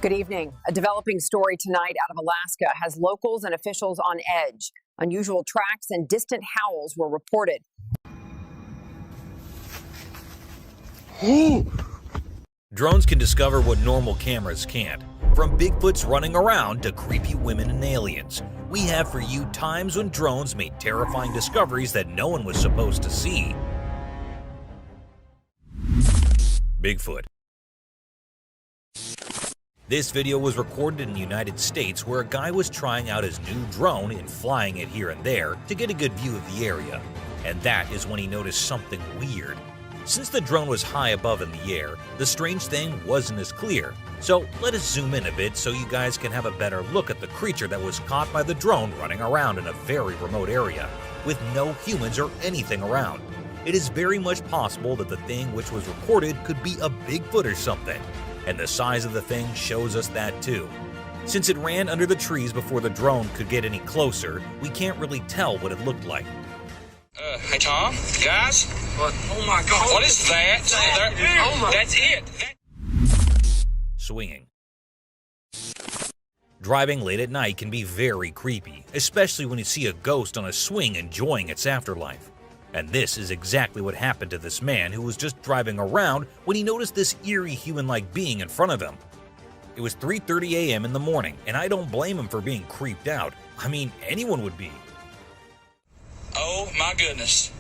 Good evening. A developing story tonight out of Alaska has locals and officials on edge. Unusual tracks and distant howls were reported. Drones can discover what normal cameras can't. From Bigfoots running around to creepy women and aliens, we have for you times when drones made terrifying discoveries that no one was supposed to see. Bigfoot. This video was recorded in the United States where a guy was trying out his new drone and flying it here and there to get a good view of the area. And that is when he noticed something weird. Since the drone was high above in the air, the strange thing wasn't as clear. So let us zoom in a bit so you guys can have a better look at the creature that was caught by the drone running around in a very remote area, with no humans or anything around. It is very much possible that the thing which was recorded could be a Bigfoot or something, and the size of the thing shows us that too. Since it ran under the trees before the drone could get any closer, we can't really tell what it looked like. Hey Tom, guys. What? Oh my God! What is that? That's it. Swinging. Driving late at night can be very creepy, especially when you see a ghost on a swing enjoying its afterlife. And this is exactly what happened to this man who was just driving around when he noticed this eerie human-like being in front of him. It was 3:30 a.m. in the morning, and I don't blame him for being creeped out. I mean, anyone would be. Oh my goodness.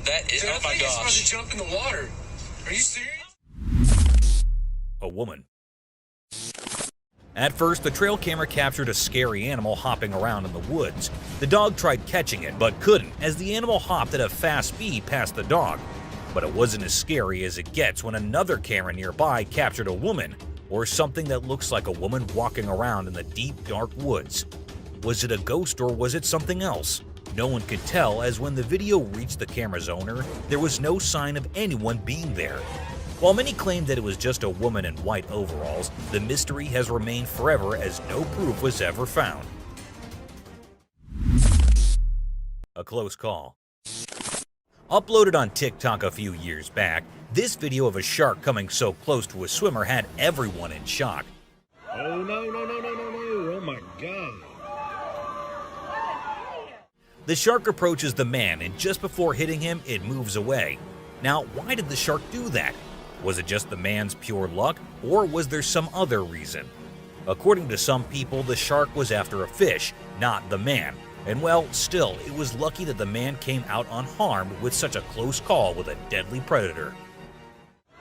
That is, Dude, oh my I think it's about gosh. to jump in the water. Are you serious? A woman. At first, the trail camera captured a scary animal hopping around in the woods. The dog tried catching it, but couldn't, as the animal hopped at a fast speed past the dog. But it wasn't as scary as it gets when another camera nearby captured a woman, or something that looks like a woman walking around in the deep, dark woods. Was it a ghost or was it something else? No one could tell, as when the video reached the camera's owner, there was no sign of anyone being there. While many claimed that it was just a woman in white overalls, the mystery has remained forever as no proof was ever found. A close call. Uploaded on TikTok a few years back, this video of a shark coming so close to a swimmer had everyone in shock. Oh no, oh my God. The shark approaches the man, and just before hitting him, it moves away. Now, why did the shark do that? Was it just the man's pure luck, or was there some other reason? According to some people, the shark was after a fish, not the man. And well, still, it was lucky that the man came out unharmed with such a close call with a deadly predator.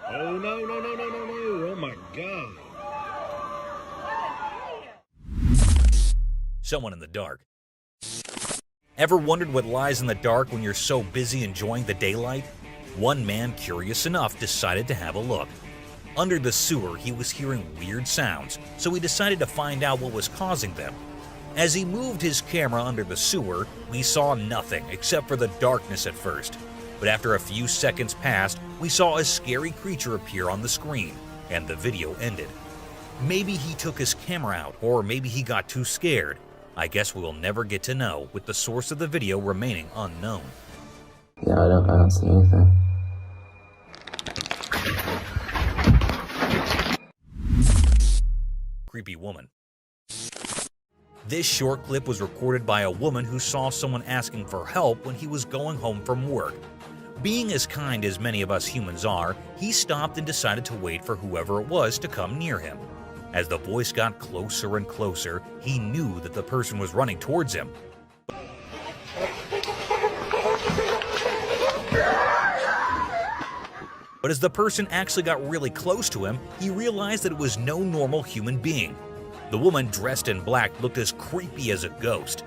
Oh no, oh my God. Someone in the dark. Ever wondered what lies in the dark when you're so busy enjoying the daylight? One man, curious enough, decided to have a look. Under the sewer, he was hearing weird sounds, so he decided to find out what was causing them. As he moved his camera under the sewer, we saw nothing except for the darkness at first. But after a few seconds passed, we saw a scary creature appear on the screen, and the video ended. Maybe he took his camera out, or maybe he got too scared. I guess we will never get to know, with the source of the video remaining unknown. Yeah, I don't see anything. Creepy woman. This short clip was recorded by a woman who saw someone asking for help when he was going home from work. Being as kind as many of us humans are, he stopped and decided to wait for whoever it was to come near him. As the voice got closer and closer, he knew that the person was running towards him. But as the person actually got really close to him, he realized that it was no normal human being. The woman dressed in black looked as creepy as a ghost.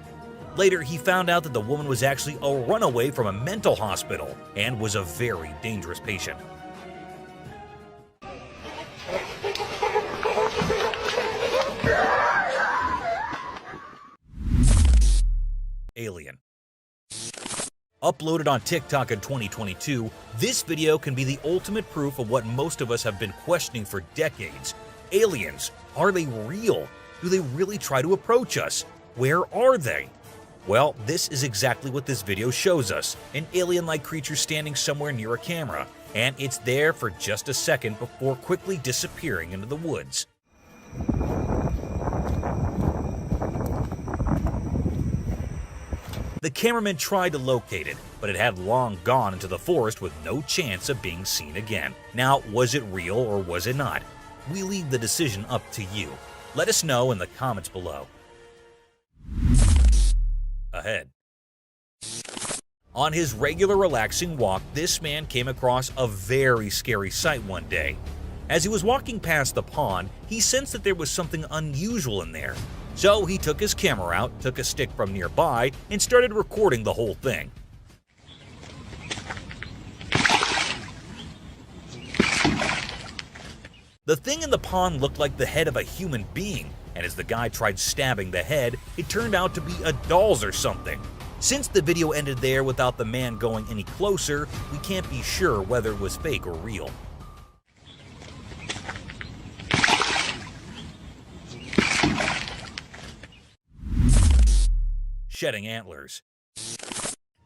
Later, he found out that the woman was actually a runaway from a mental hospital and was a very dangerous patient. Alien. Uploaded on TikTok in 2022, this video can be the ultimate proof of what most of us have been questioning for decades. Aliens, are they real? Do they really try to approach us? Where are they? Well, this is exactly what this video shows us, an alien-like creature standing somewhere near a camera, and it's there for just a second before quickly disappearing into the woods. The cameraman tried to locate it, but it had long gone into the forest with no chance of being seen again. Now, was it real or was it not? We leave the decision up to you. Let us know in the comments below. Ahead. On his regular relaxing walk, this man came across a very scary sight one day. As he was walking past the pond, he sensed that there was something unusual in there. So he took his camera out, took a stick from nearby, and started recording the whole thing. The thing in the pond looked like the head of a human being, and as the guy tried stabbing the head, it turned out to be a doll's or something. Since the video ended there without the man going any closer, we can't be sure whether it was fake or real. Shedding antlers.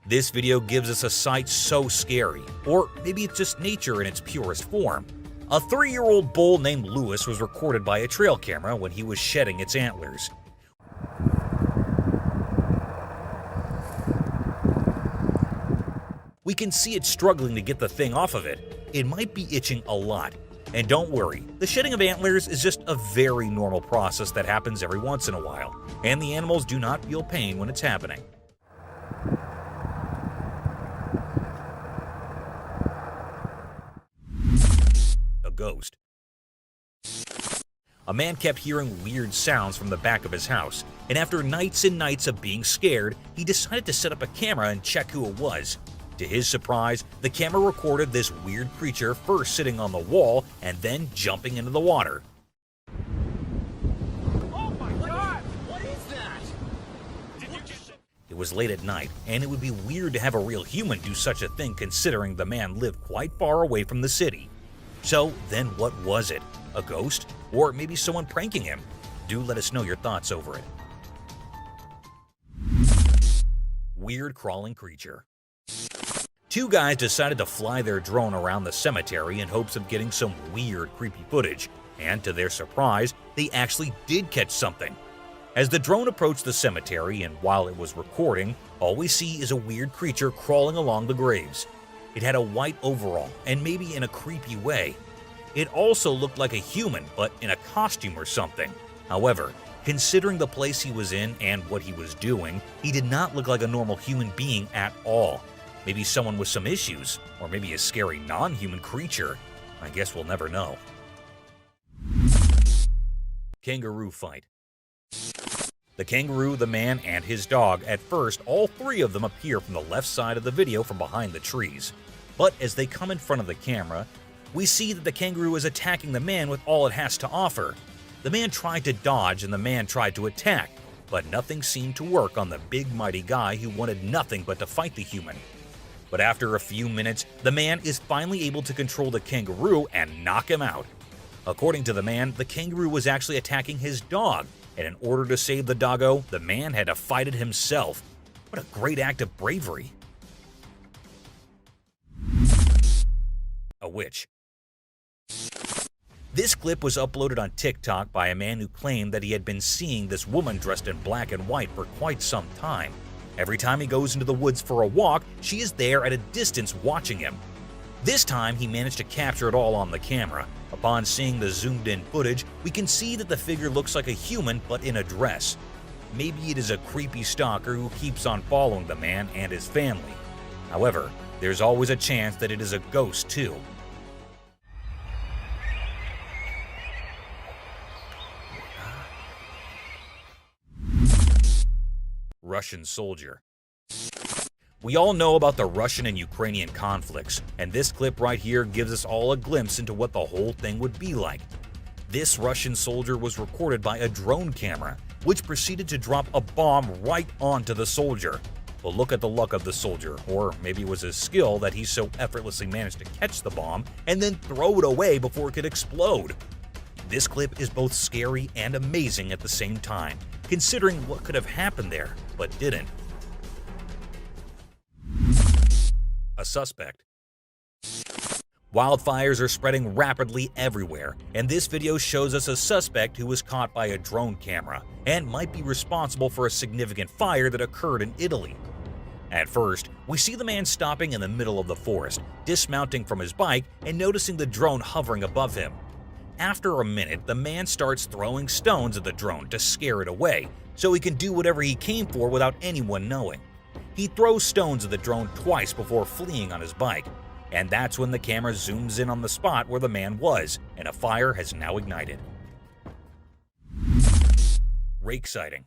This video gives us a sight so scary, or maybe it's just nature in its purest form. A 3-year-old bull named Lewis was recorded by a trail camera when he was shedding its antlers. We can see it struggling to get the thing off of it. It might be itching a lot. And don't worry, the shedding of antlers is just a very normal process that happens every once in a while, and the animals do not feel pain when it's happening. A ghost. A man kept hearing weird sounds from the back of his house, and after nights and nights of being scared, he decided to set up a camera and check who it was. To his surprise, the camera recorded this weird creature first sitting on the wall and then jumping into the water. Oh my God! What is that? Did you just... It was late at night, and it would be weird to have a real human do such a thing considering the man lived quite far away from the city. So then what was it? A ghost? Or maybe someone pranking him? Do let us know your thoughts over it. Weird crawling creature. 2 guys decided to fly their drone around the cemetery in hopes of getting some weird, creepy footage, and to their surprise, they actually did catch something. As the drone approached the cemetery and while it was recording, all we see is a weird creature crawling along the graves. It had a white overall, and maybe in a creepy way. It also looked like a human, but in a costume or something. However, considering the place he was in and what he was doing, he did not look like a normal human being at all. Maybe someone with some issues, or maybe a scary non-human creature. I guess we'll never know. Kangaroo fight. The kangaroo, the man, and his dog, at first, all 3 of them appear from the left side of the video from behind the trees. But as they come in front of the camera, we see that the kangaroo is attacking the man with all it has to offer. The man tried to dodge and the man tried to attack, but nothing seemed to work on the big mighty guy who wanted nothing but to fight the human. But after a few minutes, the man is finally able to control the kangaroo and knock him out. According to the man, the kangaroo was actually attacking his dog, and in order to save the doggo, the man had to fight it himself. What a great act of bravery. A witch. This clip was uploaded on TikTok by a man who claimed that he had been seeing this woman dressed in black and white for quite some time. Every time he goes into the woods for a walk, she is there at a distance watching him. This time, he managed to capture it all on the camera. Upon seeing the zoomed-in footage, we can see that the figure looks like a human but in a dress. Maybe it is a creepy stalker who keeps on following the man and his family. However, there's always a chance that it is a ghost too. Russian soldier. We all know about the Russian and Ukrainian conflicts, and this clip right here gives us all a glimpse into what the whole thing would be like. This Russian soldier was recorded by a drone camera, which proceeded to drop a bomb right onto the soldier. But look at the luck of the soldier, or maybe it was his skill that he so effortlessly managed to catch the bomb and then throw it away before it could explode. This clip is both scary and amazing at the same time, considering what could have happened there, but didn't. A suspect. Wildfires are spreading rapidly everywhere, and this video shows us a suspect who was caught by a drone camera and might be responsible for a significant fire that occurred in Italy. At first, we see the man stopping in the middle of the forest, dismounting from his bike and noticing the drone hovering above him. After a minute, the man starts throwing stones at the drone to scare it away, so he can do whatever he came for without anyone knowing. He throws stones at the drone twice before fleeing on his bike, and that's when the camera zooms in on the spot where the man was, and a fire has now ignited. Rake sighting.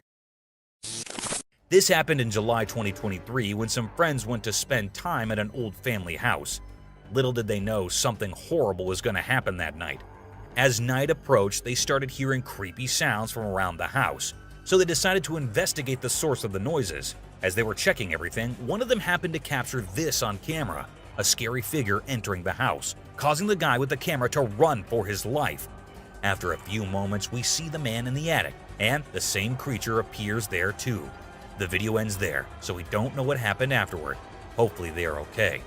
This happened in July 2023 when some friends went to spend time at an old family house. Little did they know something horrible was going to happen that night. As night approached, they started hearing creepy sounds from around the house, so they decided to investigate the source of the noises. As they were checking everything, one of them happened to capture this on camera, a scary figure entering the house, causing the guy with the camera to run for his life. After a few moments, we see the man in the attic, and the same creature appears there too. The video ends there, so we don't know what happened afterward. Hopefully they are okay.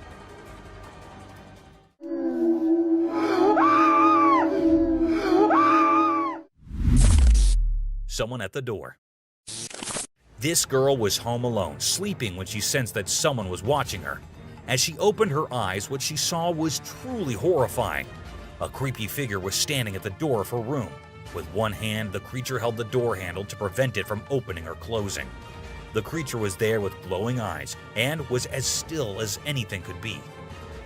Someone at the door. This girl was home alone, sleeping when she sensed that someone was watching her. As she opened her eyes, what she saw was truly horrifying. A creepy figure was standing at the door of her room. With one hand, the creature held the door handle to prevent it from opening or closing. The creature was there with glowing eyes and was as still as anything could be.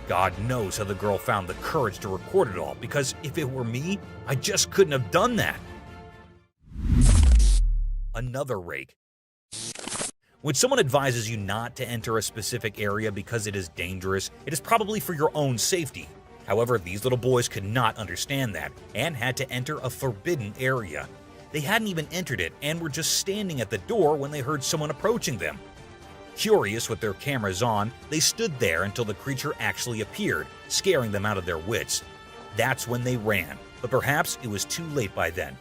God knows how the girl found the courage to record it all, because if it were me, I just couldn't have done that. Another rake. When someone advises you not to enter a specific area because it is dangerous, it is probably for your own safety. However, these little boys could not understand that and had to enter a forbidden area. They hadn't even entered it and were just standing at the door when they heard someone approaching them. Curious with their cameras on, they stood there until the creature actually appeared, scaring them out of their wits. That's when they ran, but perhaps it was too late by then.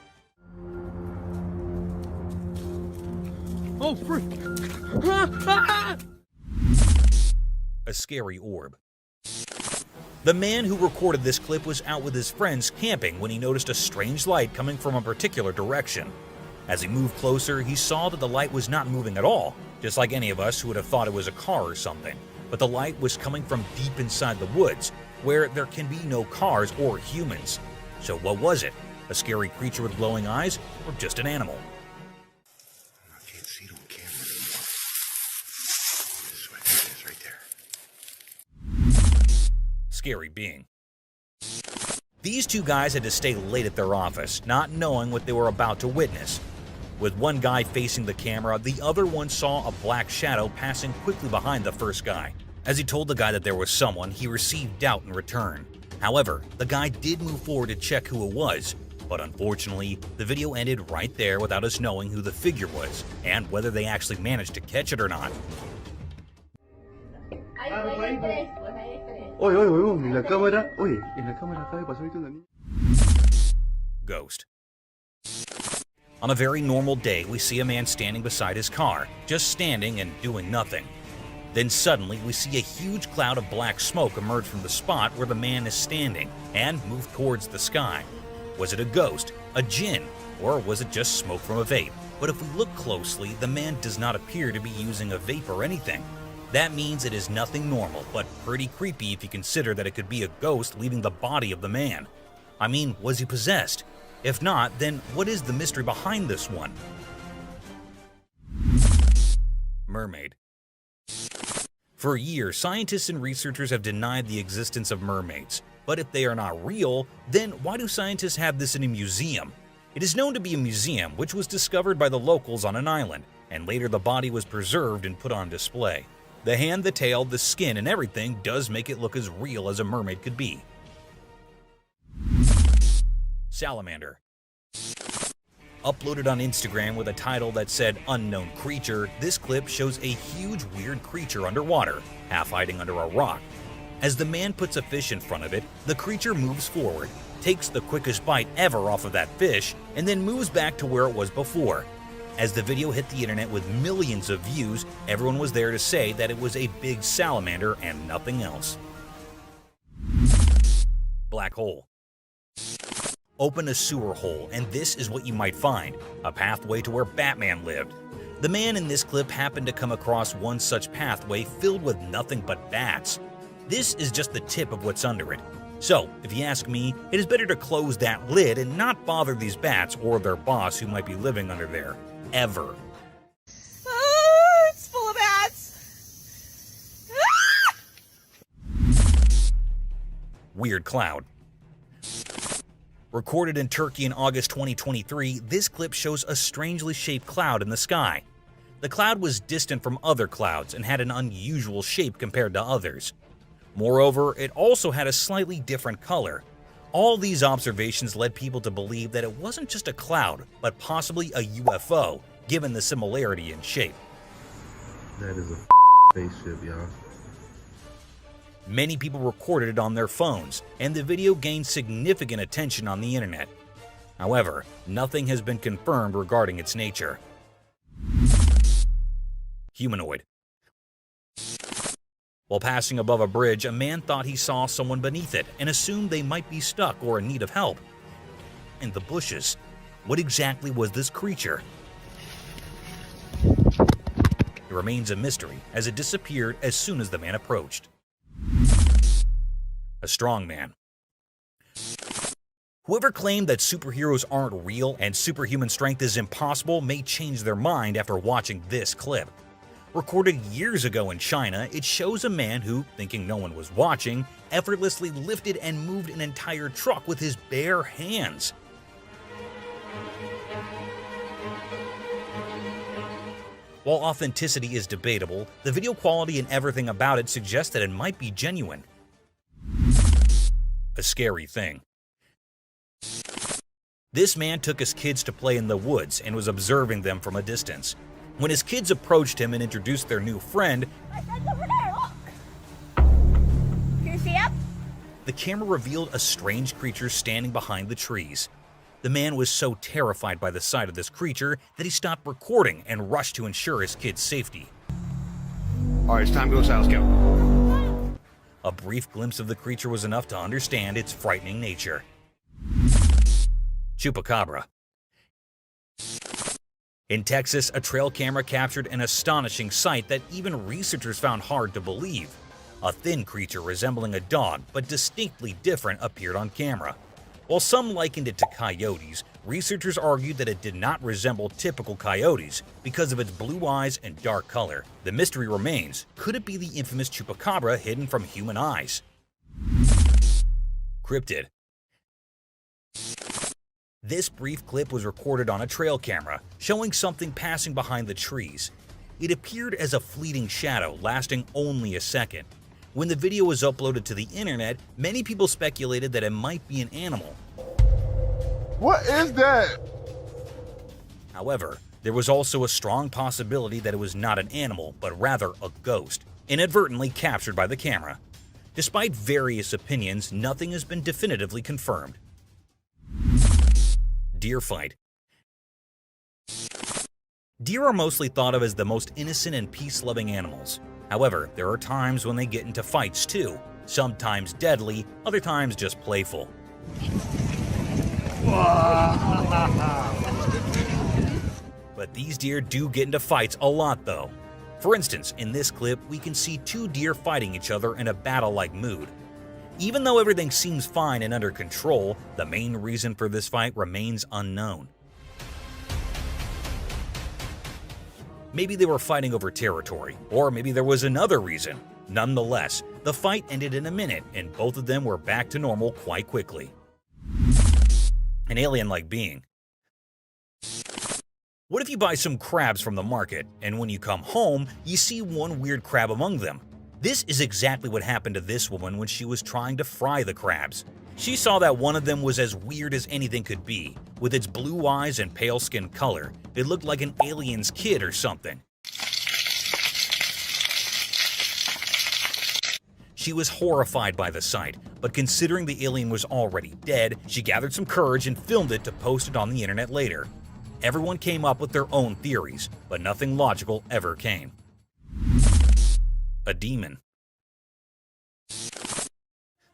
Oh, frick! A scary orb. The man who recorded this clip was out with his friends camping when he noticed a strange light coming from a particular direction. As he moved closer, he saw that the light was not moving at all, just like any of us who would have thought it was a car or something. But the light was coming from deep inside the woods, where there can be no cars or humans. So what was it? A scary creature with glowing eyes, or just an animal? I can't see it on camera anymore. This is right there. Scary being. These two guys had to stay late at their office, not knowing what they were about to witness. With one guy facing the camera, the other one saw a black shadow passing quickly behind the first guy. As he told the guy that there was someone, he received doubt in return. However, the guy did move forward to check who it was, but unfortunately, the video ended right there without us knowing who the figure was, and whether they actually managed to catch it or not. Oye, oye, oye, en la cámara, oye, en la cámara acaba de pasar ahorita una niña. Ghost. On a very normal day, we see a man standing beside his car, just standing and doing nothing. Then suddenly, we see a huge cloud of black smoke emerge from the spot where the man is standing and move towards the sky. Was it a ghost, a jinn, or was it just smoke from a vape? But if we look closely, the man does not appear to be using a vape or anything. That means it is nothing normal, but pretty creepy if you consider that it could be a ghost leaving the body of the man. I mean, was he possessed? If not, then what is the mystery behind this one? Mermaid. For years, scientists and researchers have denied the existence of mermaids. But if they are not real, then why do scientists have this in a museum? It is known to be a museum which was discovered by the locals on an island, and later the body was preserved and put on display. The hand, the tail, the skin, and everything does make it look as real as a mermaid could be. Salamander. Uploaded on Instagram with a title that said unknown creature, this clip shows a huge weird creature underwater, half hiding under a rock. As the man puts a fish in front of it, the creature moves forward, takes the quickest bite ever off of that fish, and then moves back to where it was before. As the video hit the internet with millions of views, everyone was there to say that it was a big salamander and nothing else. Black hole. Open a sewer hole, and this is what you might find: a pathway to where Batman lived. The man in this clip happened to come across one such pathway filled with nothing but bats. This is just the tip of what's under it. So, if you ask me, it is better to close that lid and not bother these bats or their boss who might be living under there. Ever. Oh, it's full of bats. Weird cloud. Recorded in Turkey in August 2023, this clip shows a strangely shaped cloud in the sky. The cloud was distant from other clouds and had an unusual shape compared to others. Moreover, it also had a slightly different color. All these observations led people to believe that it wasn't just a cloud, but possibly a UFO, given the similarity in shape. That is a spaceship, y'all. Many people recorded it on their phones, and the video gained significant attention on the internet. However, nothing has been confirmed regarding its nature. Humanoid. While passing above a bridge, a man thought he saw someone beneath it and assumed they might be stuck or in need of help. In the bushes, what exactly was this creature? It remains a mystery, as it disappeared as soon as the man approached. A strong man. Whoever claimed that superheroes aren't real and superhuman strength is impossible may change their mind after watching this clip. Recorded years ago in China, it shows a man who, thinking no one was watching, effortlessly lifted and moved an entire truck with his bare hands. While authenticity is debatable, the video quality and everything about it suggests that it might be genuine. A scary thing. This man took his kids to play in the woods and was observing them from a distance. When his kids approached him and introduced their new friend, Can you see him? the camera revealed a strange creature standing behind the trees. The man was so terrified by the sight of this creature that he stopped recording and rushed to ensure his kids' safety. All right, it's time to go south, Scout. A brief glimpse of the creature was enough to understand its frightening nature. Chupacabra. In Texas, a trail camera captured an astonishing sight that even researchers found hard to believe. A thin creature resembling a dog, but distinctly different, appeared on camera. While some likened it to coyotes, researchers argued that it did not resemble typical coyotes because of its blue eyes and dark color. The mystery remains, could it be the infamous chupacabra hidden from human eyes? Cryptid. This brief clip was recorded on a trail camera, showing something passing behind the trees. It appeared as a fleeting shadow, lasting only a second. When the video was uploaded to the internet, many people speculated that it might be an animal. What is that? However, there was also a strong possibility that it was not an animal, but rather a ghost, inadvertently captured by the camera. Despite various opinions, nothing has been definitively confirmed. Deer fight. Deer are mostly thought of as the most innocent and peace-loving animals. However, there are times when they get into fights too, sometimes deadly, other times just playful. But these deer do get into fights a lot though. For instance, in this clip, we can see two deer fighting each other in a battle-like mood. Even though everything seems fine and under control, the main reason for this fight remains unknown. Maybe they were fighting over territory, or maybe there was another reason. Nonetheless, the fight ended in a minute, and both of them were back to normal quite quickly. An alien-like being. What if you buy some crabs from the market, and when you come home, you see one weird crab among them? This is exactly what happened to this woman when she was trying to fry the crabs. She saw that one of them was as weird as anything could be. With its blue eyes and pale skin color, it looked like an alien's kid or something. She was horrified by the sight, but considering the alien was already dead, she gathered some courage and filmed it to post it on the internet later. Everyone came up with their own theories, but nothing logical ever came. A demon.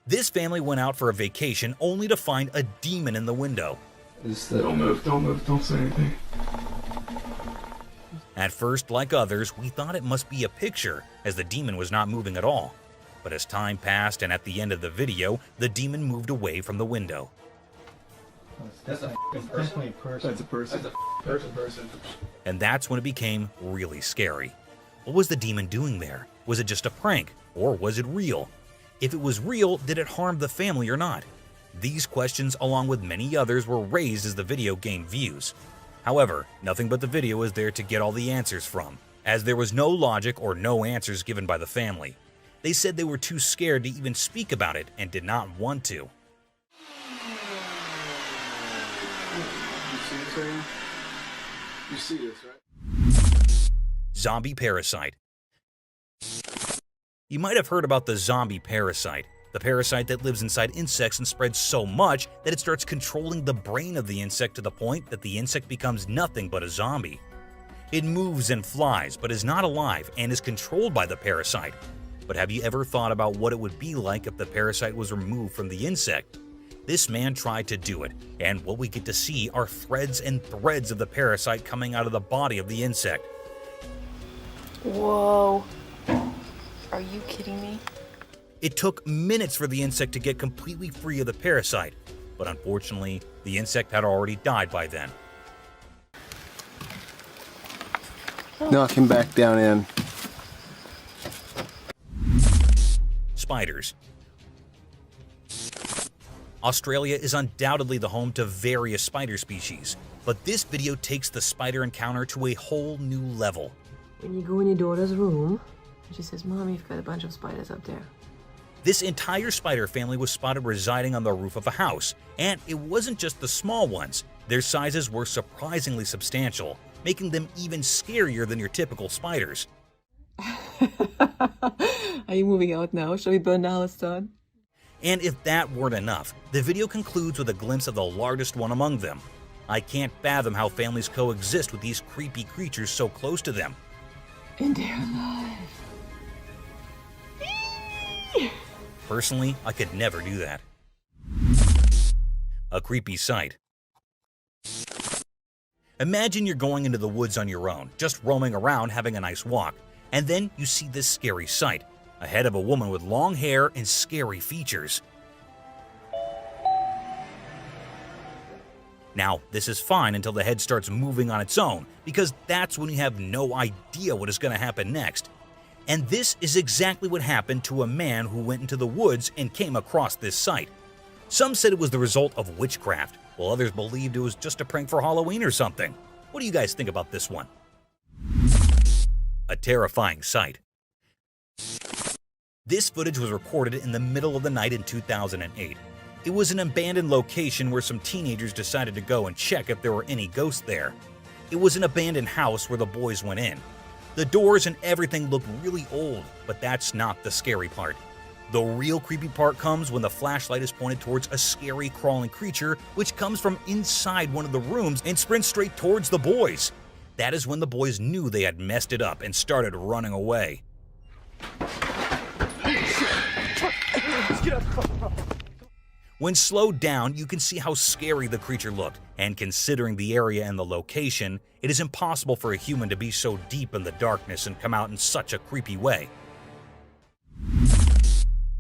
This family went out for a vacation only to find a demon in the window. Don't move, don't say anything. At first, like others, we thought it must be a picture, as the demon was not moving at all. But as time passed and at the end of the video, the demon moved away from the window. That's definitely a person. That's a person. That's a person. And that's when it became really scary. What was the demon doing there? Was it just a prank, or was it real? If it was real, did it harm the family or not? These questions, along with many others, were raised as the video gained views. However, nothing but the video is there to get all the answers from, as there was no logic or no answers given by the family. They said they were too scared to even speak about it and did not want to. You see this right here? You see this, right? Zombie parasite. You might have heard about the zombie parasite, the parasite that lives inside insects and spreads so much that it starts controlling the brain of the insect to the point that the insect becomes nothing but a zombie. It moves and flies, but is not alive and is controlled by the parasite. But have you ever thought about what it would be like if the parasite was removed from the insect? This man tried to do it, and what we get to see are threads and threads of the parasite coming out of the body of the insect. Whoa. Are you kidding me? It took minutes for the insect to get completely free of the parasite, but unfortunately, the insect had already died by then. Knock him back down in. Spiders. Australia is undoubtedly the home to various spider species, but this video takes the spider encounter to a whole new level. When you go in your daughter's room, she says, "Mom, you've got a bunch of spiders up there." This entire spider family was spotted residing on the roof of a house, and it wasn't just the small ones. Their sizes were surprisingly substantial, making them even scarier than your typical spiders. Are you moving out now? Shall we burn the house down? And if that weren't enough, the video concludes with a glimpse of the largest one among them. I can't fathom how families coexist with these creepy creatures so close to them. And they're alive. Personally, I could never do that. A creepy sight. Imagine you're going into the woods on your own, just roaming around having a nice walk, and then you see this scary sight, a head of a woman with long hair and scary features. Now, this is fine until the head starts moving on its own, because that's when you have no idea what is going to happen next. And this is exactly what happened to a man who went into the woods and came across this sight. Some said it was the result of witchcraft, while others believed it was just a prank for Halloween or something. What do you guys think about this one? A terrifying sight. This footage was recorded in the middle of the night in 2008. It was an abandoned location where some teenagers decided to go and check if there were any ghosts there. It was an abandoned house where the boys went in. The doors and everything looked really old, but that's not the scary part. The real creepy part comes when the flashlight is pointed towards a scary crawling creature which comes from inside one of the rooms and sprints straight towards the boys. That is when the boys knew they had messed it up and started running away. When slowed down, you can see how scary the creature looked, and considering the area and the location, it is impossible for a human to be so deep in the darkness and come out in such a creepy way.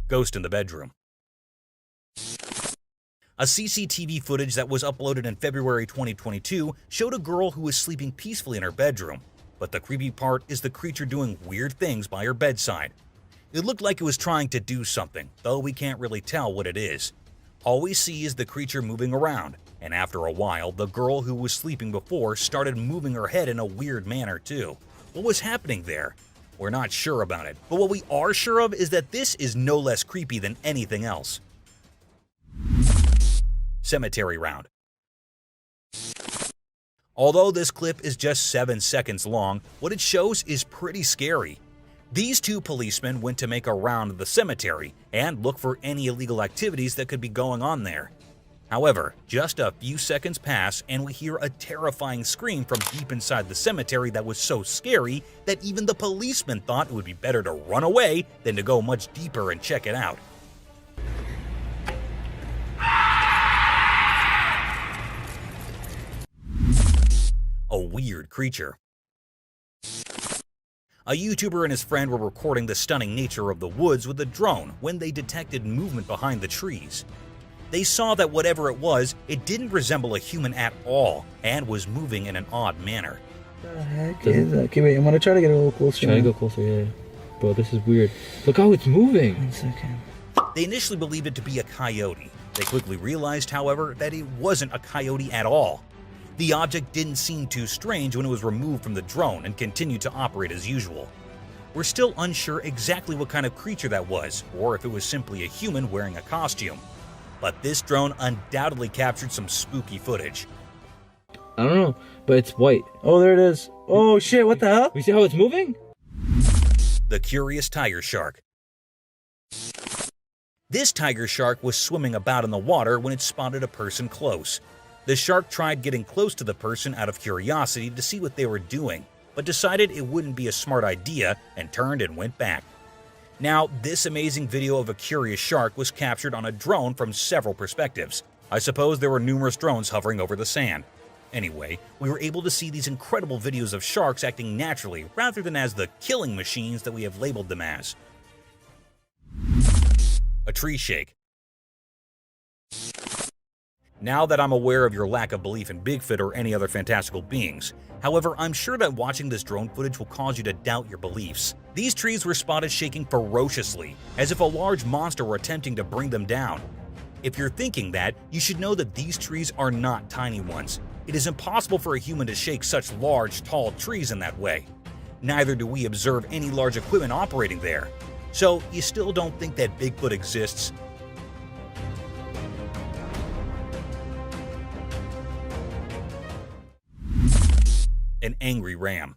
Ghost in the bedroom. A CCTV footage that was uploaded in February 2022 showed a girl who was sleeping peacefully in her bedroom, but the creepy part is the creature doing weird things by her bedside. It looked like it was trying to do something, though we can't really tell what it is. All we see is the creature moving around, and after a while, the girl who was sleeping before started moving her head in a weird manner too. What was happening there? We're not sure about it, but what we are sure of is that this is no less creepy than anything else. Cemetery round. Although this clip is just 7 seconds long, what it shows is pretty scary. These two policemen went to make a round of the cemetery and look for any illegal activities that could be going on there. However, just a few seconds pass and we hear a terrifying scream from deep inside the cemetery that was so scary that even the policemen thought it would be better to run away than to go much deeper and check it out. A weird creature. A YouTuber and his friend were recording the stunning nature of the woods with a drone when they detected movement behind the trees. They saw that whatever it was, it didn't resemble a human at all and was moving in an odd manner. What the heck is that? Okay, wait, I'm gonna try to get a little closer. Try to go closer, yeah. Bro, this is weird. Look how it's moving. 1 second. They initially believed it to be a coyote. They quickly realized, however, that it wasn't a coyote at all. The object didn't seem too strange when it was removed from the drone and continued to operate as usual. We're still unsure exactly what kind of creature that was, or if it was simply a human wearing a costume. But this drone undoubtedly captured some spooky footage. I don't know, but it's white. Oh, there it is. Oh shit, what the hell? You see how it's moving? The curious tiger shark. This tiger shark was swimming about in the water when it spotted a person close. The shark tried getting close to the person out of curiosity to see what they were doing, but decided it wouldn't be a smart idea and turned and went back. Now, this amazing video of a curious shark was captured on a drone from several perspectives. I suppose there were numerous drones hovering over the sand. Anyway, we were able to see these incredible videos of sharks acting naturally rather than as the killing machines that we have labeled them as. A tree shake. Now that I'm aware of your lack of belief in Bigfoot or any other fantastical beings, however, I'm sure that watching this drone footage will cause you to doubt your beliefs. These trees were spotted shaking ferociously, as if a large monster were attempting to bring them down. If you're thinking that, you should know that these trees are not tiny ones. It is impossible for a human to shake such large, tall trees in that way. Neither do we observe any large equipment operating there. So, you still don't think that Bigfoot exists? An angry ram.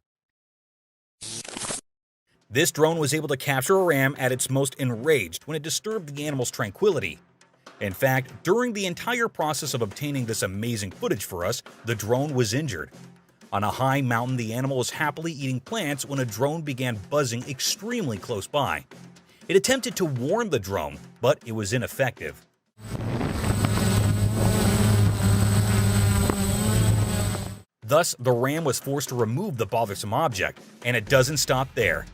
This drone was able to capture a ram at its most enraged when it disturbed the animal's tranquility. In fact, during the entire process of obtaining this amazing footage for us, the drone was injured. On a high mountain, the animal was happily eating plants when a drone began buzzing extremely close by. It attempted to warn the drone, but it was ineffective. Thus, the ram was forced to remove the bothersome object, and it doesn't stop there.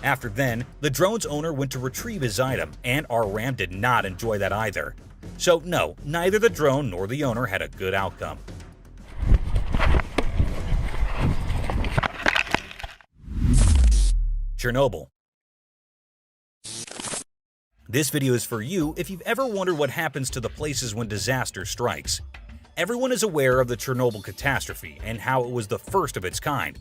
After then, the drone's owner went to retrieve his item, and our ram did not enjoy that either. So no, neither the drone nor the owner had a good outcome. Chernobyl. This video is for you if you've ever wondered what happens to the places when disaster strikes. Everyone is aware of the Chernobyl catastrophe and how it was the first of its kind.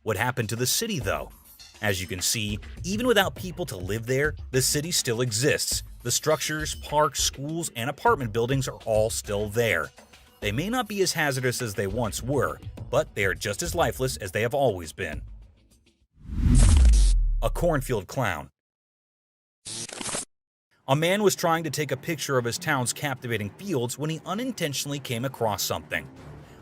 What happened to the city, though? As you can see, even without people to live there, the city still exists. The structures, parks, schools, and apartment buildings are all still there. They may not be as hazardous as they once were, but they are just as lifeless as they have always been. A cornfield clown. A man was trying to take a picture of his town's captivating fields when he unintentionally came across something.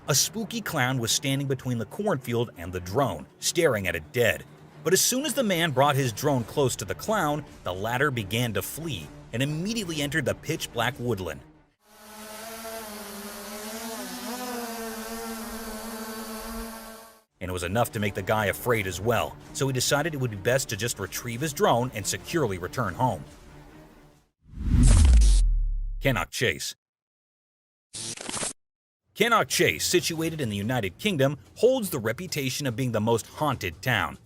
A spooky clown was standing between the cornfield and the drone, staring at it dead. But as soon as the man brought his drone close to the clown, the latter began to flee and immediately entered the pitch-black woodland. And it was enough to make the guy afraid as well, so he decided it would be best to just retrieve his drone and securely return home. Cannock Chase. Cannock Chase, situated in the United Kingdom, holds the reputation of being the most haunted town,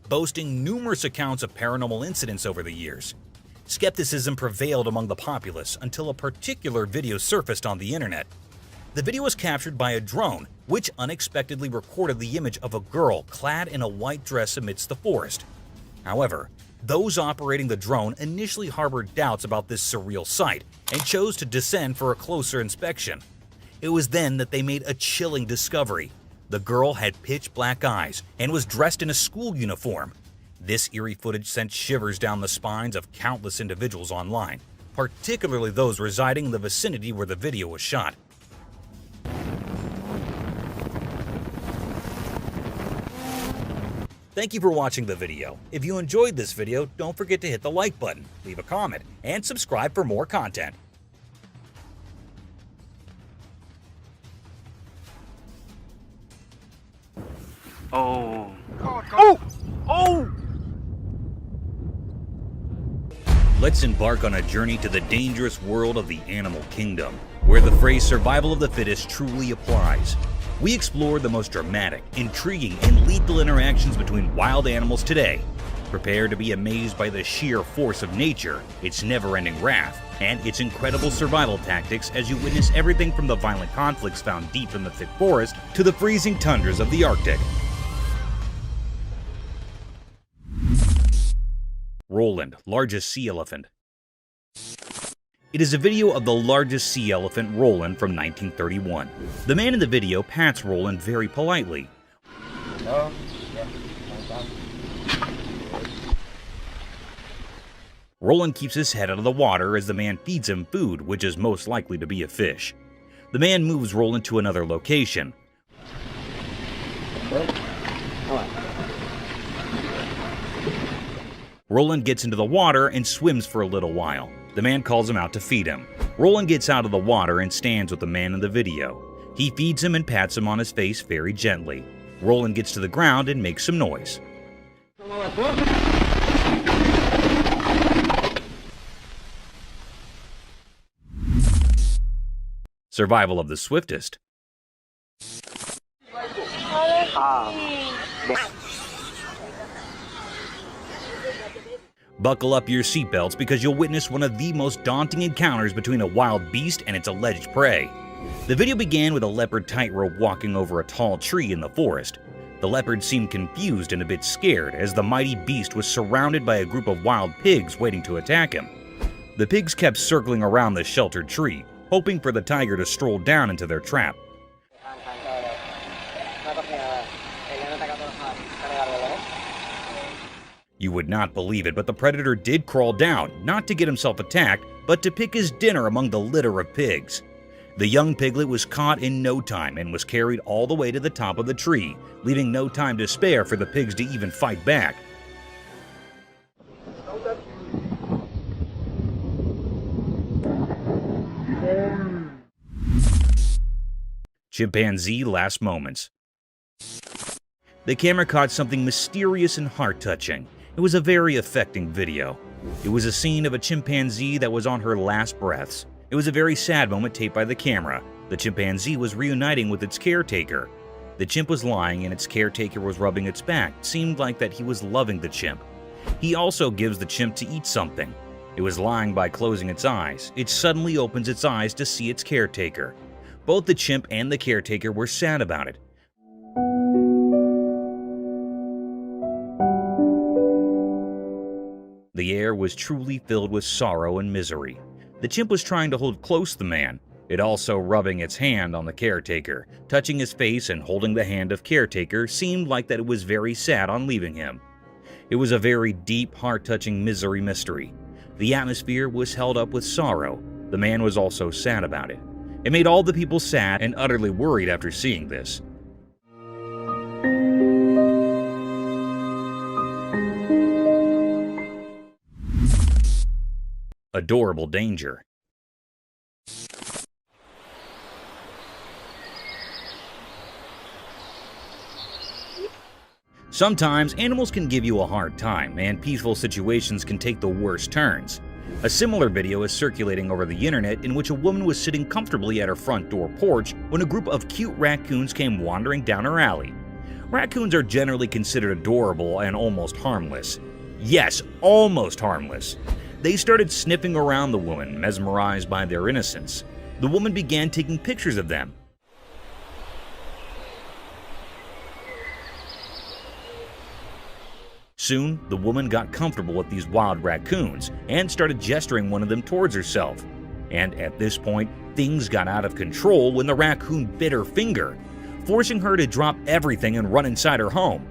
boasting numerous accounts of paranormal incidents over the years. Skepticism prevailed among the populace until a particular video surfaced on the internet. The video was captured by a drone, which unexpectedly recorded the image of a girl clad in a white dress amidst the forest. However, those operating the drone initially harbored doubts about this surreal sight and chose to descend for a closer inspection. It was then that they made a chilling discovery. The girl had pitch-black eyes and was dressed in a school uniform. This eerie footage sent shivers down the spines of countless individuals online, particularly those residing in the vicinity where the video was shot. Thank you for watching the video. If you enjoyed this video, don't forget to hit the like button, leave a comment, and subscribe for more content. Oh. Let's embark on a journey to the dangerous world of the animal kingdom, where the phrase survival of the fittest truly applies. We explore the most dramatic, intriguing, and lethal interactions between wild animals today. Prepare to be amazed by the sheer force of nature, its never-ending wrath, and its incredible survival tactics as you witness everything from the violent conflicts found deep in the thick forest to the freezing tundras of the Arctic. Roland, largest sea elephant. It is a video of the largest sea elephant, Roland, from 1931. The man in the video pats Roland very politely. Roland keeps his head out of the water as the man feeds him food, which is most likely to be a fish. The man moves Roland to another location. Roland gets into the water and swims for a little while. The man calls him out to feed him. Roland gets out of the water and stands with the man in the video. He feeds him and pats him on his face very gently. Roland gets to the ground and makes some noise. Survival of the swiftest. Buckle up your seatbelts because you'll witness one of the most daunting encounters between a wild beast and its alleged prey. The video began with a leopard tightrope walking over a tall tree in the forest. The leopard seemed confused and a bit scared as the mighty beast was surrounded by a group of wild pigs waiting to attack him. The pigs kept circling around the sheltered tree, hoping for the tiger to stroll down into their trap. You would not believe it, but the predator did crawl down, not to get himself attacked, but to pick his dinner among the litter of pigs. The young piglet was caught in no time and was carried all the way to the top of the tree, leaving no time to spare for the pigs to even fight back. Chimpanzee last moments. The camera caught something mysterious and heart-touching. It was a very affecting video. It was a scene of a chimpanzee that was on her last breaths. It was a very sad moment taped by the camera. The chimpanzee was reuniting with its caretaker. The chimp was lying and its caretaker was rubbing its back. It seemed like that he was loving the chimp. He also gives the chimp to eat something. It was lying by closing its eyes. It suddenly opens its eyes to see its caretaker. Both the chimp and the caretaker were sad about it. The air was truly filled with sorrow and misery. The chimp was trying to hold close the man, it also rubbing its hand on the caretaker. Touching his face and holding the hand of caretaker seemed like that it was very sad on leaving him. It was a very deep, heart-touching misery mystery. The atmosphere was held up with sorrow. The man was also sad about it. It made all the people sad and utterly worried after seeing this. Adorable danger. Sometimes animals can give you a hard time, and peaceful situations can take the worst turns. A similar video is circulating over the internet in which a woman was sitting comfortably at her front door porch when a group of cute raccoons came wandering down her alley. Raccoons are generally considered adorable and almost harmless. Yes, almost harmless. They started sniffing around the woman, mesmerized by their innocence. The woman began taking pictures of them. Soon, the woman got comfortable with these wild raccoons and started gesturing one of them towards herself. And at this point, things got out of control when the raccoon bit her finger, forcing her to drop everything and run inside her home.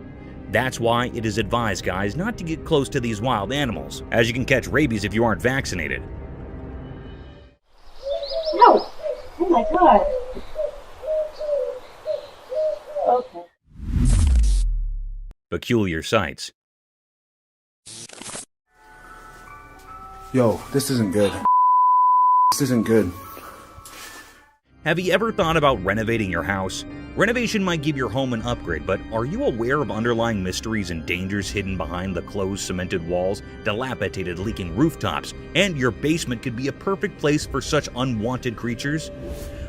That's why it is advised, guys, not to get close to these wild animals, as you can catch rabies if you aren't vaccinated. No! Oh my god! Okay. Peculiar sights. Yo, this isn't good. This isn't good. Have you ever thought about renovating your house? Renovation might give your home an upgrade, but are you aware of underlying mysteries and dangers hidden behind the closed cemented walls, dilapidated leaking rooftops, and your basement could be a perfect place for such unwanted creatures?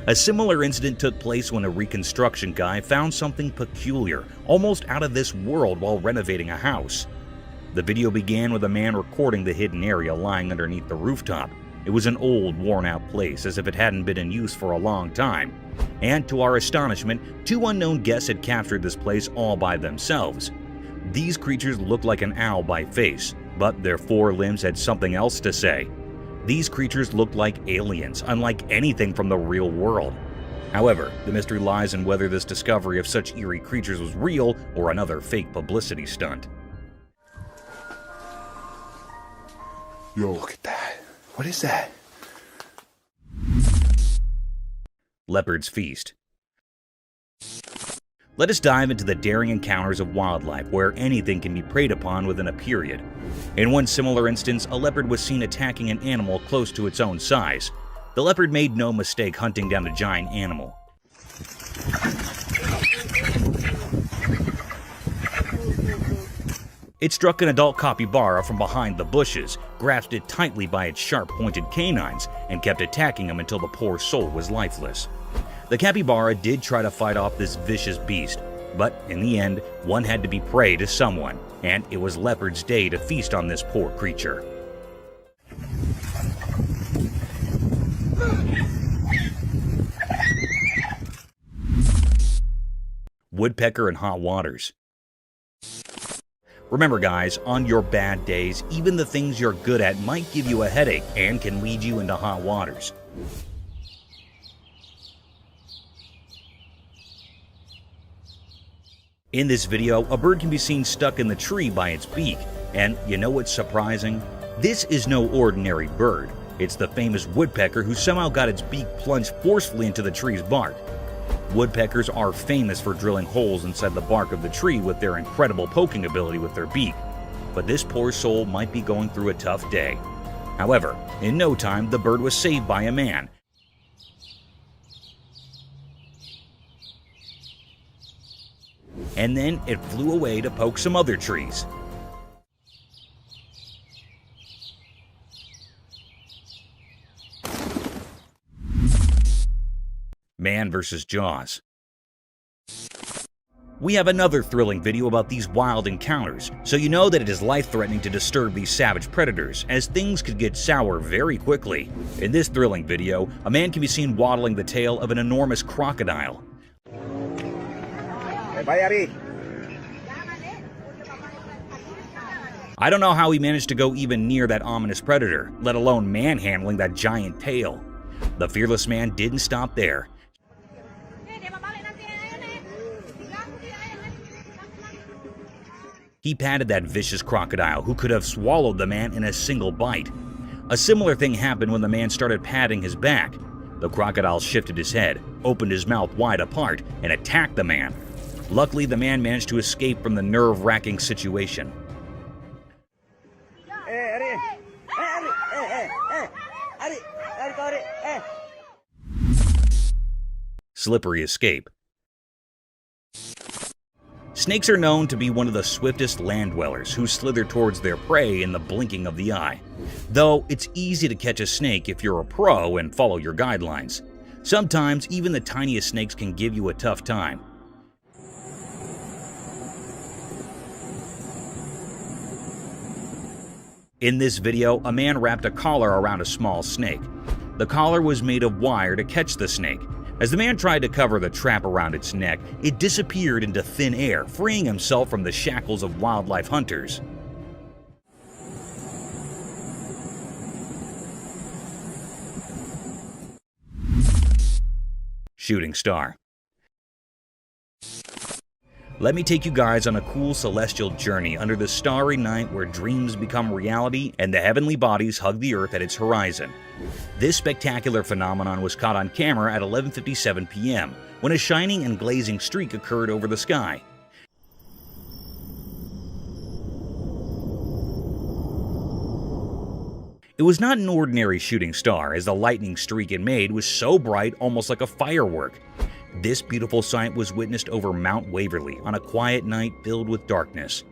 A similar incident took place when a reconstruction guy found something peculiar, almost out of this world while renovating a house. The video began with a man recording the hidden area lying underneath the rooftop. It was an old, worn-out place, as if it hadn't been in use for a long time. And to our astonishment, two unknown guests had captured this place all by themselves. These creatures looked like an owl by face, but their four limbs had something else to say. These creatures looked like aliens, unlike anything from the real world. However, the mystery lies in whether this discovery of such eerie creatures was real or another fake publicity stunt. Yo, look at that. What is that? Leopard's Feast. Let us dive into the daring encounters of wildlife where anything can be preyed upon within a period. In one similar instance, a leopard was seen attacking an animal close to its own size. The leopard made no mistake hunting down the giant animal. It struck an adult capybara from behind the bushes, grasped it tightly by its sharp-pointed canines, and kept attacking him until the poor soul was lifeless. The capybara did try to fight off this vicious beast, but in the end, one had to be prey to someone, and it was Leopard's day to feast on this poor creature. Woodpecker in hot waters. Remember guys, on your bad days, even the things you're good at might give you a headache and can lead you into hot waters. In this video, a bird can be seen stuck in the tree by its beak. And you know what's surprising? This is no ordinary bird. It's the famous woodpecker who somehow got its beak plunged forcefully into the tree's bark. Woodpeckers are famous for drilling holes inside the bark of the tree with their incredible poking ability with their beak. But this poor soul might be going through a tough day. However, in no time, the bird was saved by a man. And then it flew away to poke some other trees. Man vs. Jaws. We have another thrilling video about these wild encounters, so you know that it is life-threatening to disturb these savage predators, as things could get sour very quickly. In this thrilling video, a man can be seen waddling the tail of an enormous crocodile. I don't know how he managed to go even near that ominous predator, let alone manhandling that giant tail. The fearless man didn't stop there. He patted that vicious crocodile who could have swallowed the man in a single bite. A similar thing happened when the man started patting his back. The crocodile shifted his head, opened his mouth wide apart, and attacked the man. Luckily, the man managed to escape from the nerve-wracking situation. Slippery escape. Snakes are known to be one of the swiftest land dwellers who slither towards their prey in the blinking of the eye. Though it's easy to catch a snake if you're a pro and follow your guidelines. Sometimes even the tiniest snakes can give you a tough time. In this video, a man wrapped a collar around a small snake. The collar was made of wire to catch the snake. As the man tried to cover the trap around its neck, it disappeared into thin air, freeing himself from the shackles of wildlife hunters. Shooting star. Let me take you guys on a cool celestial journey under the starry night where dreams become reality and the heavenly bodies hug the earth at its horizon. This spectacular phenomenon was caught on camera at 11:57 p.m. when a shining and glazing streak occurred over the sky. It was not an ordinary shooting star, as the lightning streak it made was so bright, almost like a firework. This beautiful sight was witnessed over Mount Waverly on a quiet night filled with darkness.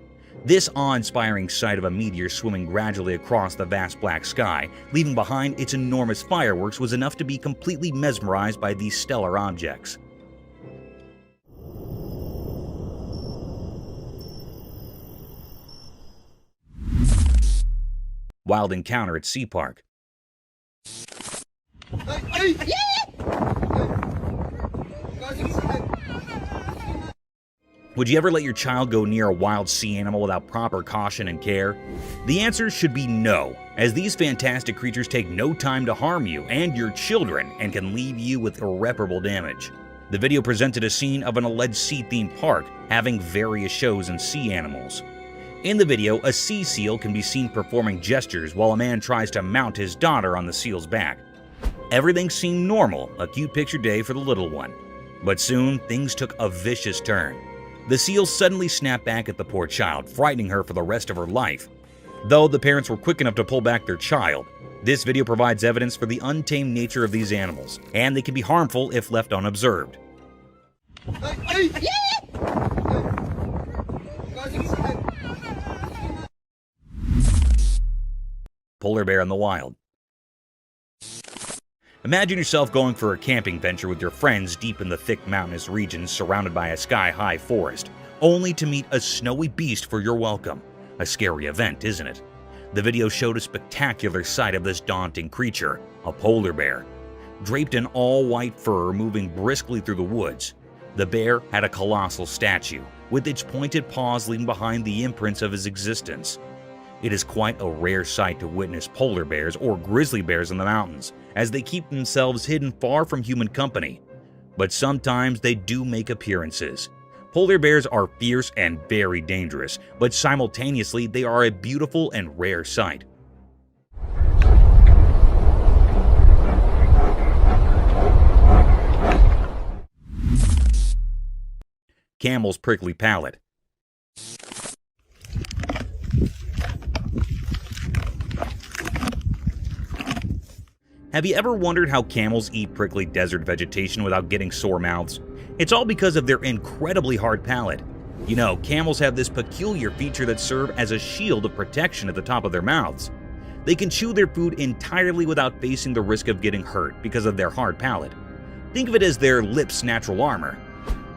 This awe-inspiring sight of a meteor swimming gradually across the vast black sky, leaving behind its enormous fireworks, was enough to be completely mesmerized by these stellar objects. Wild encounter at Sea Park. Would you ever let your child go near a wild sea animal without proper caution and care? The answer should be no, as these fantastic creatures take no time to harm you and your children and can leave you with irreparable damage. The video presented a scene of an alleged sea-themed park having various shows and sea animals. In the video, a sea seal can be seen performing gestures while a man tries to mount his daughter on the seal's back. Everything seemed normal, a cute picture day for the little one. But soon, things took a vicious turn. The seal suddenly snapped back at the poor child, frightening her for the rest of her life. Though the parents were quick enough to pull back their child, this video provides evidence for the untamed nature of these animals, and they can be harmful if left unobserved. Polar bear in the wild. Imagine yourself going for a camping venture with your friends deep in the thick mountainous regions surrounded by a sky-high forest, only to meet a snowy beast for your welcome. A scary event, isn't it? The video showed a spectacular sight of this daunting creature, a polar bear. Draped in all-white fur moving briskly through the woods, the bear had a colossal statue, with its pointed paws leaving behind the imprints of his existence. It is quite a rare sight to witness polar bears or grizzly bears in the mountains, as they keep themselves hidden far from human company. But sometimes they do make appearances. Polar bears are fierce and very dangerous, but simultaneously they are a beautiful and rare sight. Camel's prickly palate. Have you ever wondered how camels eat prickly desert vegetation without getting sore mouths? It's all because of their incredibly hard palate. You know, camels have this peculiar feature that serves as a shield of protection at the top of their mouths. They can chew their food entirely without facing the risk of getting hurt because of their hard palate. Think of it as their lips' natural armor.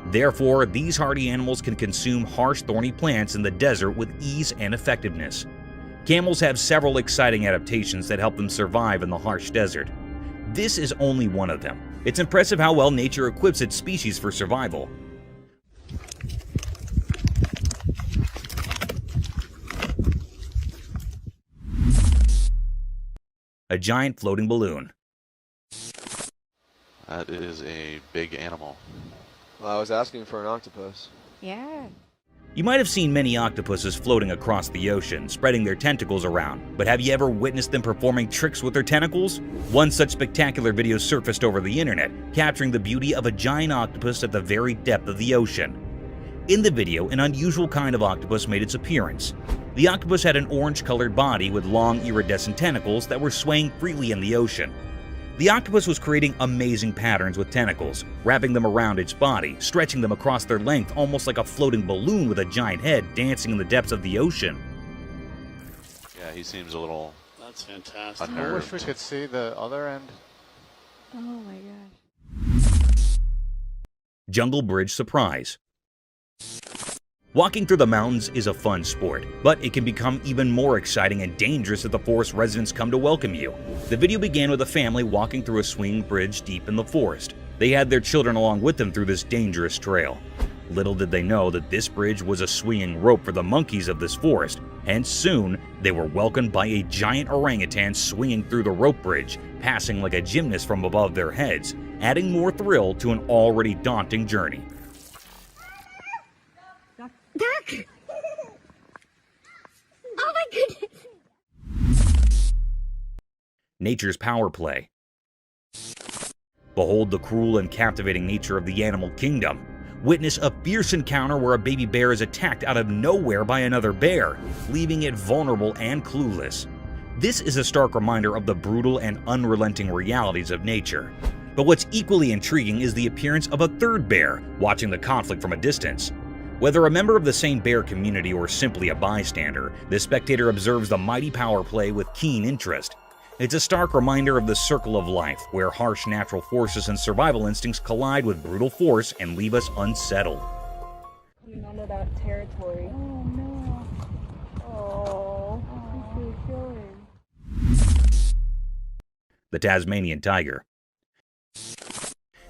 Therefore, these hardy animals can consume harsh, thorny plants in the desert with ease and effectiveness. Camels have several exciting adaptations that help them survive in the harsh desert. This is only one of them. It's impressive how well nature equips its species for survival. A giant floating balloon. That is a big animal. Well, I was asking for an octopus. Yeah. You might have seen many octopuses floating across the ocean, spreading their tentacles around, but have you ever witnessed them performing tricks with their tentacles? One such spectacular video surfaced over the internet, capturing the beauty of a giant octopus at the very depth of the ocean. In the video, an unusual kind of octopus made its appearance. The octopus had an orange-colored body with long iridescent tentacles that were swaying freely in the ocean. The octopus was creating amazing patterns with tentacles, wrapping them around its body, stretching them across their length almost like a floating balloon with a giant head dancing in the depths of the ocean. Yeah, he seems a little... That's fantastic. unnerved. I wish we could see the other end. Oh my gosh. Jungle Bridge surprise. Walking through the mountains is a fun sport, but it can become even more exciting and dangerous if the forest residents come to welcome you. The video began with a family walking through a swinging bridge deep in the forest. They had their children along with them through this dangerous trail. Little did they know that this bridge was a swinging rope for the monkeys of this forest, and soon they were welcomed by a giant orangutan swinging through the rope bridge, passing like a gymnast from above their heads, adding more thrill to an already daunting journey. Duck! Oh my goodness! Nature's power play. Behold the cruel and captivating nature of the animal kingdom. Witness a fierce encounter where a baby bear is attacked out of nowhere by another bear, leaving it vulnerable and clueless. This is a stark reminder of the brutal and unrelenting realities of nature. But what's equally intriguing is the appearance of a third bear watching the conflict from a distance. Whether a member of the same bear community or simply a bystander, this spectator observes the mighty power play with keen interest. It's a stark reminder of the circle of life, where harsh natural forces and survival instincts collide with brutal force and leave us unsettled. Coming onto that territory. Oh no. Oh, he's gonna kill him. The Tasmanian tiger.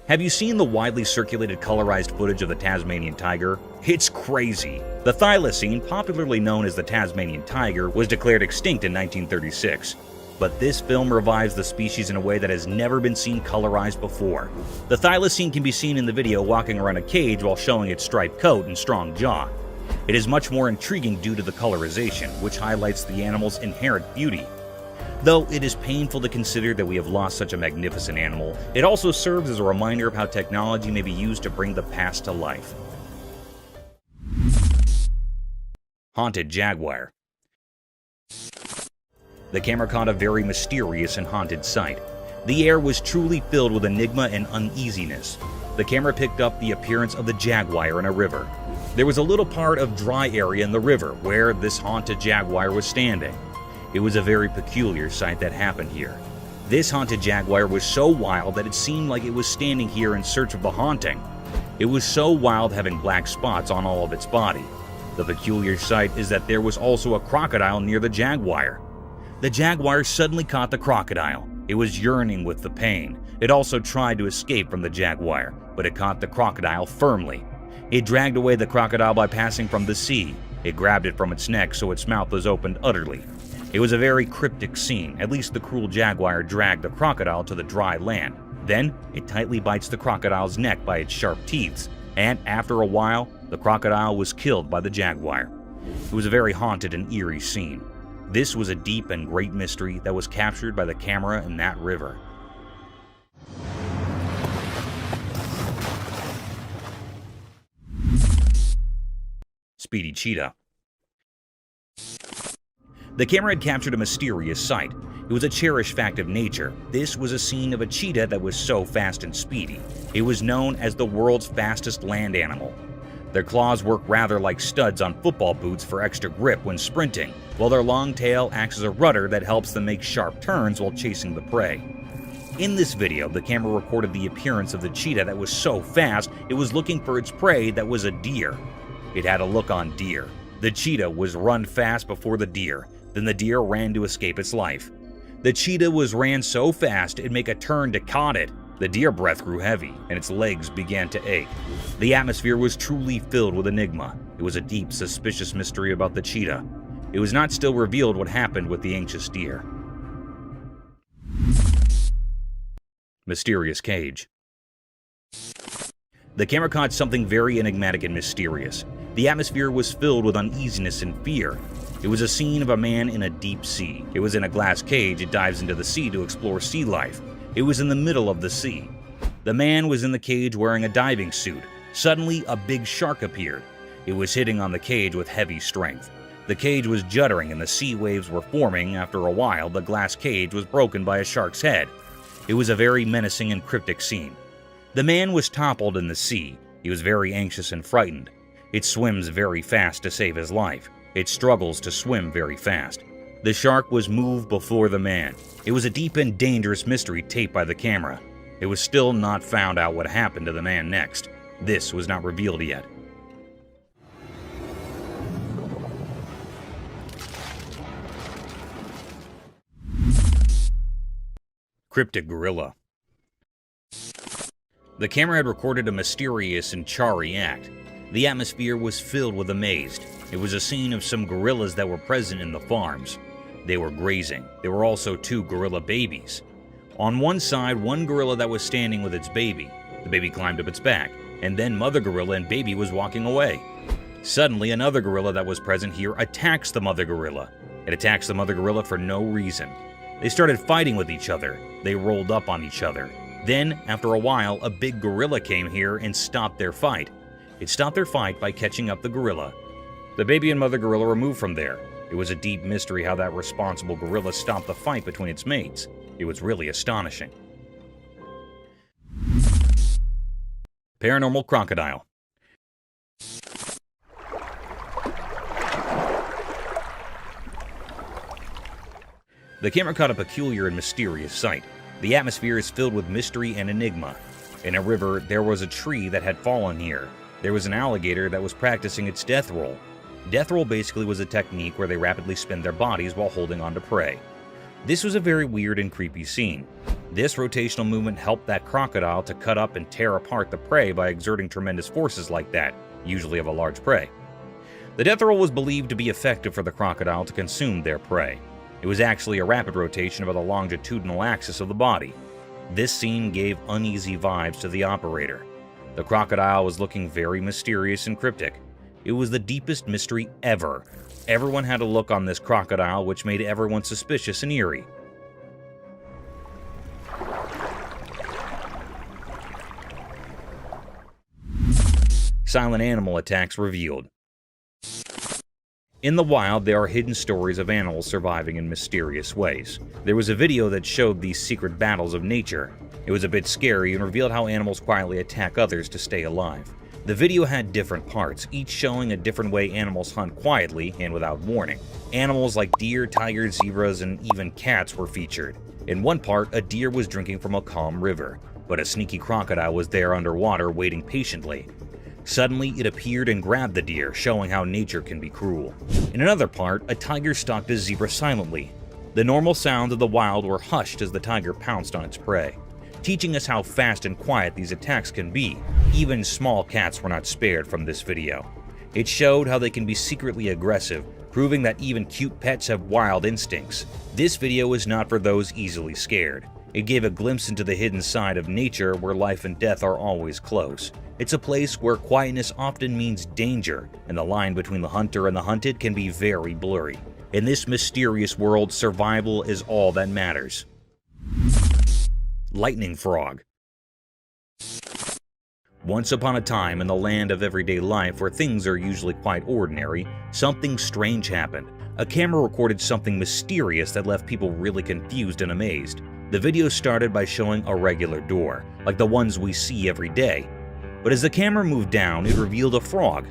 Have you seen the widely circulated colorized footage of the Tasmanian tiger? It's crazy. The thylacine, popularly known as the Tasmanian tiger, was declared extinct in 1936. But this film revives the species in a way that has never been seen colorized before. The thylacine can be seen in the video walking around a cage while showing its striped coat and strong jaw. It is much more intriguing due to the colorization, which highlights the animal's inherent beauty. Though it is painful to consider that we have lost such a magnificent animal, it also serves as a reminder of how technology may be used to bring the past to life. Haunted jaguar. The camera caught a very mysterious and haunted sight. The air was truly filled with enigma and uneasiness. The camera picked up the appearance of the jaguar in a river. There was a little part of dry area in the river where this haunted jaguar was standing. It was a very peculiar sight that happened here. This haunted jaguar was so wild that it seemed like it was standing here in search of the haunting. It was so wild, having black spots on all of its body. The peculiar sight is that there was also a crocodile near the jaguar. The jaguar suddenly caught the crocodile. It was yearning with the pain. It also tried to escape from the jaguar, but it caught the crocodile firmly. It dragged away the crocodile by passing from the sea. It grabbed it from its neck so its mouth was opened utterly. It was a very cryptic scene. At least the cruel jaguar dragged the crocodile to the dry land. Then, it tightly bites the crocodile's neck by its sharp teeth, and after a while, the crocodile was killed by the jaguar. It was a very haunted and eerie scene. This was a deep and great mystery that was captured by the camera in that river. Speedy cheetah. The camera had captured a mysterious sight. It was a cherished fact of nature. This was a scene of a cheetah that was so fast and speedy. It was known as the world's fastest land animal. Their claws work rather like studs on football boots for extra grip when sprinting, while their long tail acts as a rudder that helps them make sharp turns while chasing the prey. In this video, the camera recorded the appearance of the cheetah that was so fast it was looking for its prey that was a deer. It had a look on deer. The cheetah was run fast before the deer. Then the deer ran to escape its life. The cheetah ran so fast it'd make a turn to caught it. The deer breath grew heavy, and its legs began to ache. The atmosphere was truly filled with enigma. It was a deep, suspicious mystery about the cheetah. It was not still revealed what happened with the anxious deer. Mysterious cage. The camera caught something very enigmatic and mysterious. The atmosphere was filled with uneasiness and fear. It was a scene of a man in a deep sea. It was in a glass cage. It dives into the sea to explore sea life. It was in the middle of the sea. The man was in the cage wearing a diving suit. Suddenly, a big shark appeared. It was hitting on the cage with heavy strength. The cage was juddering and the sea waves were forming. After a while, the glass cage was broken by a shark's head. It was a very menacing and cryptic scene. The man was toppled in the sea. He was very anxious and frightened. It swims very fast to save his life. It struggles to swim very fast. The shark was moved before the man. It was a deep and dangerous mystery taped by the camera. It was still not found out what happened to the man next. This was not revealed yet. Cryptic gorilla. The camera had recorded a mysterious and charry act. The atmosphere was filled with amaze. It was a scene of some gorillas that were present in the farms. They were grazing. There were also 2 gorilla babies. On one side, one gorilla that was standing with its baby. The baby climbed up its back, and then mother gorilla and baby was walking away. Suddenly, another gorilla that was present here attacks the mother gorilla. It attacks the mother gorilla for no reason. They started fighting with each other. They rolled up on each other. Then, after a while, a big gorilla came here and stopped their fight. It stopped their fight by catching up the gorilla. The baby and mother gorilla were moved from there. It was a deep mystery how that responsible gorilla stopped the fight between its mates. It was really astonishing. Paranormal crocodile. The camera caught a peculiar and mysterious sight. The atmosphere is filled with mystery and enigma. In a river, there was a tree that had fallen here. There was an alligator that was practicing its death roll. Death roll basically was a technique where they rapidly spin their bodies while holding on to prey. This was a very weird and creepy scene. This rotational movement helped that crocodile to cut up and tear apart the prey by exerting tremendous forces like that, usually of a large prey. The death roll was believed to be effective for the crocodile to consume their prey. It was actually a rapid rotation of the longitudinal axis of the body. This scene gave uneasy vibes to the operator. The crocodile was looking very mysterious and cryptic. It was the deepest mystery ever. Everyone had a look on this crocodile which made everyone suspicious and eerie. Silent animal attacks revealed. In the wild, there are hidden stories of animals surviving in mysterious ways. There was a video that showed these secret battles of nature. It was a bit scary and revealed how animals quietly attack others to stay alive. The video had different parts, each showing a different way animals hunt quietly and without warning. Animals like deer, tigers, zebras, and even cats were featured. In one part, a deer was drinking from a calm river, but a sneaky crocodile was there underwater waiting patiently. Suddenly, it appeared and grabbed the deer, showing how nature can be cruel. In another part, a tiger stalked a zebra silently. The normal sounds of the wild were hushed as the tiger pounced on its prey, teaching us how fast and quiet these attacks can be. Even small cats were not spared from this video. It showed how they can be secretly aggressive, proving that even cute pets have wild instincts. This video is not for those easily scared. It gave a glimpse into the hidden side of nature where life and death are always close. It's a place where quietness often means danger, and the line between the hunter and the hunted can be very blurry. In this mysterious world, survival is all that matters. Lightning frog. Once upon a time, in the land of everyday life where things are usually quite ordinary, something strange happened. A camera recorded something mysterious that left people really confused and amazed. The video started by showing a regular door, like the ones we see every day. But as the camera moved down, it revealed a frog.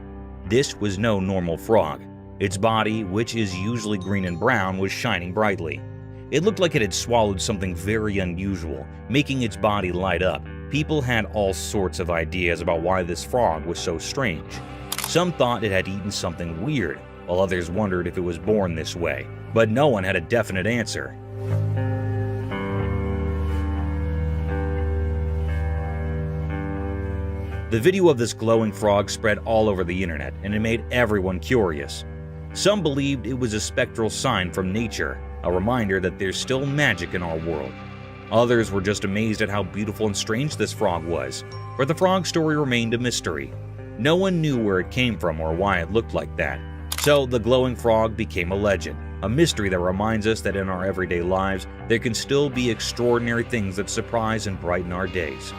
This was no normal frog. Its body, which is usually green and brown, was shining brightly. It looked like it had swallowed something very unusual, making its body light up. People had all sorts of ideas about why this frog was so strange. Some thought it had eaten something weird, while others wondered if it was born this way. But no one had a definite answer. The video of this glowing frog spread all over the internet, and it made everyone curious. Some believed it was a spectral sign from nature, a reminder that there's still magic in our world. Others were just amazed at how beautiful and strange this frog was, but the frog story remained a mystery. No one knew where it came from or why it looked like that. So the glowing frog became a legend, a mystery that reminds us that in our everyday lives, there can still be extraordinary things that surprise and brighten our days.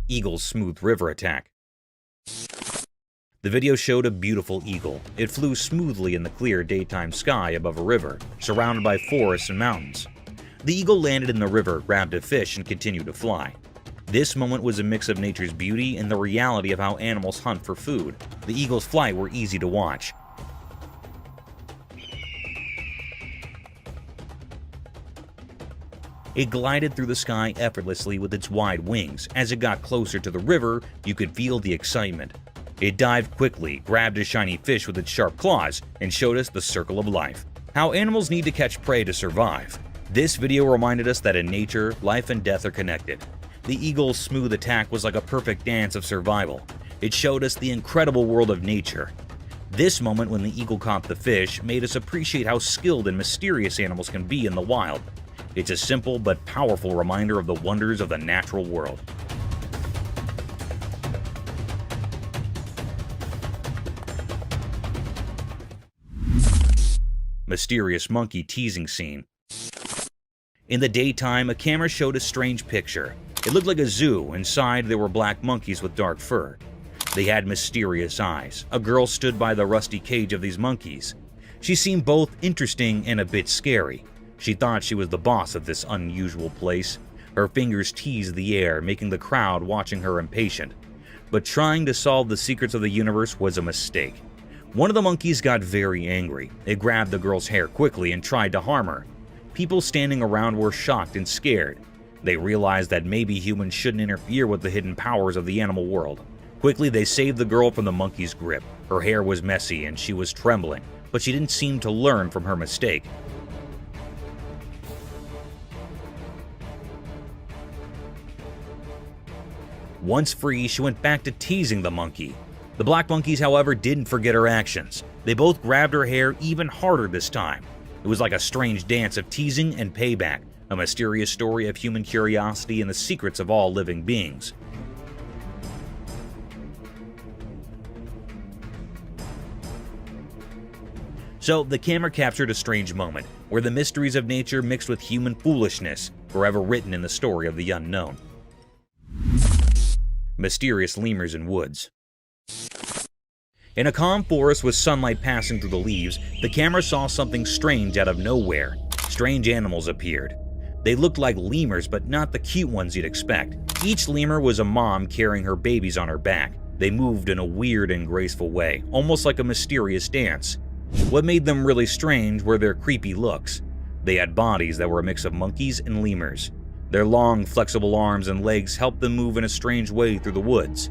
Eagle's smooth river attack. The video showed a beautiful eagle. It flew smoothly in the clear daytime sky above a river, surrounded by forests and mountains. The eagle landed in the river, grabbed a fish, and continued to fly. This moment was a mix of nature's beauty and the reality of how animals hunt for food. The eagle's flight were easy to watch. It glided through the sky effortlessly with its wide wings. As it got closer to the river, you could feel the excitement. It dived quickly, grabbed a shiny fish with its sharp claws, and showed us the circle of life. How animals need to catch prey to survive. This video reminded us that in nature, life and death are connected. The eagle's smooth attack was like a perfect dance of survival. It showed us the incredible world of nature. This moment when the eagle caught the fish made us appreciate how skilled and mysterious animals can be in the wild. It's a simple but powerful reminder of the wonders of the natural world. Mysterious monkey teasing scene. In the daytime, a camera showed a strange picture. It looked like a zoo. Inside there were black monkeys with dark fur. They had mysterious eyes. A girl stood by the rusty cage of these monkeys. She seemed both interesting and a bit scary. She thought she was the boss of this unusual place. Her fingers teased the air, making the crowd watching her impatient. But trying to solve the secrets of the universe was a mistake. One of the monkeys got very angry. It grabbed the girl's hair quickly and tried to harm her. People standing around were shocked and scared. They realized that maybe humans shouldn't interfere with the hidden powers of the animal world. Quickly, they saved the girl from the monkey's grip. Her hair was messy and she was trembling, but she didn't seem to learn from her mistake. Once free, she went back to teasing the monkey. The black monkeys, however, didn't forget her actions. They both grabbed her hair even harder this time. It was like a strange dance of teasing and payback, a mysterious story of human curiosity and the secrets of all living beings. So, the camera captured a strange moment, where the mysteries of nature mixed with human foolishness, forever written in the story of the unknown. Mysterious lemurs in woods. In a calm forest with sunlight passing through the leaves, the camera saw something strange out of nowhere. Strange animals appeared. They looked like lemurs, but not the cute ones you'd expect. Each lemur was a mom carrying her babies on her back. They moved in a weird and graceful way, almost like a mysterious dance. What made them really strange were their creepy looks. They had bodies that were a mix of monkeys and lemurs. Their long, flexible arms and legs helped them move in a strange way through the woods.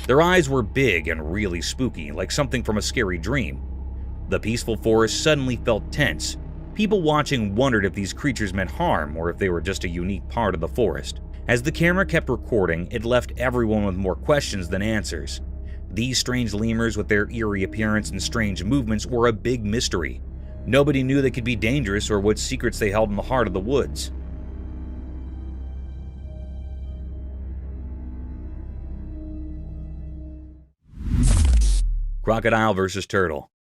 Their eyes were big and really spooky, like something from a scary dream. The peaceful forest suddenly felt tense. People watching wondered if these creatures meant harm or if they were just a unique part of the forest. As the camera kept recording, it left everyone with more questions than answers. These strange lemurs with their eerie appearance and strange movements were a big mystery. Nobody knew they could be dangerous or what secrets they held in the heart of the woods. Crocodile versus turtle.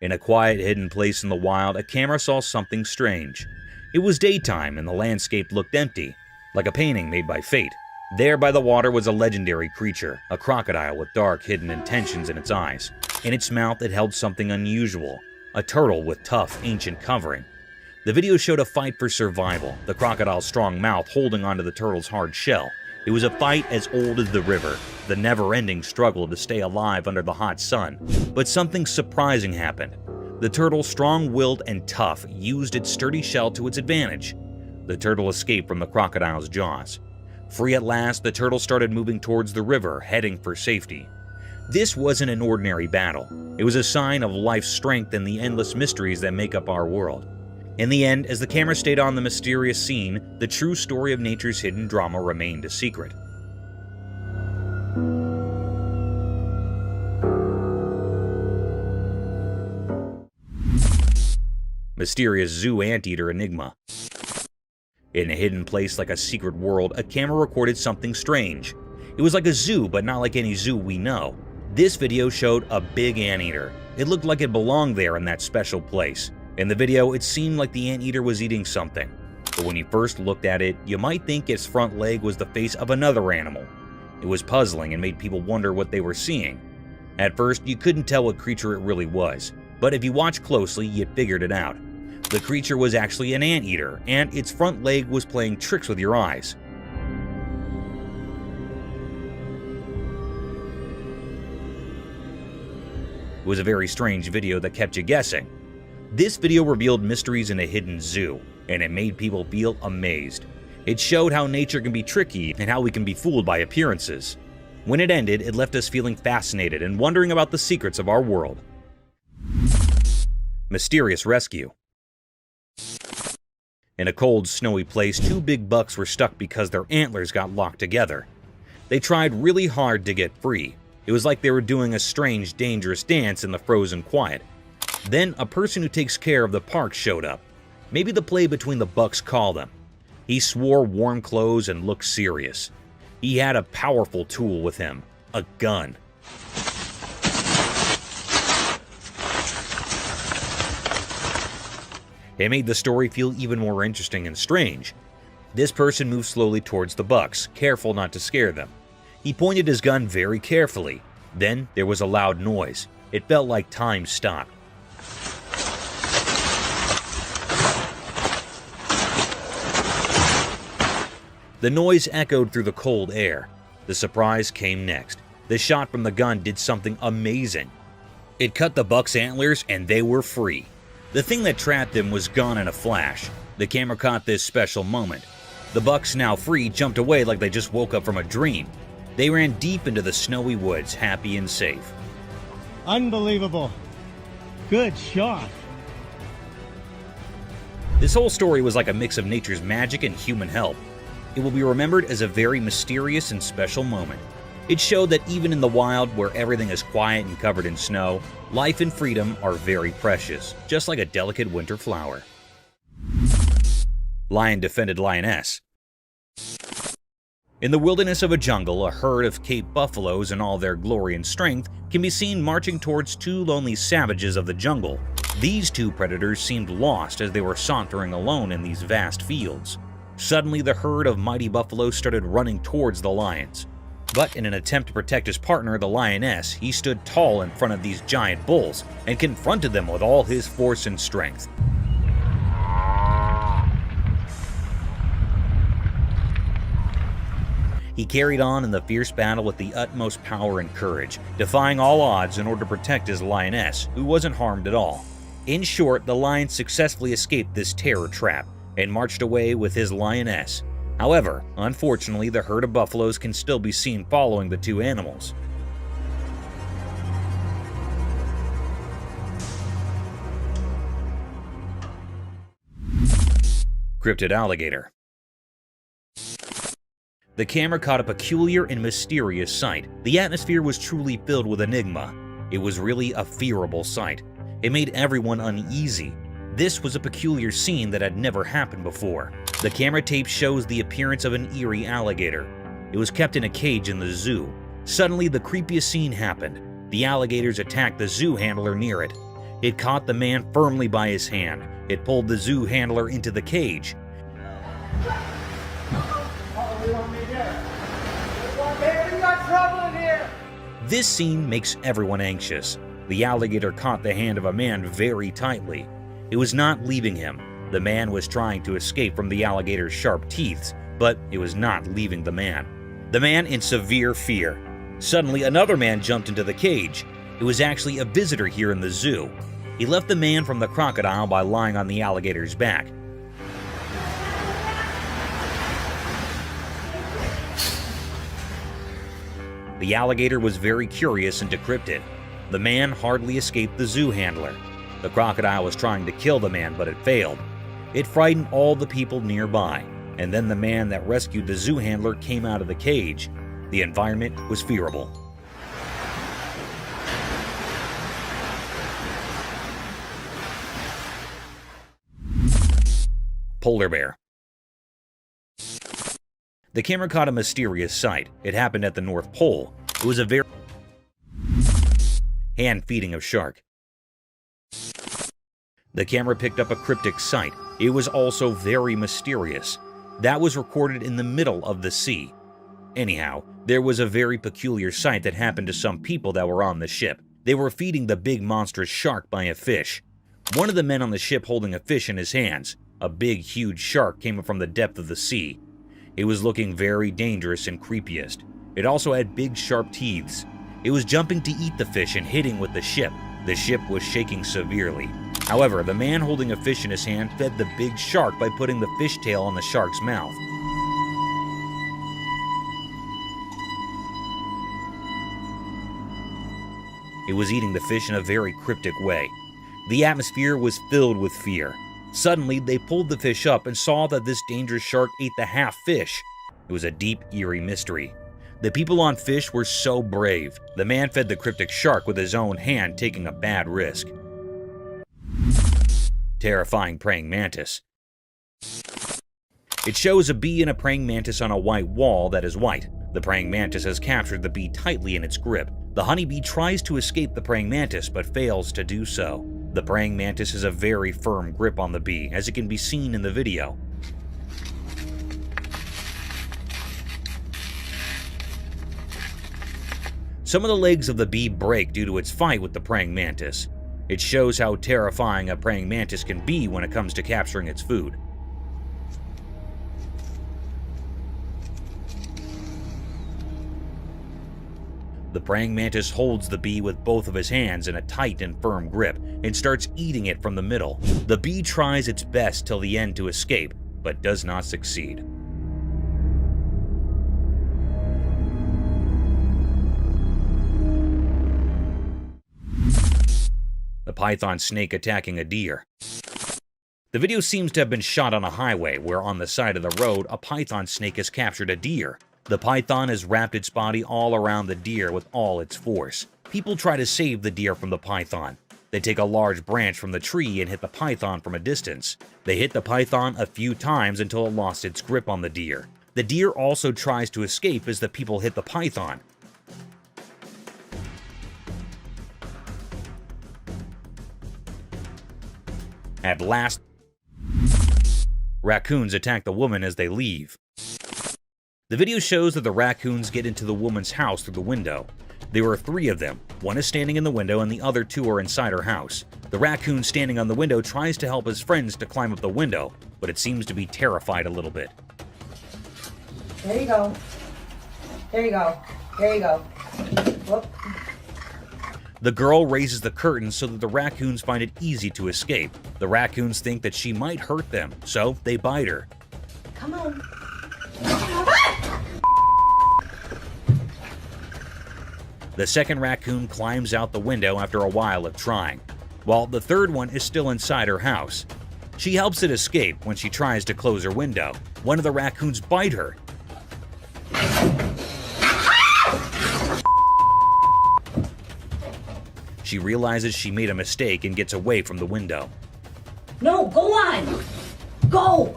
In a quiet, hidden place in the wild, a camera saw something strange. It was daytime and the landscape looked empty, like a painting made by fate. There by the water was a legendary creature, a crocodile with dark, hidden intentions in its eyes. In its mouth it held something unusual, a turtle with tough, ancient covering. The video showed a fight for survival, the crocodile's strong mouth holding onto the turtle's hard shell. It was a fight as old as the river, the never-ending struggle to stay alive under the hot sun. But something surprising happened. The turtle, strong-willed and tough, used its sturdy shell to its advantage. The turtle escaped from the crocodile's jaws. Free at last, the turtle started moving towards the river, heading for safety. This wasn't an ordinary battle. It was a sign of life's strength and the endless mysteries that make up our world. In the end, as the camera stayed on the mysterious scene, the true story of nature's hidden drama remained a secret. Mysterious zoo anteater enigma. In a hidden place like a secret world, a camera recorded something strange. It was like a zoo, but not like any zoo we know. This video showed a big anteater. It looked like it belonged there in that special place. In the video, it seemed like the anteater was eating something. But when you first looked at it, you might think its front leg was the face of another animal. It was puzzling and made people wonder what they were seeing. At first, you couldn't tell what creature it really was, but if you watched closely, you figured it out. The creature was actually an anteater, and its front leg was playing tricks with your eyes. It was a very strange video that kept you guessing. This video revealed mysteries in a hidden zoo, and it made people feel amazed. It showed how nature can be tricky and how we can be fooled by appearances. When it ended, it left us feeling fascinated and wondering about the secrets of our world. Mysterious rescue. In a cold, snowy place, two big bucks were stuck because their antlers got locked together. They tried really hard to get free. It was like they were doing a strange, dangerous dance in the frozen quiet. Then a person who takes care of the park showed up. Maybe the play between the bucks called him. He swore warm clothes and looked serious. He had a powerful tool with him, a gun. It made the story feel even more interesting and strange. This person moved slowly towards the bucks, careful not to scare them. He pointed his gun very carefully. Then there was a loud noise. It felt like time stopped. The noise echoed through the cold air. The surprise came next. The shot from the gun did something amazing. It cut the buck's antlers and they were free. The thing that trapped them was gone in a flash. The camera caught this special moment. The bucks, now free, jumped away like they just woke up from a dream. They ran deep into the snowy woods, happy and safe. Unbelievable. Good shot. This whole story was like a mix of nature's magic and human help. It will be remembered as a very mysterious and special moment. It showed that even in the wild, where everything is quiet and covered in snow, life and freedom are very precious, just like a delicate winter flower. Lion defended lioness. In the wilderness of a jungle, a herd of Cape buffaloes in all their glory and strength can be seen marching towards two lonely savages of the jungle. These two predators seemed lost as they were sauntering alone in these vast fields. Suddenly, the herd of mighty buffaloes started running towards the lions. But in an attempt to protect his partner, the lioness, he stood tall in front of these giant bulls and confronted them with all his force and strength. He carried on in the fierce battle with the utmost power and courage, defying all odds in order to protect his lioness, who wasn't harmed at all. In short, the lion successfully escaped this terror trap and marched away with his lioness. However, unfortunately, the herd of buffaloes can still be seen following the two animals. Cryptid alligator. The camera caught a peculiar and mysterious sight. The atmosphere was truly filled with enigma. It was really a fearable sight. It made everyone uneasy. This was a peculiar scene that had never happened before. The camera tape shows the appearance of an eerie alligator. It was kept in a cage in the zoo. Suddenly, the creepiest scene happened. The alligators attacked the zoo handler near it. It caught the man firmly by his hand. It pulled the zoo handler into the cage. This scene makes everyone anxious. The alligator caught the hand of a man very tightly. It was not leaving him. The man was trying to escape from the alligator's sharp teeth, but it was not leaving the man. The man in severe fear. Suddenly, another man jumped into the cage. It was actually a visitor here in the zoo. He left the man from the crocodile by lying on the alligator's back. The alligator was very curious and decrypted. The man hardly escaped the zoo handler. The crocodile was trying to kill the man, but it failed. It frightened all the people nearby, and then the man that rescued the zoo handler came out of the cage. The environment was fearable. Polar bear. The camera caught a mysterious sight. It happened at the North Pole. It was a very hand feeding of shark. The camera picked up a cryptic sight. It was also very mysterious. That was recorded in the middle of the sea. Anyhow, there was a very peculiar sight that happened to some people that were on the ship. They were feeding the big monstrous shark by a fish. One of the men on the ship holding a fish in his hands. A big, huge shark came up from the depth of the sea. It was looking very dangerous and creepiest. It also had big, sharp teeth. It was jumping to eat the fish and hitting with the ship. The ship was shaking severely. However, the man holding a fish in his hand fed the big shark by putting the fish tail on the shark's mouth. It was eating the fish in a very cryptic way. The atmosphere was filled with fear. Suddenly, they pulled the fish up and saw that this dangerous shark ate the half fish. It was a deep, eerie mystery. The people on fish were so brave. The man fed the cryptic shark with his own hand, taking a bad risk. Terrifying praying mantis. It shows a bee and a praying mantis on a white wall that is white. The praying mantis has captured the bee tightly in its grip. The honeybee tries to escape the praying mantis but fails to do so. The praying mantis has a very firm grip on the bee, as it can be seen in the video. Some of the legs of the bee break due to its fight with the praying mantis. It shows how terrifying a praying mantis can be when it comes to capturing its food. The praying mantis holds the bee with both of his hands in a tight and firm grip and starts eating it from the middle. The bee tries its best till the end to escape, but does not succeed. The python snake attacking a deer. The video seems to have been shot on a highway where on the side of the road a python snake has captured a deer. The python has wrapped its body all around the deer with all its force. People try to save the deer from the python. They take a large branch from the tree and hit the python from a distance. They hit the python a few times until it lost its grip on the deer. The deer also tries to escape as the people hit the python. At last, raccoons attack the woman as they leave. The video shows that the raccoons get into the woman's house through the window. There were 3 of them. One is standing in the window and the other 2 are inside her house. The raccoon standing on the window tries to help his friends to climb up the window, but it seems to be terrified a little bit. There you go. There you go. There you go. Whoop. The girl raises the curtain so that the raccoons find it easy to escape. The raccoons think that she might hurt them, so they bite her. Come on. The second raccoon climbs out the window after a while of trying, while the third one is still inside her house. She helps it escape when she tries to close her window. One of the raccoons bite her. She realizes she made a mistake and gets away from the window. No, go on! Go!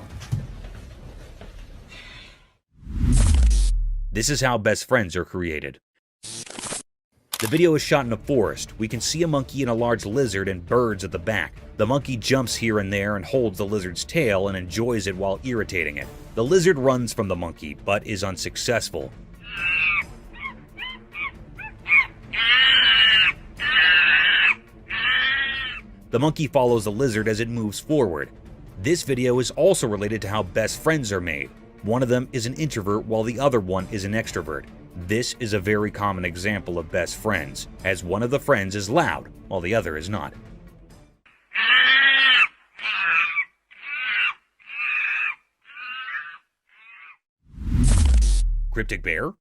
This is how best friends are created. The video is shot in a forest. We can see a monkey and a large lizard and birds at the back. The monkey jumps here and there and holds the lizard's tail and enjoys it while irritating it. The lizard runs from the monkey, but is unsuccessful. The monkey follows the lizard as it moves forward. This video is also related to how best friends are made. One of them is an introvert while the other one is an extrovert. This is a very common example of best friends, as one of the friends is loud while the other is not. Cryptic bear?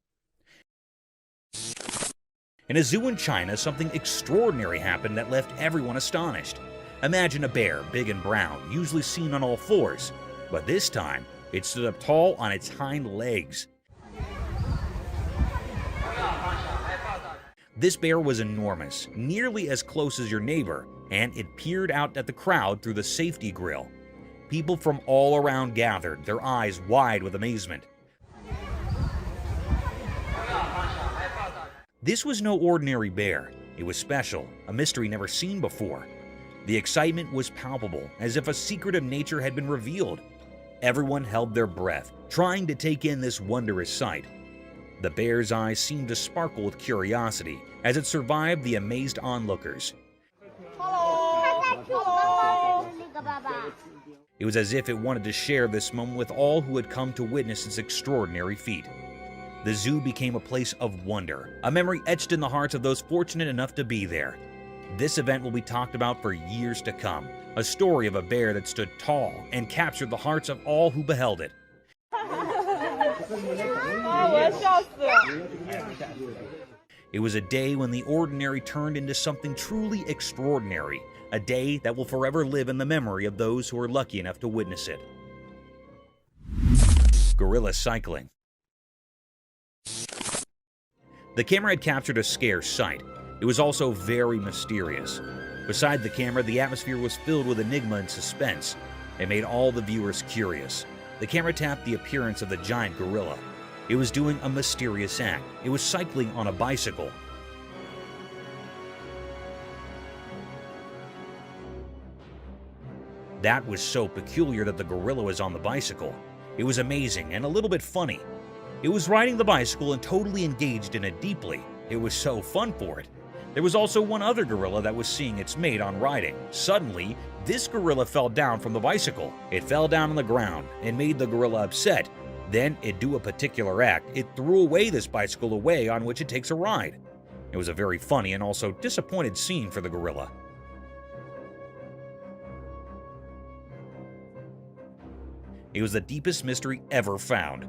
In a zoo in China, something extraordinary happened that left everyone astonished. Imagine a bear, big and brown, usually seen on all fours, but this time, it stood up tall on its hind legs. This bear was enormous, nearly as close as your neighbor, and it peered out at the crowd through the safety grill. People from all around gathered, their eyes wide with amazement. This was no ordinary bear. It was special, a mystery never seen before. The excitement was palpable, as if a secret of nature had been revealed. Everyone held their breath, trying to take in this wondrous sight. The bear's eyes seemed to sparkle with curiosity as it survived the amazed onlookers. It was as if it wanted to share this moment with all who had come to witness its extraordinary feat. The zoo became a place of wonder, a memory etched in the hearts of those fortunate enough to be there. This event will be talked about for years to come, a story of a bear that stood tall and captured the hearts of all who beheld it. It was a day when the ordinary turned into something truly extraordinary, a day that will forever live in the memory of those who were lucky enough to witness it. Gorilla cycling. The camera had captured a scarce sight. It was also very mysterious. Beside the camera, the atmosphere was filled with enigma and suspense. It made all the viewers curious. The camera tapped the appearance of the giant gorilla. It was doing a mysterious act. It was cycling on a bicycle. That was so peculiar that the gorilla was on the bicycle. It was amazing and a little bit funny. It was riding the bicycle and totally engaged in it deeply. It was so fun for it. There was also one other gorilla that was seeing its mate on riding. Suddenly, this gorilla fell down from the bicycle. It fell down on the ground and made the gorilla upset. Then it do a particular act. It threw away this bicycle away on which it takes a ride. It was a very funny and also disappointed scene for the gorilla. It was the deepest mystery ever found.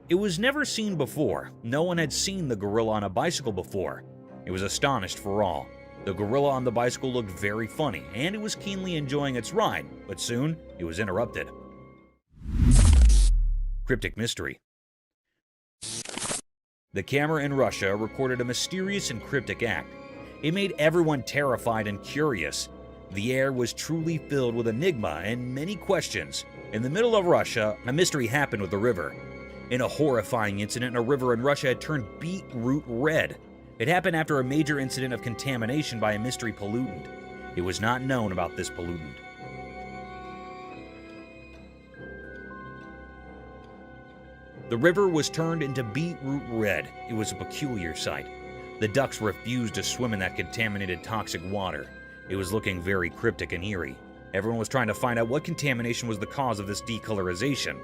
It was never seen before. No one had seen the gorilla on a bicycle before. It was astonished for all. The gorilla on the bicycle looked very funny, and it was keenly enjoying its ride, but soon it was interrupted. Cryptic mystery. The camera in Russia recorded a mysterious and cryptic act. It made everyone terrified and curious. The air was truly filled with enigma and many questions. In the middle of Russia, a mystery happened with a river. In a horrifying incident, a river in Russia had turned beetroot red. It happened after a major incident of contamination by a mystery pollutant. It was not known about this pollutant. The river was turned into beetroot red. It was a peculiar sight. The ducks refused to swim in that contaminated toxic water. It was looking very cryptic and eerie. Everyone was trying to find out what contamination was the cause of this decolorization.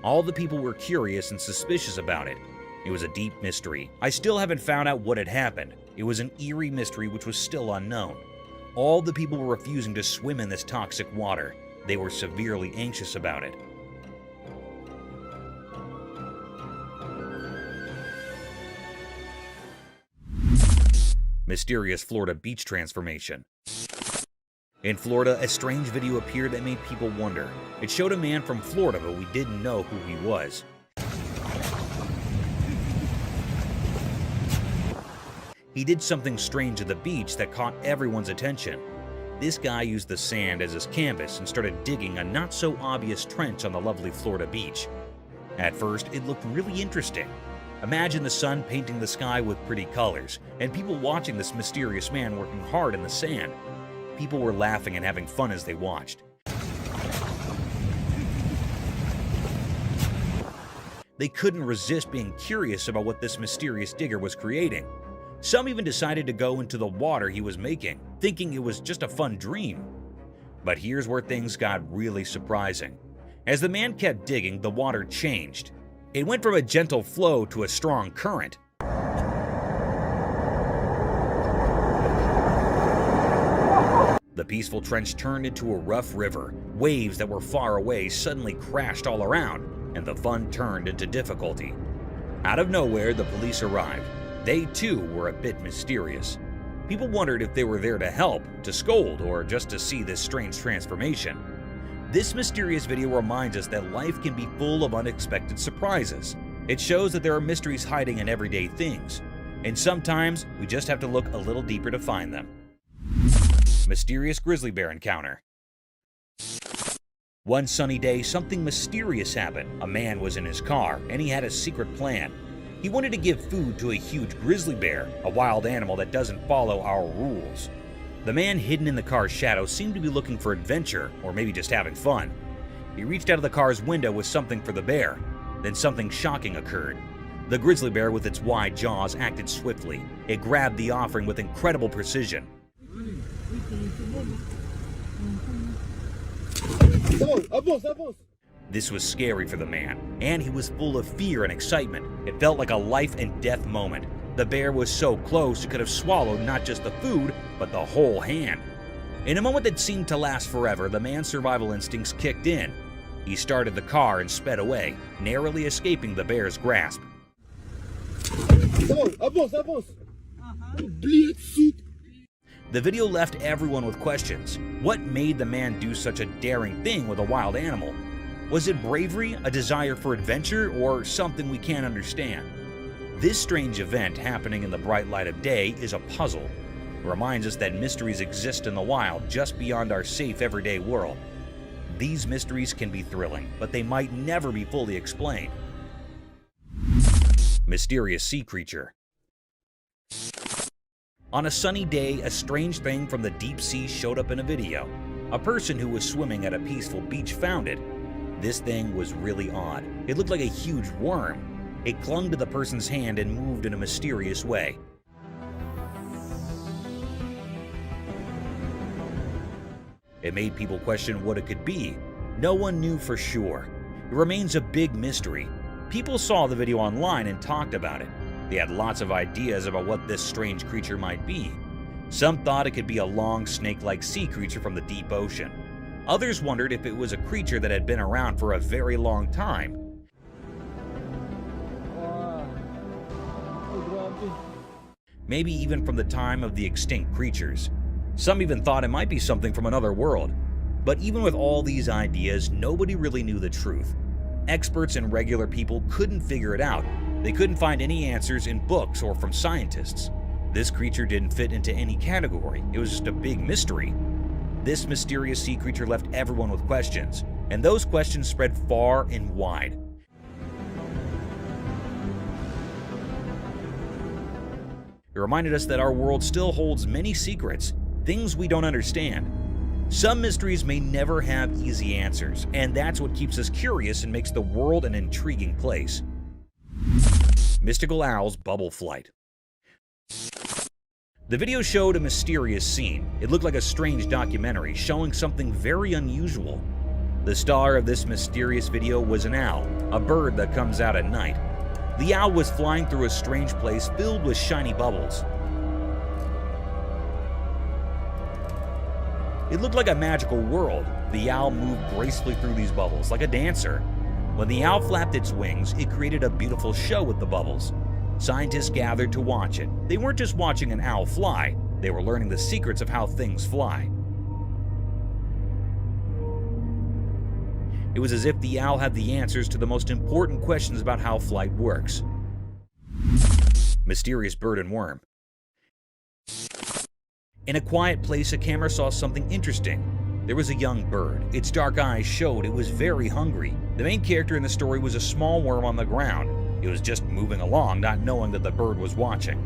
All the people were curious and suspicious about it. It was a deep mystery. I still haven't found out what had happened. It was an eerie mystery which was still unknown. All the people were refusing to swim in this toxic water. They were severely anxious about it. Mysterious Florida beach transformation. In Florida, a strange video appeared that made people wonder. It showed a man from Florida, but we didn't know who he was. He did something strange at the beach that caught everyone's attention. This guy used the sand as his canvas and started digging a not-so-obvious trench on the lovely Florida beach. At first, it looked really interesting. Imagine the sun painting the sky with pretty colors, and people watching this mysterious man working hard in the sand. People were laughing and having fun as they watched. They couldn't resist being curious about what this mysterious digger was creating. Some even decided to go into the water he was making, thinking it was just a fun dream. But here's where things got really surprising. As the man kept digging, the water changed. It went from a gentle flow to a strong current. The peaceful trench turned into a rough river. Waves that were far away suddenly crashed all around, and the fun turned into difficulty. Out of nowhere, the police arrived. They too were a bit mysterious. People wondered if they were there to help, to scold, or just to see this strange transformation. This mysterious video reminds us that life can be full of unexpected surprises. It shows that there are mysteries hiding in everyday things, and sometimes we just have to look a little deeper to find them. Mysterious grizzly bear encounter. One sunny day, something mysterious happened. A man was in his car, and he had a secret plan. He wanted to give food to a huge grizzly bear, a wild animal that doesn't follow our rules. The man hidden in the car's shadow seemed to be looking for adventure, or maybe just having fun. He reached out of the car's window with something for the bear. Then something shocking occurred. The grizzly bear with its wide jaws acted swiftly. It grabbed the offering with incredible precision. This was scary for the man, and he was full of fear and excitement. It felt like a life and death moment. The bear was so close it could have swallowed not just the food, but the whole hand. In a moment that seemed to last forever, the man's survival instincts kicked in. He started the car and sped away, narrowly escaping the bear's grasp. The video left everyone with questions. What made the man do such a daring thing with a wild animal? Was it bravery, a desire for adventure, or something we can't understand? This strange event happening in the bright light of day is a puzzle. It reminds us that mysteries exist in the wild just beyond our safe everyday world. These mysteries can be thrilling, but they might never be fully explained. Mysterious sea creature. On a sunny day, a strange thing from the deep sea showed up in a video. A person who was swimming at a peaceful beach found it. This thing was really odd. It looked like a huge worm. It clung to the person's hand and moved in a mysterious way. It made people question what it could be. No one knew for sure. It remains a big mystery. People saw the video online and talked about it. They had lots of ideas about what this strange creature might be. Some thought it could be a long, snake-like sea creature from the deep ocean. Others wondered if it was a creature that had been around for a very long time. Maybe even from the time of the extinct creatures. Some even thought it might be something from another world. But even with all these ideas, nobody really knew the truth. Experts and regular people couldn't figure it out. They couldn't find any answers in books or from scientists. This creature didn't fit into any category. It was just a big mystery. This mysterious sea creature left everyone with questions, and those questions spread far and wide. It reminded us that our world still holds many secrets, things we don't understand. Some mysteries may never have easy answers, and that's what keeps us curious and makes the world an intriguing place. Mystical Owl's Bubble Flight. The video showed a mysterious scene. It looked like a strange documentary showing something very unusual. The star of this mysterious video was an owl, a bird that comes out at night. The owl was flying through a strange place filled with shiny bubbles. It looked like a magical world. The owl moved gracefully through these bubbles like a dancer. When the owl flapped its wings, it created a beautiful show with the bubbles. Scientists gathered to watch it. They weren't just watching an owl fly, they were learning the secrets of how things fly. It was as if the owl had the answers to the most important questions about how flight works. Mysterious bird and worm. In a quiet place, a camera saw something interesting. There was a young bird. Its dark eyes showed it was very hungry. The main character in the story was a small worm on the ground. It was just moving along, not knowing that the bird was watching.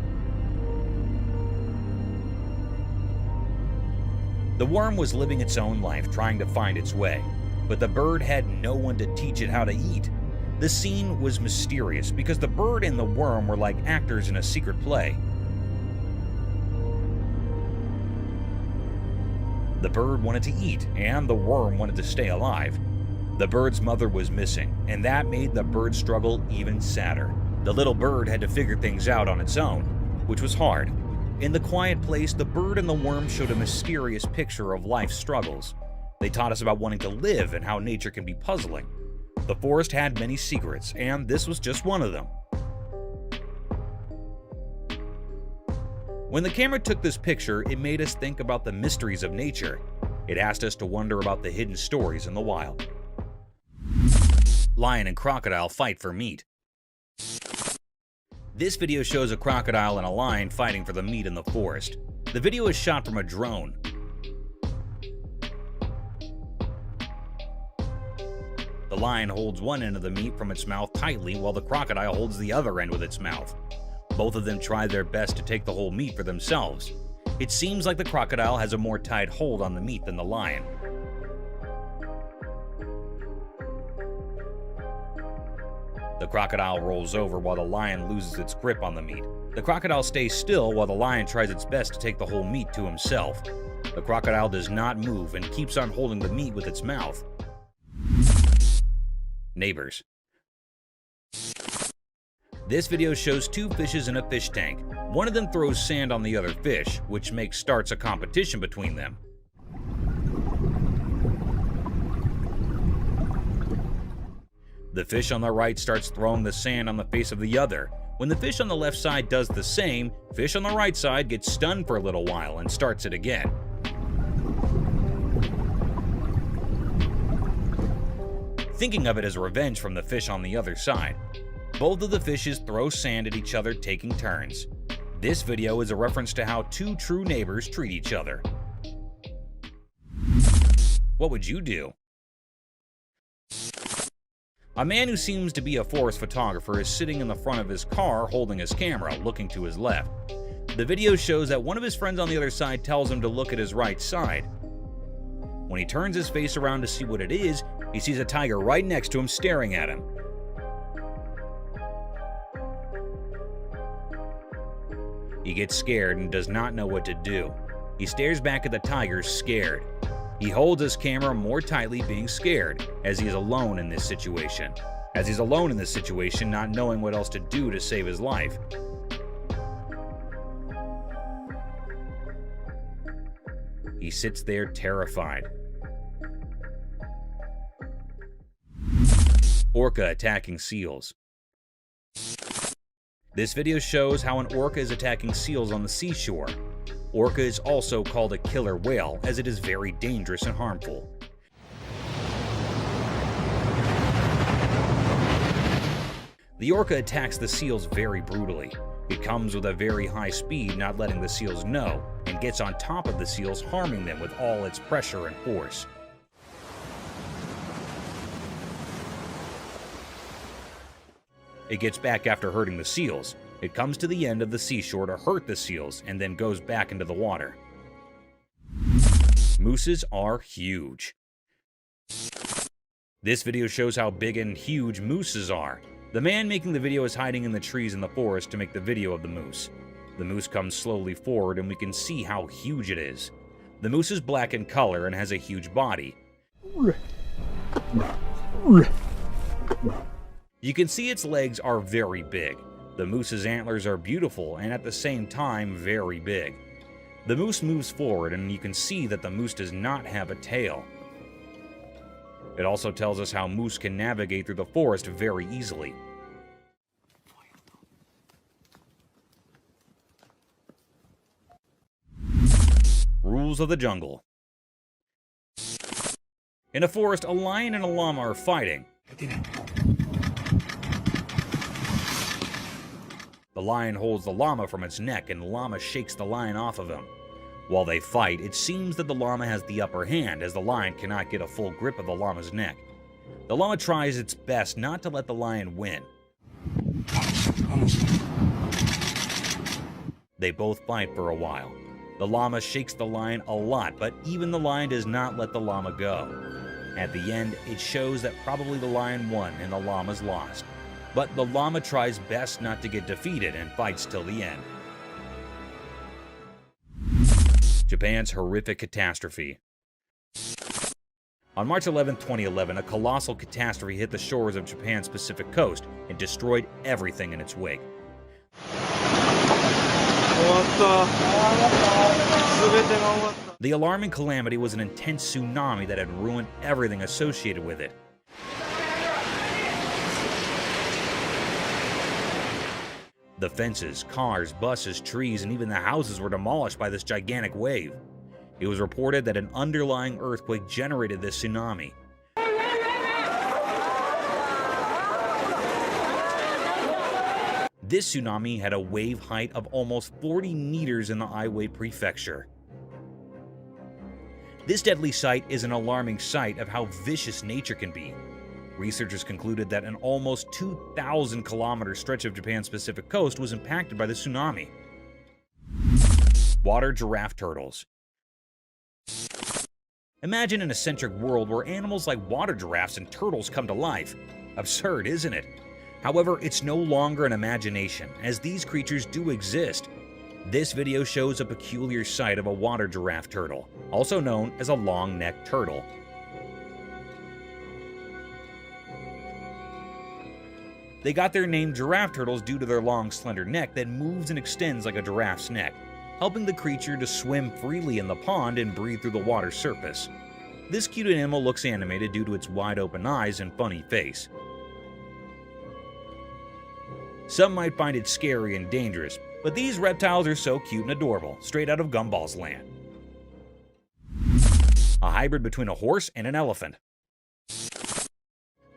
The worm was living its own life, trying to find its way. But the bird had no one to teach it how to eat. The scene was mysterious because the bird and the worm were like actors in a secret play. The bird wanted to eat, and the worm wanted to stay alive. The bird's mother was missing, and that made the bird's struggle even sadder. The little bird had to figure things out on its own, which was hard. In the quiet place, the bird and the worm showed a mysterious picture of life's struggles. They taught us about wanting to live and how nature can be puzzling. The forest had many secrets, and this was just one of them. When the camera took this picture, it made us think about the mysteries of nature. It asked us to wonder about the hidden stories in the wild. Lion and crocodile fight for meat. This video shows a crocodile and a lion fighting for the meat in the forest. The video is shot from a drone. The lion holds one end of the meat from its mouth tightly while the crocodile holds the other end with its mouth. Both of them try their best to take the whole meat for themselves. It seems like the crocodile has a more tight hold on the meat than the lion. The crocodile rolls over while the lion loses its grip on the meat. The crocodile stays still while the lion tries its best to take the whole meat to himself. The crocodile does not move and keeps on holding the meat with its mouth. Neighbors. This video shows two fishes in a fish tank. One of them throws sand on the other fish, which starts a competition between them. The fish on the right starts throwing the sand on the face of the other. When the fish on the left side does the same, fish on the right side gets stunned for a little while and starts it again. Thinking of it as revenge from the fish on the other side. Both of the fishes throw sand at each other, taking turns. This video is a reference to how two true neighbors treat each other. What would you do? A man who seems to be a forest photographer is sitting in the front of his car holding his camera, looking to his left. The video shows that one of his friends on the other side tells him to look at his right side. When he turns his face around to see what it is, he sees a tiger right next to him staring at him. He gets scared and does not know what to do. He stares back at the tiger, scared. He holds his camera more tightly, being scared, as he is alone in this situation. Not knowing what else to do to save his life. He sits there terrified. Orca attacking seals. This video shows how an orca is attacking seals on the seashore. Orca is also called a killer whale, as it is very dangerous and harmful. The orca attacks the seals very brutally. It comes with a very high speed, not letting the seals know, and gets on top of the seals, harming them with all its pressure and force. It gets back after hurting the seals. It comes to the end of the seashore to hurt the seals, and then goes back into the water. Mooses are huge. This video shows how big and huge mooses are. The man making the video is hiding in the trees in the forest to make the video of the moose. The moose comes slowly forward and we can see how huge it is. The moose is black in color and has a huge body. You can see its legs are very big. The moose's antlers are beautiful and at the same time very big. The moose moves forward and you can see that the moose does not have a tail. It also tells us how moose can navigate through the forest very easily. Rules of the jungle. In a forest, a lion and a llama are fighting. The lion holds the llama from its neck and the llama shakes the lion off of him. While they fight, it seems that the llama has the upper hand, as the lion cannot get a full grip of the llama's neck. The llama tries its best not to let the lion win. They both fight for a while. The llama shakes the lion a lot, but even the lion does not let the llama go. At the end, it shows that probably the lion won and the llama's lost. But the llama tries best not to get defeated and fights till the end. Japan's horrific catastrophe. On March 11, 2011, a colossal catastrophe hit the shores of Japan's Pacific coast and destroyed everything in its wake. The alarming calamity was an intense tsunami that had ruined everything associated with it. The fences, cars, buses, trees, and even the houses were demolished by this gigantic wave. It was reported that an underlying earthquake generated this tsunami. This tsunami had a wave height of almost 40 meters in the Aiwei Prefecture. This deadly sight is an alarming sight of how vicious nature can be. Researchers concluded that an almost 2,000-kilometer stretch of Japan's Pacific coast was impacted by the tsunami. Water giraffe turtles. Imagine an eccentric world where animals like water giraffes and turtles come to life. Absurd, isn't it? However, it's no longer an imagination, as these creatures do exist. This video shows a peculiar sight of a water giraffe turtle, also known as a long-necked turtle. They got their name giraffe turtles due to their long, slender neck that moves and extends like a giraffe's neck, helping the creature to swim freely in the pond and breathe through the water's surface. This cute animal looks animated due to its wide-open eyes and funny face. Some might find it scary and dangerous, but these reptiles are so cute and adorable, straight out of Gumball's land. A hybrid between a horse and an elephant.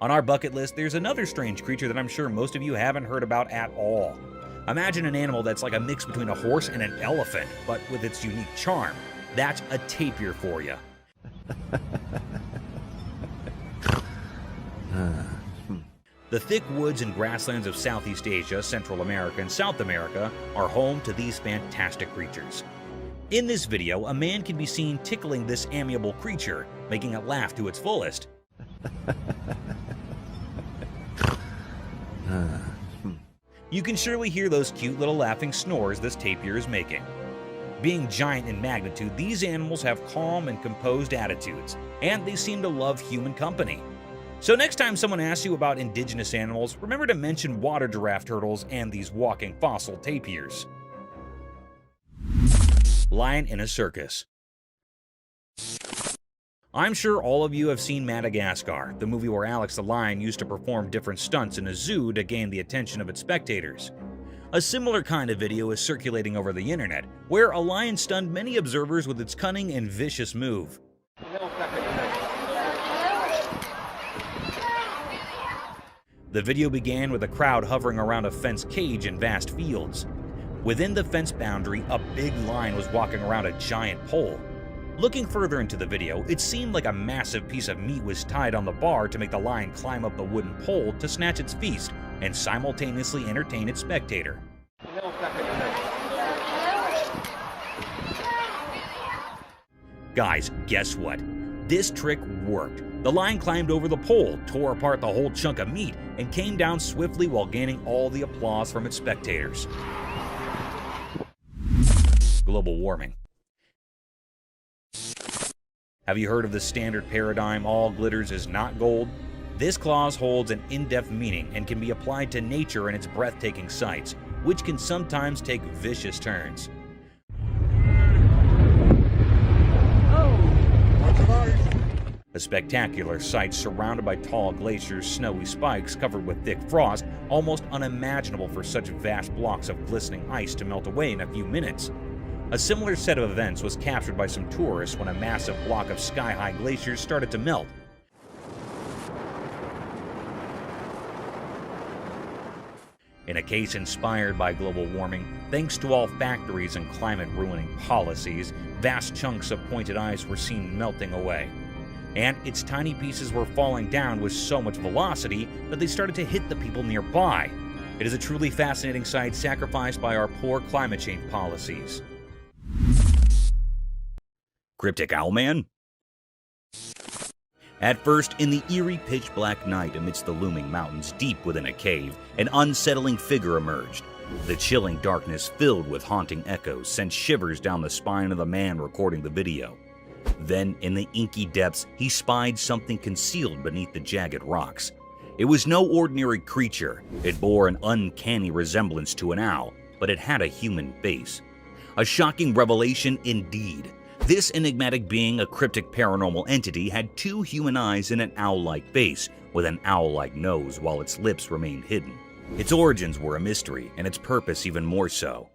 On our bucket list, there's another strange creature that I'm sure most of you haven't heard about at all. Imagine an animal that's like a mix between a horse and an elephant, but with its unique charm. That's a tapir for you. The thick woods and grasslands of Southeast Asia, Central America, and South America are home to these fantastic creatures. In this video, a man can be seen tickling this amiable creature, making it laugh to its fullest. You can surely hear those cute little laughing snores this tapir is making. Being giant in magnitude, these animals have calm and composed attitudes, and they seem to love human company. So next time someone asks you about indigenous animals, remember to mention water giraffe turtles and these walking fossil tapirs. Lion in a circus. I'm sure all of you have seen Madagascar, the movie where Alex the lion used to perform different stunts in a zoo to gain the attention of its spectators. A similar kind of video is circulating over the internet, where a lion stunned many observers with its cunning and vicious move. The video began with a crowd hovering around a fenced cage in vast fields. Within the fence boundary, a big lion was walking around a giant pole. Looking further into the video, it seemed like a massive piece of meat was tied on the bar to make the lion climb up the wooden pole to snatch its feast and simultaneously entertain its spectator. Guys, guess what? This trick worked. The lion climbed over the pole, tore apart the whole chunk of meat, and came down swiftly while gaining all the applause from its spectators. Global warming. Have you heard of the standard paradigm, all glitters is not gold? This clause holds an in-depth meaning and can be applied to nature and its breathtaking sights, which can sometimes take vicious turns. A spectacular sight surrounded by tall glaciers, snowy spikes covered with thick frost, almost unimaginable for such vast blocks of glistening ice to melt away in a few minutes. A similar set of events was captured by some tourists when a massive block of sky-high glaciers started to melt. In a case inspired by global warming, thanks to all factories and climate-ruining policies, vast chunks of pointed ice were seen melting away. And its tiny pieces were falling down with so much velocity that they started to hit the people nearby. It is a truly fascinating sight sacrificed by our poor climate change policies. Cryptic Owlman? At first, in the eerie pitch-black night amidst the looming mountains deep within a cave, an unsettling figure emerged. The chilling darkness filled with haunting echoes sent shivers down the spine of the man recording the video. Then, in the inky depths, he spied something concealed beneath the jagged rocks. It was no ordinary creature. It bore an uncanny resemblance to an owl, but it had a human face. A shocking revelation indeed. This enigmatic being, a cryptic paranormal entity, had two human eyes and an owl-like face, with an owl-like nose while its lips remained hidden. Its origins were a mystery, and its purpose even more so.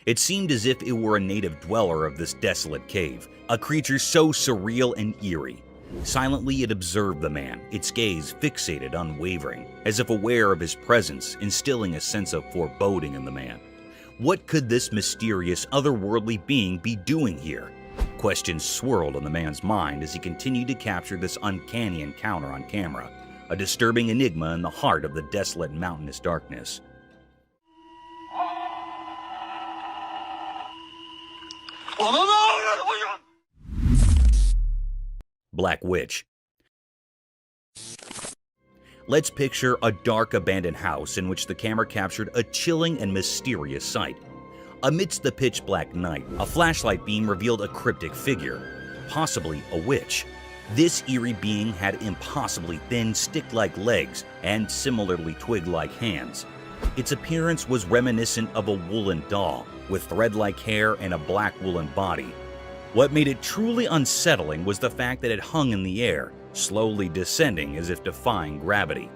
It seemed as if it were a native dweller of this desolate cave, a creature so surreal and eerie. Silently it observed the man, its gaze fixated, unwavering, as if aware of his presence, instilling a sense of foreboding in the man. What could this mysterious, otherworldly being be doing here? Questions swirled on the man's mind as he continued to capture this uncanny encounter on camera, a disturbing enigma in the heart of the desolate mountainous darkness. Black Witch. Let's picture a dark abandoned house in which the camera captured a chilling and mysterious sight. Amidst the pitch-black night, a flashlight beam revealed a cryptic figure, possibly a witch. This eerie being had impossibly thin, stick-like legs and similarly twig-like hands. Its appearance was reminiscent of a woolen doll, with thread-like hair and a black woolen body. What made it truly unsettling was the fact that it hung in the air, slowly descending as if defying gravity.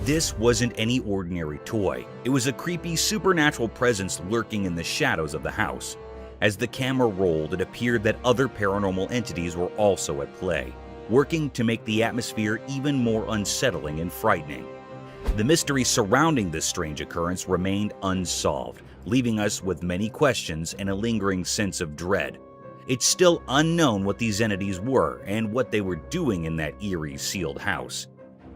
This wasn't any ordinary toy. It was a creepy, supernatural presence lurking in the shadows of the house. As the camera rolled, it appeared that other paranormal entities were also at play, working to make the atmosphere even more unsettling and frightening. The mystery surrounding this strange occurrence remained unsolved, leaving us with many questions and a lingering sense of dread. It's still unknown what these entities were and what they were doing in that eerie, sealed house,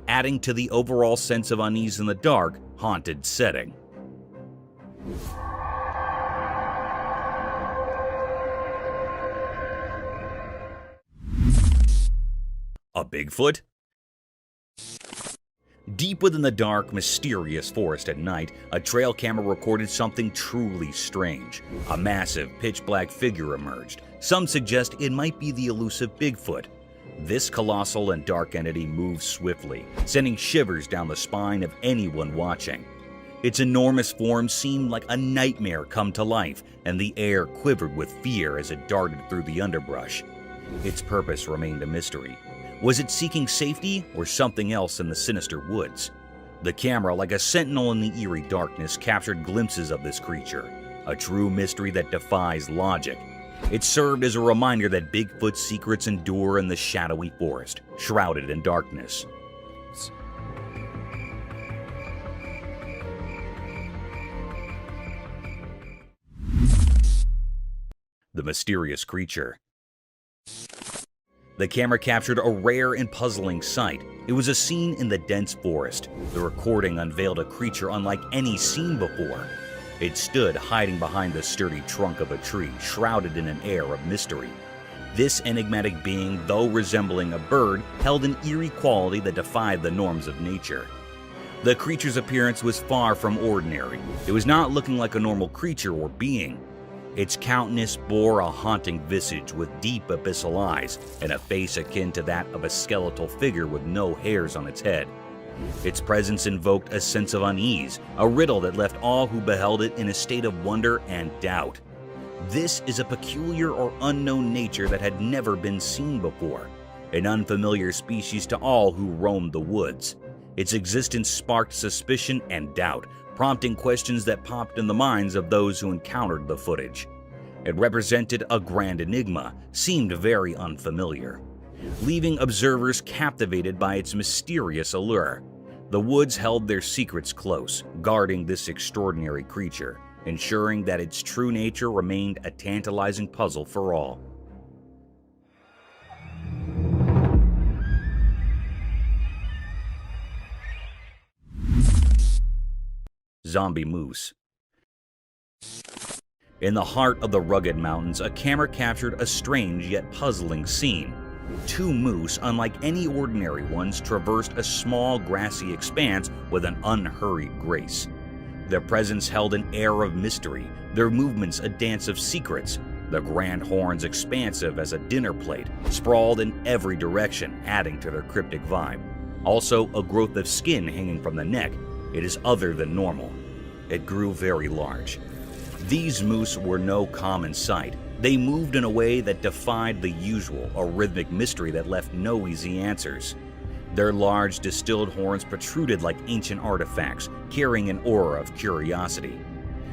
adding to the overall sense of unease in the dark, haunted setting. A Bigfoot? Deep within the dark, mysterious forest at night, a trail camera recorded something truly strange. A massive, pitch-black figure emerged. Some suggest it might be the elusive Bigfoot. This colossal and dark entity moved swiftly, sending shivers down the spine of anyone watching. Its enormous form seemed like a nightmare come to life, and the air quivered with fear as it darted through the underbrush. Its purpose remained a mystery. Was it seeking safety or something else in the sinister woods? The camera, like a sentinel in the eerie darkness, captured glimpses of this creature, a true mystery that defies logic. It served as a reminder that Bigfoot's secrets endure in the shadowy forest, shrouded in darkness. The mysterious creature. The camera captured a rare and puzzling sight. It was a scene in the dense forest. The recording unveiled a creature unlike any seen before. It stood hiding behind the sturdy trunk of a tree, shrouded in an air of mystery. This enigmatic being, though resembling a bird, held an eerie quality that defied the norms of nature. The creature's appearance was far from ordinary. It was not looking like a normal creature or being. Its countenance bore a haunting visage with deep abyssal eyes and a face akin to that of a skeletal figure with no hairs on its head. Its presence invoked a sense of unease, a riddle that left all who beheld it in a state of wonder and doubt. This is a peculiar or unknown nature that had never been seen before, an unfamiliar species to all who roamed the woods. Its existence sparked suspicion and doubt, prompting questions that popped in the minds of those who encountered the footage. It represented a grand enigma, seemed very unfamiliar, leaving observers captivated by its mysterious allure. The woods held their secrets close, guarding this extraordinary creature, ensuring that its true nature remained a tantalizing puzzle for all. Zombie moose. In the heart of the rugged mountains, a camera captured a strange yet puzzling scene. Two moose, unlike any ordinary ones, traversed a small grassy expanse with an unhurried grace. Their presence held an air of mystery, their movements a dance of secrets, the grand horns expansive as a dinner plate, sprawled in every direction, adding to their cryptic vibe. Also, a growth of skin hanging from the neck. It is other than normal. It grew very large. These moose were no common sight. They moved in a way that defied the usual, a rhythmic mystery that left no easy answers. Their large, distilled horns protruded like ancient artifacts, carrying an aura of curiosity.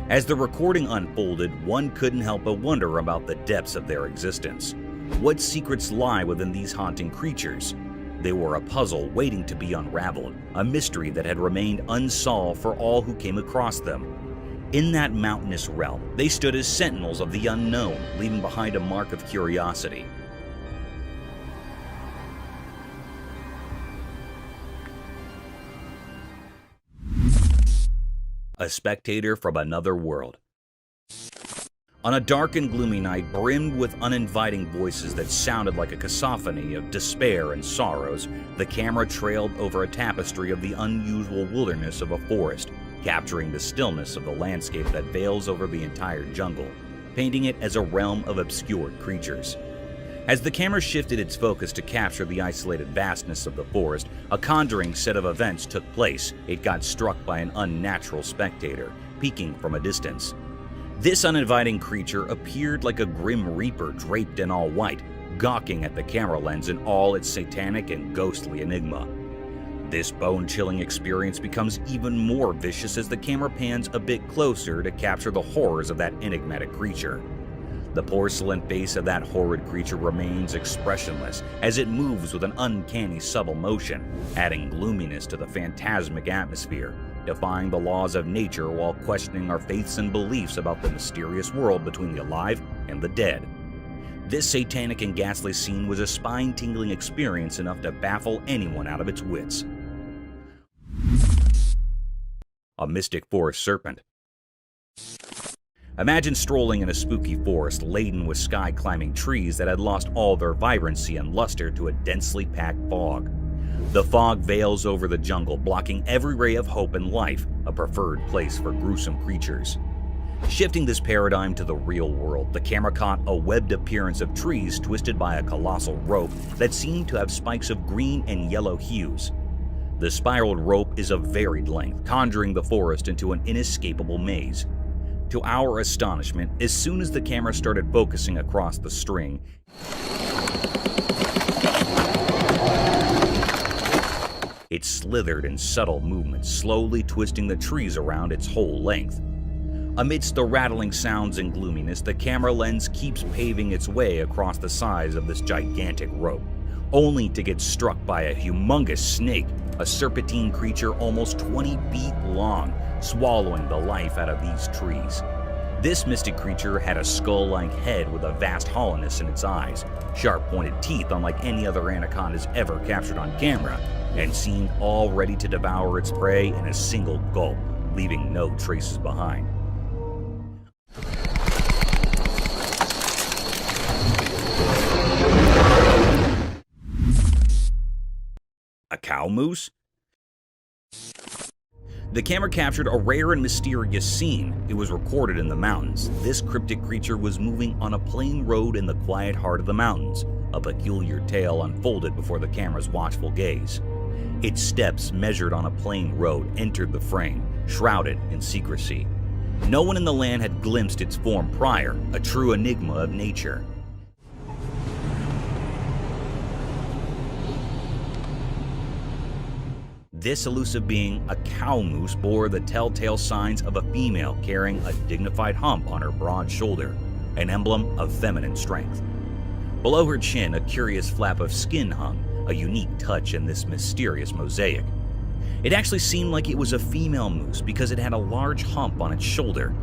As the recording unfolded, one couldn't help but wonder about the depths of their existence. What secrets lie within these haunting creatures? They were a puzzle waiting to be unraveled, a mystery that had remained unsolved for all who came across them. In that mountainous realm, they stood as sentinels of the unknown, leaving behind a mark of curiosity. A spectator from another world. On a dark and gloomy night brimmed with uninviting voices that sounded like a cacophony of despair and sorrows, the camera trailed over a tapestry of the unusual wilderness of a forest, capturing the stillness of the landscape that veils over the entire jungle, painting it as a realm of obscured creatures. As the camera shifted its focus to capture the isolated vastness of the forest, a conjuring set of events took place. It got struck by an unnatural spectator, peeking from a distance. This uninviting creature appeared like a grim reaper draped in all white, gawking at the camera lens in all its satanic and ghostly enigma. This bone-chilling experience becomes even more vicious as the camera pans a bit closer to capture the horrors of that enigmatic creature. The porcelain face of that horrid creature remains expressionless as it moves with an uncanny subtle motion, adding gloominess to the phantasmic atmosphere, defying the laws of nature while questioning our faiths and beliefs about the mysterious world between the alive and the dead. This satanic and ghastly scene was a spine-tingling experience enough to baffle anyone out of its wits. A mystic forest serpent. Imagine strolling in a spooky forest laden with sky-climbing trees that had lost all their vibrancy and luster to a densely packed fog. The fog veils over the jungle, blocking every ray of hope and life, a preferred place for gruesome creatures. Shifting this paradigm to the real world, the camera caught a webbed appearance of trees twisted by a colossal rope that seemed to have spikes of green and yellow hues. The spiraled rope is of varied length, conjuring the forest into an inescapable maze. To our astonishment, as soon as the camera started focusing across the string, it slithered in subtle movements, slowly twisting the trees around its whole length. Amidst the rattling sounds and gloominess, the camera lens keeps paving its way across the sides of this gigantic rope, only to get struck by a humongous snake, a serpentine creature almost 20 feet long, swallowing the life out of these trees. This mystic creature had a skull-like head with a vast hollowness in its eyes, sharp-pointed teeth unlike any other anacondas ever captured on camera, and seemed all ready to devour its prey in a single gulp, leaving no traces behind. A cow moose? The camera captured a rare and mysterious scene. It was recorded in the mountains. This cryptic creature was moving on a plain road in the quiet heart of the mountains. A peculiar tale unfolded before the camera's watchful gaze. Its steps, measured on a plain road, entered the frame, shrouded in secrecy. No one in the land had glimpsed its form prior, a true enigma of nature. This elusive being, a cow moose, bore the telltale signs of a female carrying a dignified hump on her broad shoulder, an emblem of feminine strength. Below her chin, a curious flap of skin hung, a unique touch in this mysterious mosaic. It actually seemed like it was a female moose because it had a large hump on its shoulder.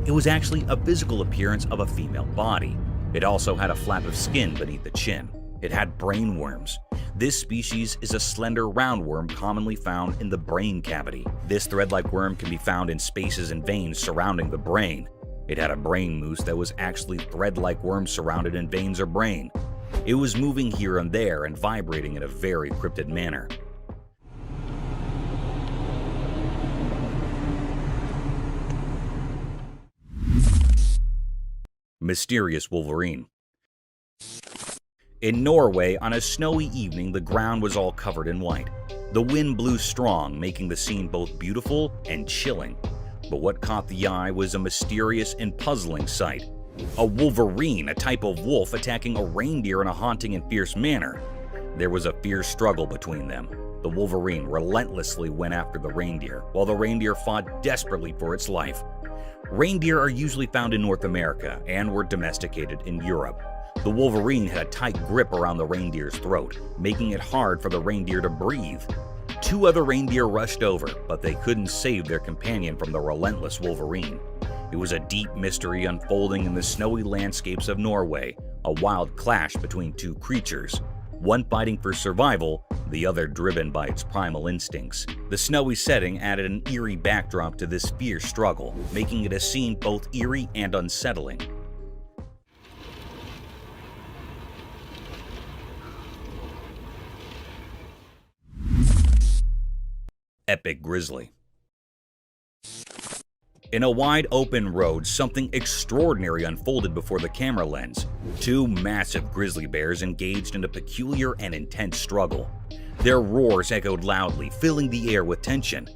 It was actually a physical appearance of a female body. It also had a flap of skin beneath the chin. It had brain worms. This species is a slender roundworm commonly found in the brain cavity. This thread-like worm can be found in spaces and veins surrounding the brain. It had a brain moose that was actually thread-like worms surrounded in veins or brain. It was moving here and there and vibrating in a very cryptid manner. Mysterious wolverine. In Norway, on a snowy evening, the ground was all covered in white. The wind blew strong, making the scene both beautiful and chilling. But what caught the eye was a mysterious and puzzling sight. A wolverine, a type of wolf, attacking a reindeer in a haunting and fierce manner. There was a fierce struggle between them. The wolverine relentlessly went after the reindeer, while the reindeer fought desperately for its life. Reindeer are usually found in North America and were domesticated in Europe. The wolverine had a tight grip around the reindeer's throat, making it hard for the reindeer to breathe. Two other reindeer rushed over, but they couldn't save their companion from the relentless wolverine. It was a deep mystery unfolding in the snowy landscapes of Norway, a wild clash between two creatures, one fighting for survival, the other driven by its primal instincts. The snowy setting added an eerie backdrop to this fierce struggle, making it a scene both eerie and unsettling. Epic grizzly. In a wide open road, something extraordinary unfolded before the camera lens. Two massive grizzly bears engaged in a peculiar and intense struggle. Their roars echoed loudly, filling the air with tension.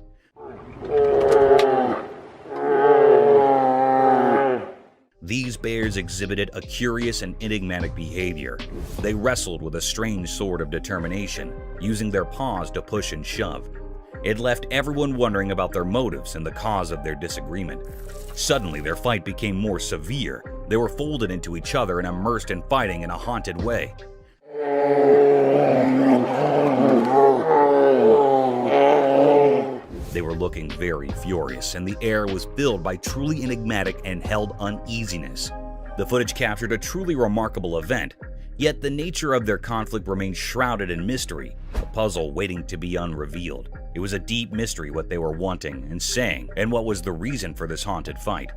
These bears exhibited a curious and enigmatic behavior. They wrestled with a strange sort of determination, using their paws to push and shove. It left everyone wondering about their motives and the cause of their disagreement. Suddenly, their fight became more severe. They were folded into each other and immersed in fighting in a haunted way. They were looking very furious, and the air was filled by truly enigmatic and held uneasiness. The footage captured a truly remarkable event, yet the nature of their conflict remained shrouded in mystery, a puzzle waiting to be unrevealed. It was a deep mystery what they were wanting and saying, and what was the reason for this haunted fight.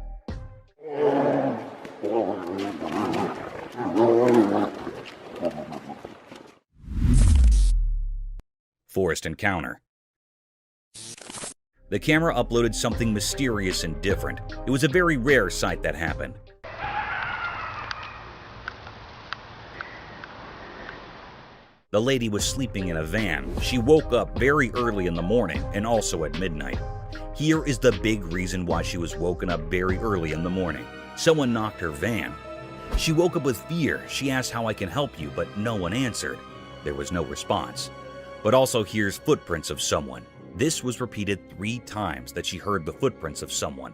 Forest encounter. The camera uploaded something mysterious and different. It was a very rare sight that happened. The lady was sleeping in a van. She woke up very early in the morning and also at midnight. Here is the big reason why she was woken up very early in the morning. Someone knocked her van. She woke up with fear. She asked how I can help you, but no one answered. There was no response. But also here's footprints of someone. This was repeated 3 times that she heard the footprints of someone.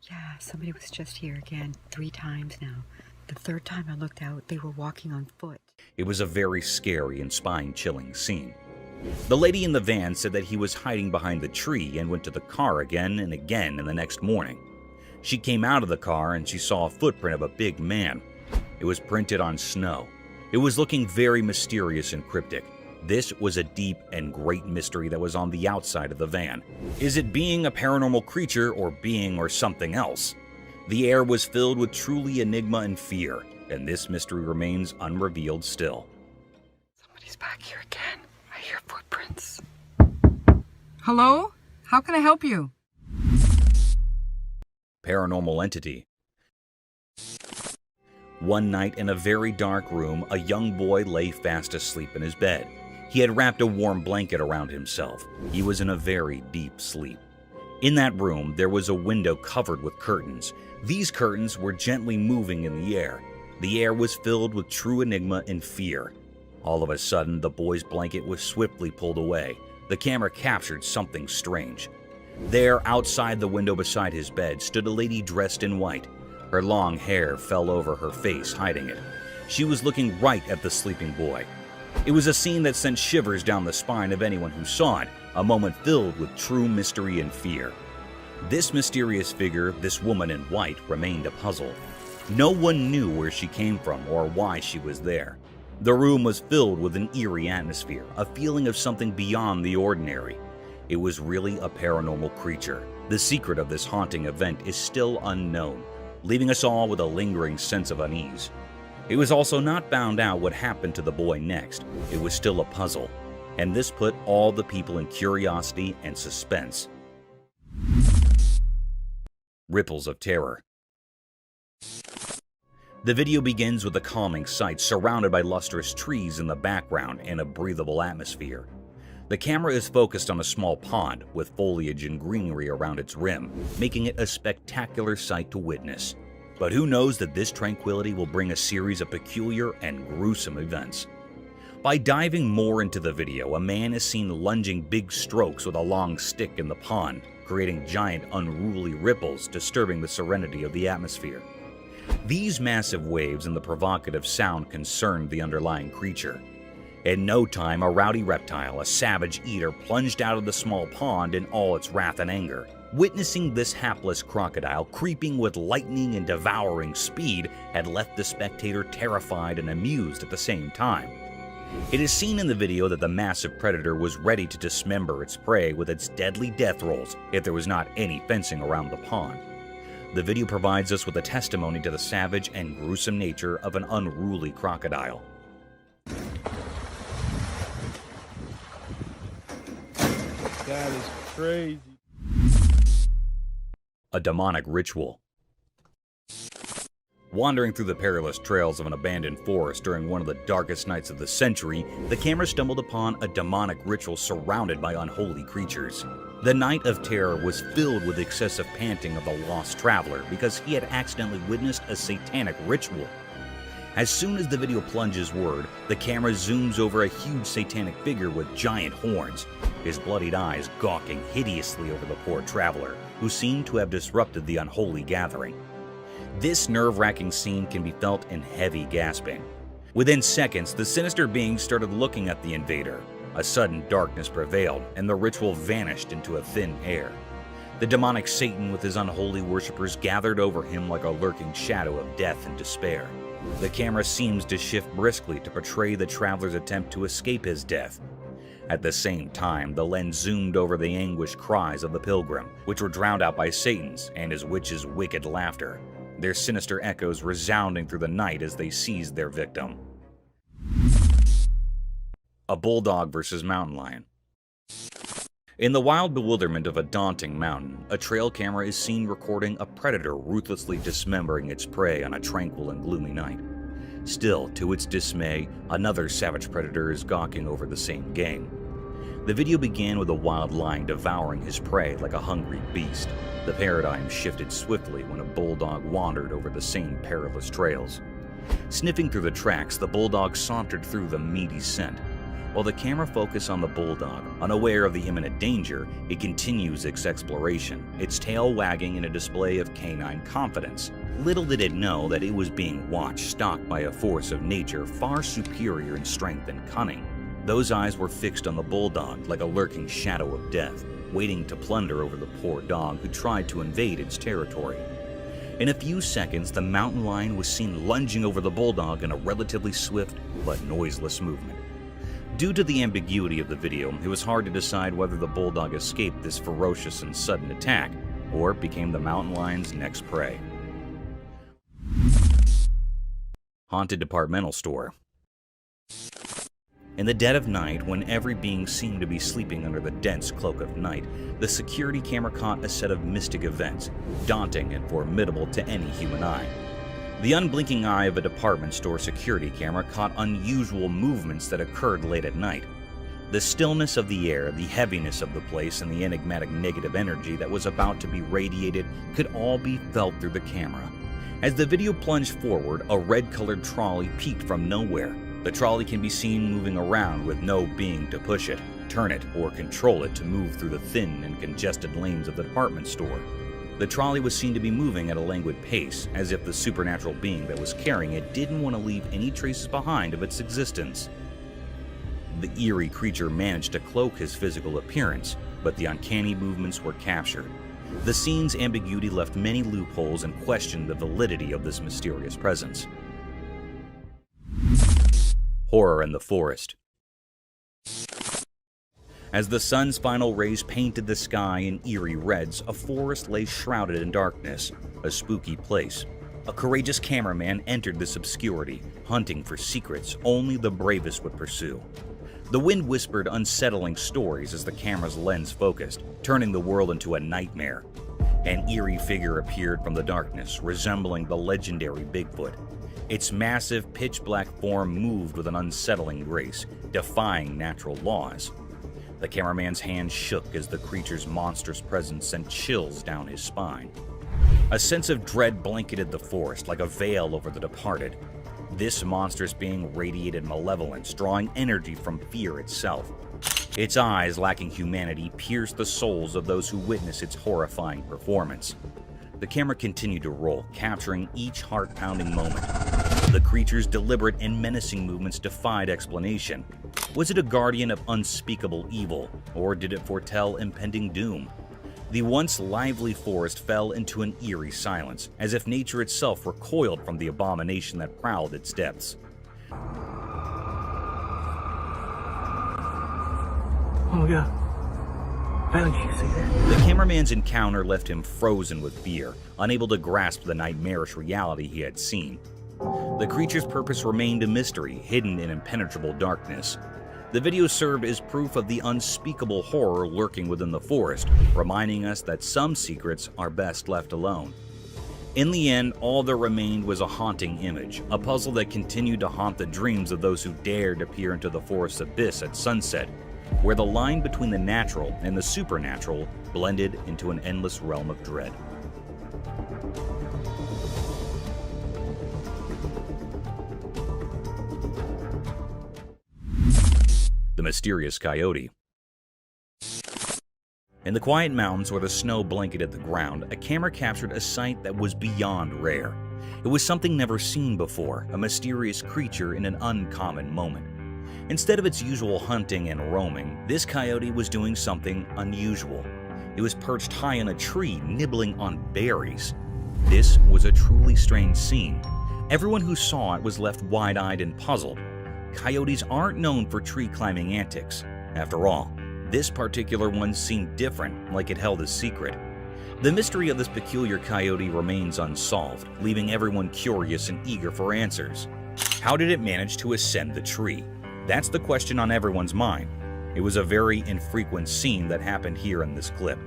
Yeah, somebody was just here again 3 times now. The 3rd time I looked out, they were walking on foot. It was a very scary and spine-chilling scene. The lady in the van said that he was hiding behind the tree and went to the car again and again in the next morning. She came out of the car and she saw a footprint of a big man. It was printed on snow. It was looking very mysterious and cryptic. This was a deep and great mystery that was on the outside of the van. Is it being a paranormal creature or being or something else? The air was filled with truly enigma and fear, and this mystery remains unrevealed still. Somebody's back here again. I hear footprints. Hello? How can I help you? Paranormal entity. One night in a very dark room, a young boy lay fast asleep in his bed. He had wrapped a warm blanket around himself. He was in a very deep sleep. In that room, there was a window covered with curtains. These curtains were gently moving in the air. The air was filled with true enigma and fear. All of a sudden, the boy's blanket was swiftly pulled away. The camera captured something strange. There, outside the window beside his bed, stood a lady dressed in white. Her long hair fell over her face, hiding it. She was looking right at the sleeping boy. It was a scene that sent shivers down the spine of anyone who saw it, a moment filled with true mystery and fear. This mysterious figure, this woman in white, remained a puzzle. No one knew where she came from or why she was there. The room was filled with an eerie atmosphere, a feeling of something beyond the ordinary. It was really a paranormal creature. The secret of this haunting event is still unknown, leaving us all with a lingering sense of unease. It was also not found out what happened to the boy next. It was still a puzzle, and this put all the people in curiosity and suspense. Ripples of terror. The video begins with a calming sight surrounded by lustrous trees in the background and a breathable atmosphere. The camera is focused on a small pond with foliage and greenery around its rim, making it a spectacular sight to witness. But who knows that this tranquility will bring a series of peculiar and gruesome events. By diving more into the video, a man is seen lunging big strokes with a long stick in the pond, creating giant unruly ripples disturbing the serenity of the atmosphere. These massive waves and the provocative sound concerned the underlying creature. In no time, a rowdy reptile, a savage eater, plunged out of the small pond in all its wrath and anger. Witnessing this hapless crocodile creeping with lightning and devouring speed had left the spectator terrified and amused at the same time. It is seen in the video that the massive predator was ready to dismember its prey with its deadly death rolls if there was not any fencing around the pond. The video provides us with a testimony to the savage and gruesome nature of an unruly crocodile. That is crazy. A demonic ritual. Wandering through the perilous trails of an abandoned forest during one of the darkest nights of the century, the camera stumbled upon a demonic ritual surrounded by unholy creatures. The night of terror was filled with excessive panting of the lost traveler because he had accidentally witnessed a satanic ritual. As soon as the video plunges word, the camera zooms over a huge satanic figure with giant horns, his bloodied eyes gawking hideously over the poor traveler, who seemed to have disrupted the unholy gathering. This nerve-wracking scene can be felt in heavy gasping. Within seconds, the sinister being started looking at the invader. A sudden darkness prevailed, and the ritual vanished into a thin air. The demonic Satan with his unholy worshippers gathered over him like a lurking shadow of death and despair. The camera seems to shift briskly to portray the traveler's attempt to escape his death. At the same time, the lens zoomed over the anguished cries of the pilgrim, which were drowned out by Satan's and his witch's wicked laughter, their sinister echoes resounding through the night as they seized their victim. A bulldog versus mountain lion. In the wild bewilderment of a daunting mountain, a trail camera is seen recording a predator ruthlessly dismembering its prey on a tranquil and gloomy night. Still, to its dismay, another savage predator is gawking over the same game. The video began with a wild lion devouring his prey like a hungry beast. The paradigm shifted swiftly when a bulldog wandered over the same perilous trails. Sniffing through the tracks, the bulldog sauntered through the meaty scent. While the camera focused on the bulldog, unaware of the imminent danger, it continues its exploration, its tail wagging in a display of canine confidence. Little did it know that it was being watched, stalked by a force of nature far superior in strength and cunning. Those eyes were fixed on the bulldog like a lurking shadow of death, waiting to plunder over the poor dog who tried to invade its territory. In a few seconds, the mountain lion was seen lunging over the bulldog in a relatively swift but noiseless movement. Due to the ambiguity of the video, it was hard to decide whether the bulldog escaped this ferocious and sudden attack or became the mountain lion's next prey. Haunted departmental store. In the dead of night, when every being seemed to be sleeping under the dense cloak of night, the security camera caught a set of mystic events, daunting and formidable to any human eye. The unblinking eye of a department store security camera caught unusual movements that occurred late at night. The stillness of the air, the heaviness of the place, and the enigmatic negative energy that was about to be radiated could all be felt through the camera. As the video plunged forward, a red-colored trolley peeked from nowhere. The trolley can be seen moving around with no being to push it, turn it, or control it to move through the thin and congested lanes of the department store. The trolley was seen to be moving at a languid pace, as if the supernatural being that was carrying it didn't want to leave any traces behind of its existence. The eerie creature managed to cloak his physical appearance, but the uncanny movements were captured. The scene's ambiguity left many loopholes and questioned the validity of this mysterious presence. Horror in the forest. As the sun's final rays painted the sky in eerie reds, a forest lay shrouded in darkness, a spooky place. A courageous cameraman entered this obscurity, hunting for secrets only the bravest would pursue. The wind whispered unsettling stories as the camera's lens focused, turning the world into a nightmare. An eerie figure appeared from the darkness, resembling the legendary Bigfoot. Its massive, pitch-black form moved with an unsettling grace, defying natural laws. The cameraman's hand shook as the creature's monstrous presence sent chills down his spine. A sense of dread blanketed the forest like a veil over the departed. This monstrous being radiated malevolence, drawing energy from fear itself. Its eyes, lacking humanity, pierced the souls of those who witnessed its horrifying performance. The camera continued to roll, capturing each heart-pounding moment. The creature's deliberate and menacing movements defied explanation. Was it a guardian of unspeakable evil, or did it foretell impending doom? The once lively forest fell into an eerie silence, as if nature itself recoiled from the abomination that prowled its depths. Oh my god. Finally, you see that? The cameraman's encounter left him frozen with fear, unable to grasp the nightmarish reality he had seen. The creature's purpose remained a mystery, hidden in impenetrable darkness. The video served as proof of the unspeakable horror lurking within the forest, reminding us that some secrets are best left alone. In the end, all that remained was a haunting image, a puzzle that continued to haunt the dreams of those who dared to peer into the forest's abyss at sunset, where the line between the natural and the supernatural blended into an endless realm of dread. The mysterious coyote. In the quiet mountains where the snow blanketed the ground, a camera captured a sight that was beyond rare. It was something never seen before, a mysterious creature in an uncommon moment. Instead of its usual hunting and roaming, this coyote was doing something unusual. It was perched high in a tree, nibbling on berries. This was a truly strange scene. Everyone who saw it was left wide-eyed and puzzled. Coyotes aren't known for tree-climbing antics. After all, this particular one seemed different, like it held a secret. The mystery of this peculiar coyote remains unsolved, leaving everyone curious and eager for answers. How did it manage to ascend the tree? That's the question on everyone's mind. It was a very infrequent scene that happened here in this clip.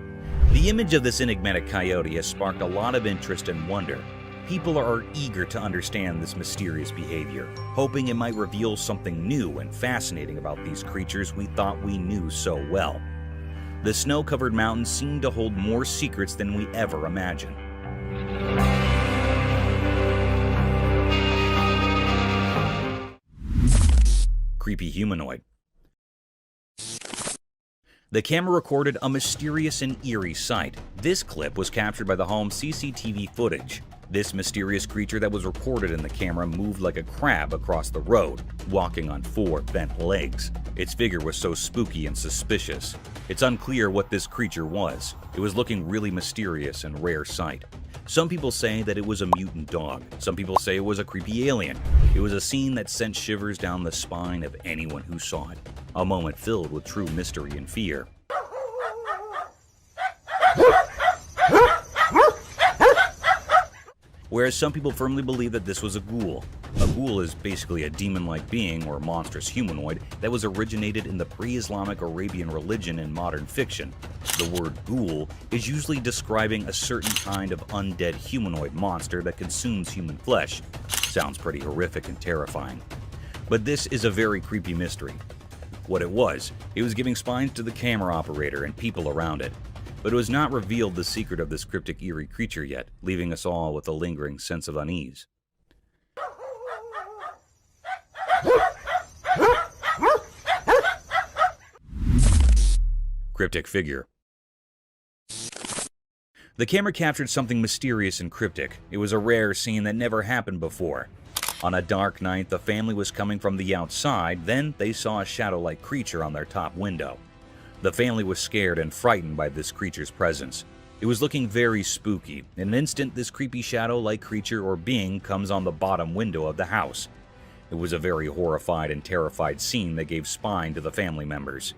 The image of this enigmatic coyote has sparked a lot of interest and wonder. People are eager to understand this mysterious behavior, hoping it might reveal something new and fascinating about these creatures we thought we knew so well. The snow-covered mountains seem to hold more secrets than we ever imagined. Creepy humanoid. The camera recorded a mysterious and eerie sight. This clip was captured by the home's CCTV footage. This mysterious creature that was recorded in the camera moved like a crab across the road, walking on 4 bent legs. Its figure was so spooky and suspicious. It's unclear what this creature was. It was looking really mysterious and rare sight. Some people say that it was a mutant dog. Some people say it was a creepy alien. It was a scene that sent shivers down the spine of anyone who saw it. A moment filled with true mystery and fear. Whereas some people firmly believe that this was a ghoul. A ghoul is basically a demon-like being or monstrous humanoid that was originated in the pre-Islamic Arabian religion and modern fiction. The word ghoul is usually describing a certain kind of undead humanoid monster that consumes human flesh. Sounds pretty horrific and terrifying. But this is a very creepy mystery. What it was giving spines to the camera operator and people around it. But it was not revealed the secret of this cryptic eerie creature yet, leaving us all with a lingering sense of unease. Cryptic figure. The camera captured something mysterious and cryptic. It was a rare scene that never happened before. On a dark night, the family was coming from the outside, then they saw a shadow-like creature on their top window. The family was scared and frightened by this creature's presence. It was looking very spooky. In an instant, this creepy shadow-like creature or being comes on the bottom window of the house. It was a very horrified and terrified scene that gave spine to the family members.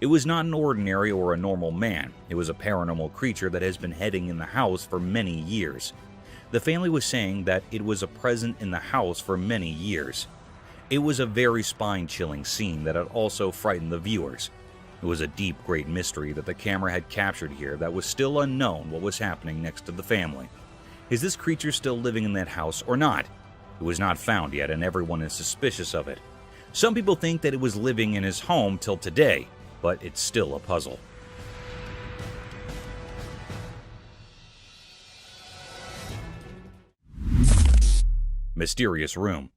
It was not an ordinary or a normal man. It was a paranormal creature that has been hiding in the house for many years. The family was saying that it was a present in the house for many years. It was a very spine-chilling scene that had also frightened the viewers. It was a deep, great mystery that the camera had captured here that was still unknown what was happening next to the family. Is this creature still living in that house or not? It was not found yet and everyone is suspicious of it. Some people think that it was living in his home till today, but it's still a puzzle. Mysterious room.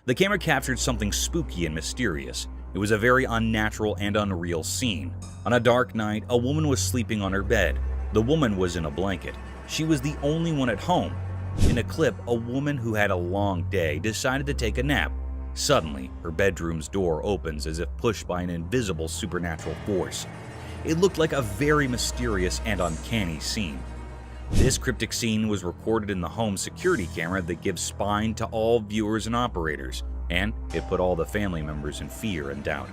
The camera captured something spooky and mysterious. It was a very unnatural and unreal scene. On a dark night, a woman was sleeping on her bed. The woman was in a blanket. She was the only one at home. In a clip, a woman who had a long day decided to take a nap. Suddenly, her bedroom's door opens as if pushed by an invisible supernatural force. It looked like a very mysterious and uncanny scene. This cryptic scene was recorded in the home security camera that gives spine to all viewers and operators, and it put all the family members in fear and doubt.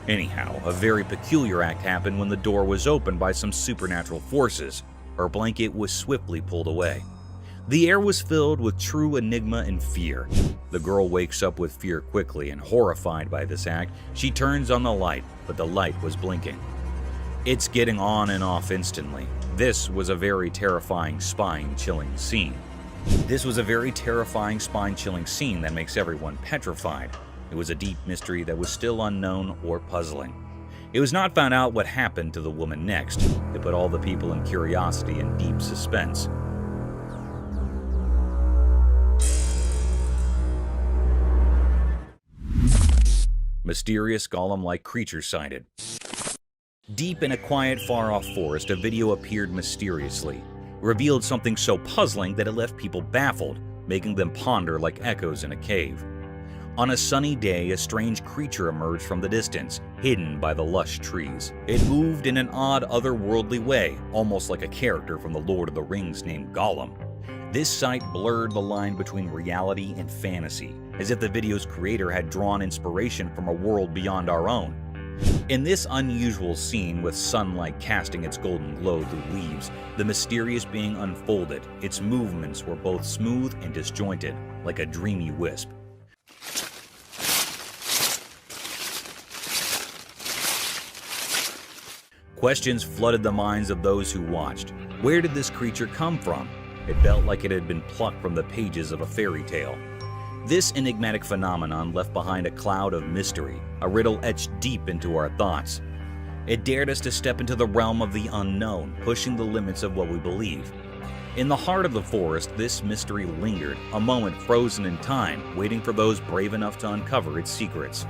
Anyhow, a very peculiar act happened when the door was opened by some supernatural forces. Her blanket was swiftly pulled away. The air was filled with true enigma and fear. The girl wakes up with fear quickly, and horrified by this act, she turns on the light, but the light was blinking. It's getting on and off instantly. This was a very terrifying, spine-chilling scene. This was a very terrifying, spine-chilling scene that makes everyone petrified. It was a deep mystery that was still unknown or puzzling. It was not found out what happened to the woman next. It put all the people in curiosity and deep suspense. Mysterious golem-like creature sighted. Deep in a quiet, far-off forest, a video appeared mysteriously. It revealed something so puzzling that it left people baffled, making them ponder like echoes in a cave. On a sunny day, a strange creature emerged from the distance, hidden by the lush trees. It moved in an odd, otherworldly way, almost like a character from the Lord of the Rings named Gollum. This sight blurred the line between reality and fantasy, as if the video's creator had drawn inspiration from a world beyond our own. In this unusual scene, with sunlight casting its golden glow through leaves, the mysterious being unfolded. Its movements were both smooth and disjointed, like a dreamy wisp. Questions flooded the minds of those who watched. Where did this creature come from? It felt like it had been plucked from the pages of a fairy tale. This enigmatic phenomenon left behind a cloud of mystery, a riddle etched deep into our thoughts. It dared us to step into the realm of the unknown, pushing the limits of what we believe. In the heart of the forest, this mystery lingered, a moment frozen in time, waiting for those brave enough to uncover its secrets.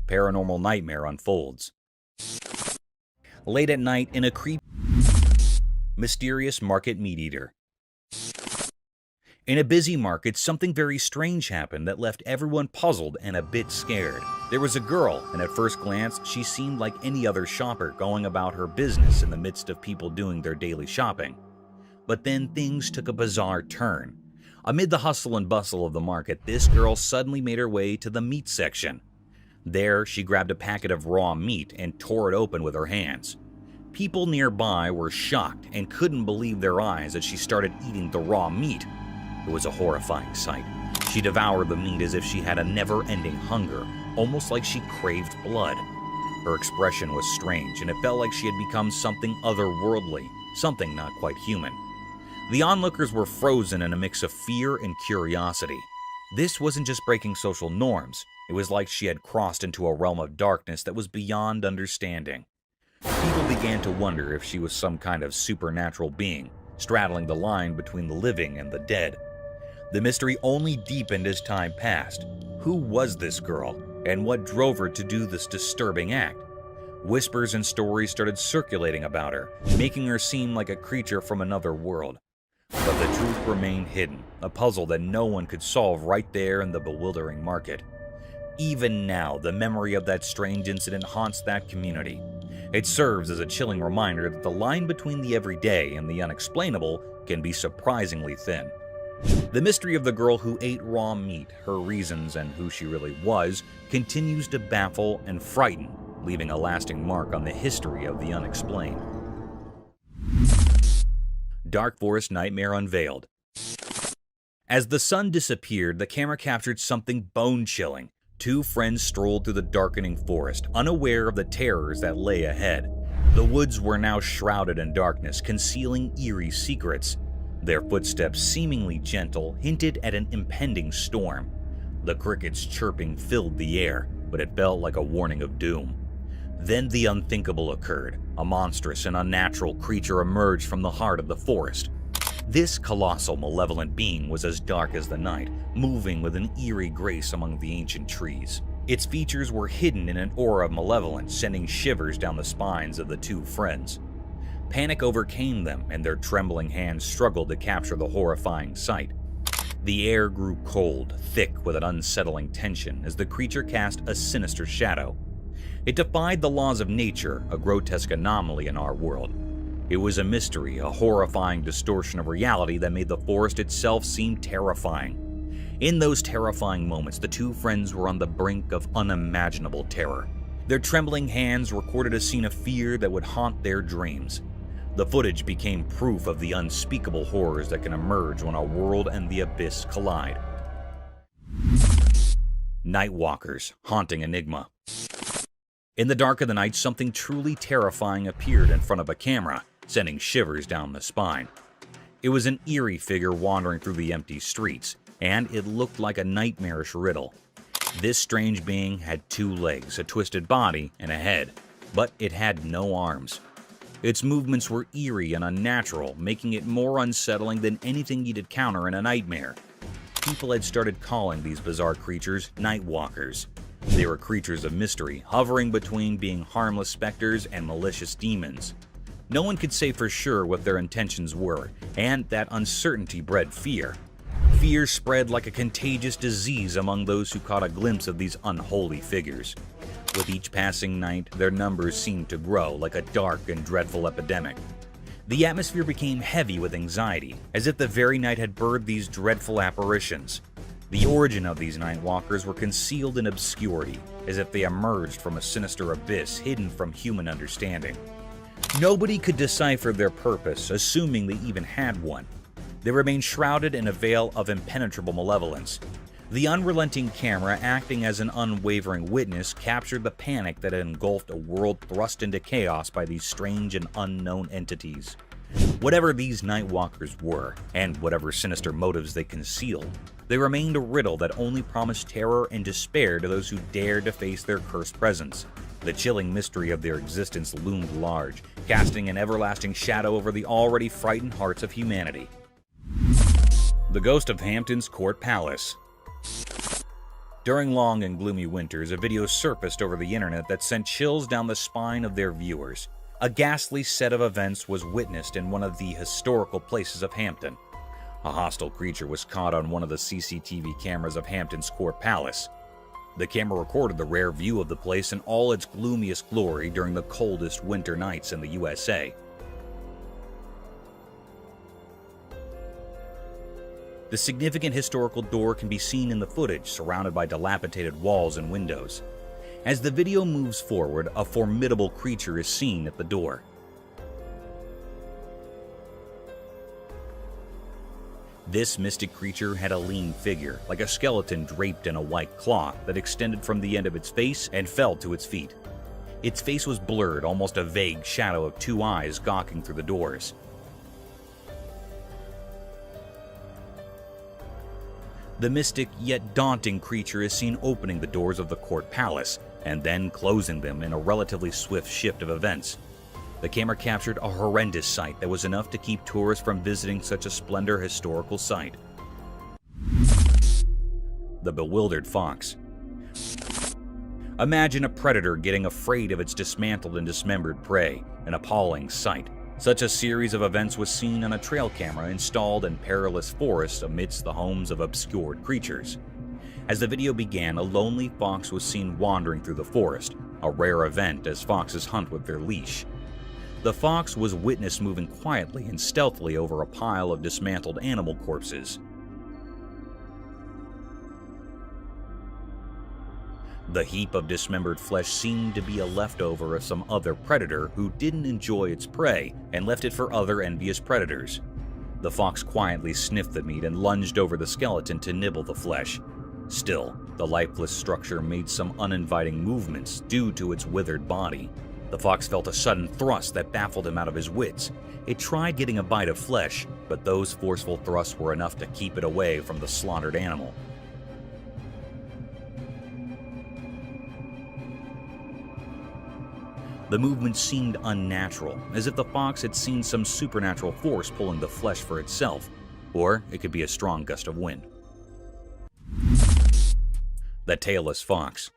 Paranormal nightmare unfolds. Late at night, in a creepy, mysterious market meat-eater. In a busy market, something very strange happened that left everyone puzzled and a bit scared. There was a girl, and at first glance, she seemed like any other shopper going about her business in the midst of people doing their daily shopping. But then things took a bizarre turn. Amid the hustle and bustle of the market, this girl suddenly made her way to the meat section. There, she grabbed a packet of raw meat and tore it open with her hands. People nearby were shocked and couldn't believe their eyes as she started eating the raw meat. It was a horrifying sight. She devoured the meat as if she had a never-ending hunger, almost like she craved blood. Her expression was strange, and it felt like she had become something otherworldly, something not quite human. The onlookers were frozen in a mix of fear and curiosity. This wasn't just breaking social norms. It was like she had crossed into a realm of darkness that was beyond understanding. People began to wonder if she was some kind of supernatural being, straddling the line between the living and the dead. The mystery only deepened as time passed. Who was this girl, and what drove her to do this disturbing act? Whispers and stories started circulating about her, making her seem like a creature from another world. But the truth remained hidden, a puzzle that no one could solve right there in the bewildering market. Even now, the memory of that strange incident haunts that community. It serves as a chilling reminder that the line between the everyday and the unexplainable can be surprisingly thin. The mystery of the girl who ate raw meat, her reasons, and who she really was, continues to baffle and frighten, leaving a lasting mark on the history of the unexplained. Dark Forest Nightmare unveiled. As the sun disappeared, the camera captured something bone-chilling. Two friends strolled through the darkening forest, unaware of the terrors that lay ahead. The woods were now shrouded in darkness, concealing eerie secrets. Their footsteps, seemingly gentle, hinted at an impending storm. The crickets' chirping filled the air, but it felt like a warning of doom. Then the unthinkable occurred. A monstrous and unnatural creature emerged from the heart of the forest. This colossal, malevolent being was as dark as the night, moving with an eerie grace among the ancient trees. Its features were hidden in an aura of malevolence, sending shivers down the spines of the two friends. Panic overcame them, and their trembling hands struggled to capture the horrifying sight. The air grew cold, thick with an unsettling tension as the creature cast a sinister shadow. It defied the laws of nature, a grotesque anomaly in our world. It was a mystery, a horrifying distortion of reality that made the forest itself seem terrifying. In those terrifying moments, the two friends were on the brink of unimaginable terror. Their trembling hands recorded a scene of fear that would haunt their dreams. The footage became proof of the unspeakable horrors that can emerge when a world and the abyss collide. Nightwalkers, haunting enigma. In the dark of the night, something truly terrifying appeared in front of a camera, sending shivers down the spine. It was an eerie figure wandering through the empty streets, and it looked like a nightmarish riddle. This strange being had two legs, a twisted body, and a head, but it had no arms. Its movements were eerie and unnatural, making it more unsettling than anything you'd encounter in a nightmare. People had started calling these bizarre creatures Nightwalkers. They were creatures of mystery, hovering between being harmless specters and malicious demons. No one could say for sure what their intentions were, and that uncertainty bred fear. Fear spread like a contagious disease among those who caught a glimpse of these unholy figures. With each passing night, their numbers seemed to grow like a dark and dreadful epidemic. The atmosphere became heavy with anxiety, as if the very night had birthed these dreadful apparitions. The origin of these Nightwalkers were concealed in obscurity, as if they emerged from a sinister abyss hidden from human understanding. Nobody could decipher their purpose, assuming they even had one. They remained shrouded in a veil of impenetrable malevolence. The unrelenting camera, acting as an unwavering witness, captured the panic that had engulfed a world thrust into chaos by these strange and unknown entities. Whatever these Nightwalkers were, and whatever sinister motives they concealed, they remained a riddle that only promised terror and despair to those who dared to face their cursed presence. The chilling mystery of their existence loomed large, casting an everlasting shadow over the already frightened hearts of humanity. The Ghost of Hampton's Court Palace. During long and gloomy winters, a video surfaced over the internet that sent chills down the spine of their viewers. A ghastly set of events was witnessed in one of the historical places of Hampton. A hostile creature was caught on one of the CCTV cameras of Hampton's Court Palace. The camera recorded the rare view of the place in all its gloomiest glory during the coldest winter nights in the USA. The significant historical door can be seen in the footage, surrounded by dilapidated walls and windows. As the video moves forward, a formidable creature is seen at the door. This mystic creature had a lean figure, like a skeleton draped in a white cloth that extended from the end of its face and fell to its feet. Its face was blurred, almost a vague shadow of two eyes gawking through the doors. The mystic yet daunting creature is seen opening the doors of the court palace and then closing them in a relatively swift shift of events. The camera captured a horrendous sight that was enough to keep tourists from visiting such a splendid historical site. The bewildered fox. Imagine a predator getting afraid of its dismantled and dismembered prey, an appalling sight. Such a series of events was seen on a trail camera installed in perilous forests amidst the homes of obscured creatures. As the video began, a lonely fox was seen wandering through the forest, a rare event as foxes hunt with their leash. The fox was witnessed moving quietly and stealthily over a pile of dismantled animal corpses. The heap of dismembered flesh seemed to be a leftover of some other predator who didn't enjoy its prey and left it for other envious predators. The fox quietly sniffed the meat and lunged over the skeleton to nibble the flesh. Still, the lifeless structure made some uninviting movements due to its withered body. The fox felt a sudden thrust that baffled him out of his wits. It tried getting a bite of flesh, but those forceful thrusts were enough to keep it away from the slaughtered animal. The movement seemed unnatural, as if the fox had seen some supernatural force pulling the flesh for itself, or it could be a strong gust of wind. The tailless fox.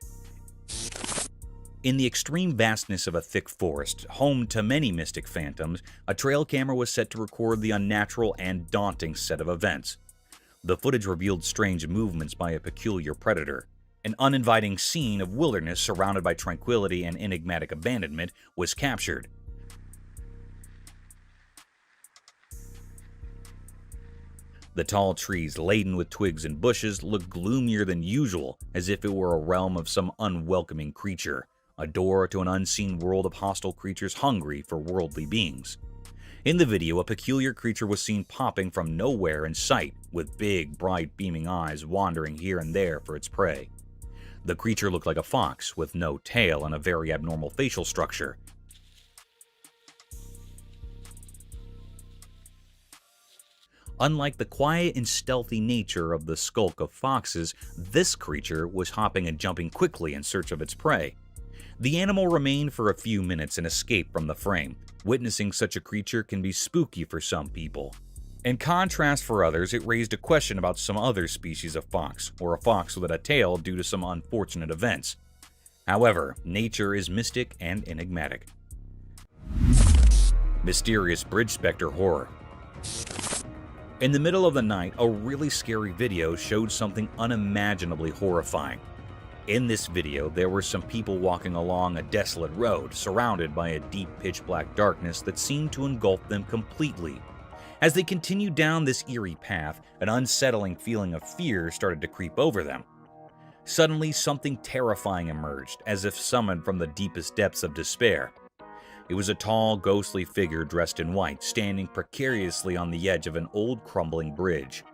In the extreme vastness of a thick forest, home to many mystic phantoms, a trail camera was set to record the unnatural and daunting set of events. The footage revealed strange movements by a peculiar predator. An uninviting scene of wilderness surrounded by tranquility and enigmatic abandonment was captured. The tall trees laden with twigs and bushes looked gloomier than usual, as if it were a realm of some unwelcoming creature, a door to an unseen world of hostile creatures hungry for worldly beings. In the video, a peculiar creature was seen popping from nowhere in sight, with big, bright, beaming eyes wandering here and there for its prey. The creature looked like a fox, with no tail and a very abnormal facial structure. Unlike the quiet and stealthy nature of the skulk of foxes, this creature was hopping and jumping quickly in search of its prey. The animal remained for a few minutes and escaped from the frame. Witnessing such a creature can be spooky for some people. In contrast for others, it raised a question about some other species of fox, or a fox without a tail due to some unfortunate events. However, nature is mystic and enigmatic. Mysterious Bridge Spectre Horror. In the middle of the night, a really scary video showed something unimaginably horrifying. In this video, there were some people walking along a desolate road, surrounded by a deep pitch-black darkness that seemed to engulf them completely. As they continued down this eerie path, an unsettling feeling of fear started to creep over them. Suddenly, something terrifying emerged, as if summoned from the deepest depths of despair. It was a tall, ghostly figure dressed in white, standing precariously on the edge of an old, crumbling bridge.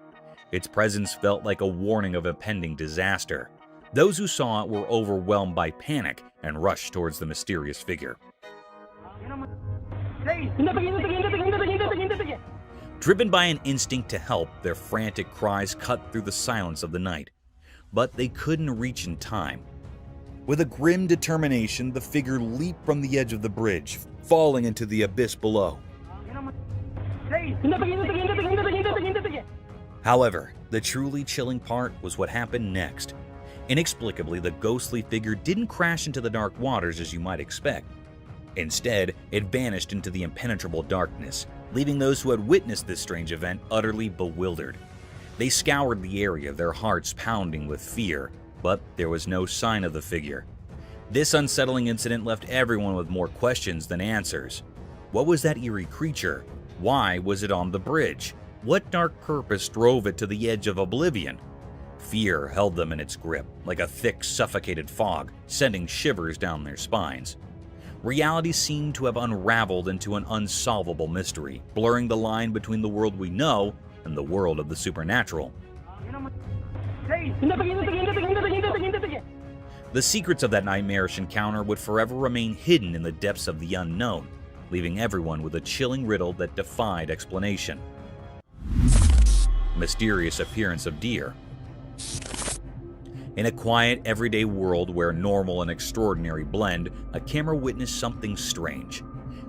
Its presence felt like a warning of impending disaster. Those who saw it were overwhelmed by panic and rushed towards the mysterious figure. Driven by an instinct to help, their frantic cries cut through the silence of the night. But they couldn't reach in time. With a grim determination, the figure leaped from the edge of the bridge, falling into the abyss below. However, the truly chilling part was what happened next. Inexplicably, the ghostly figure didn't crash into the dark waters as you might expect. Instead, it vanished into the impenetrable darkness, leaving those who had witnessed this strange event utterly bewildered. They scoured the area, their hearts pounding with fear, but there was no sign of the figure. This unsettling incident left everyone with more questions than answers. What was that eerie creature? Why was it on the bridge? What dark purpose drove it to the edge of oblivion? Fear held them in its grip, like a thick, suffocated fog, sending shivers down their spines. Reality seemed to have unraveled into an unsolvable mystery, blurring the line between the world we know and the world of the supernatural. The secrets of that nightmarish encounter would forever remain hidden in the depths of the unknown, leaving everyone with a chilling riddle that defied explanation. Mysterious appearance of deer. In a quiet, everyday world where normal and extraordinary blend, a camera witnessed something strange.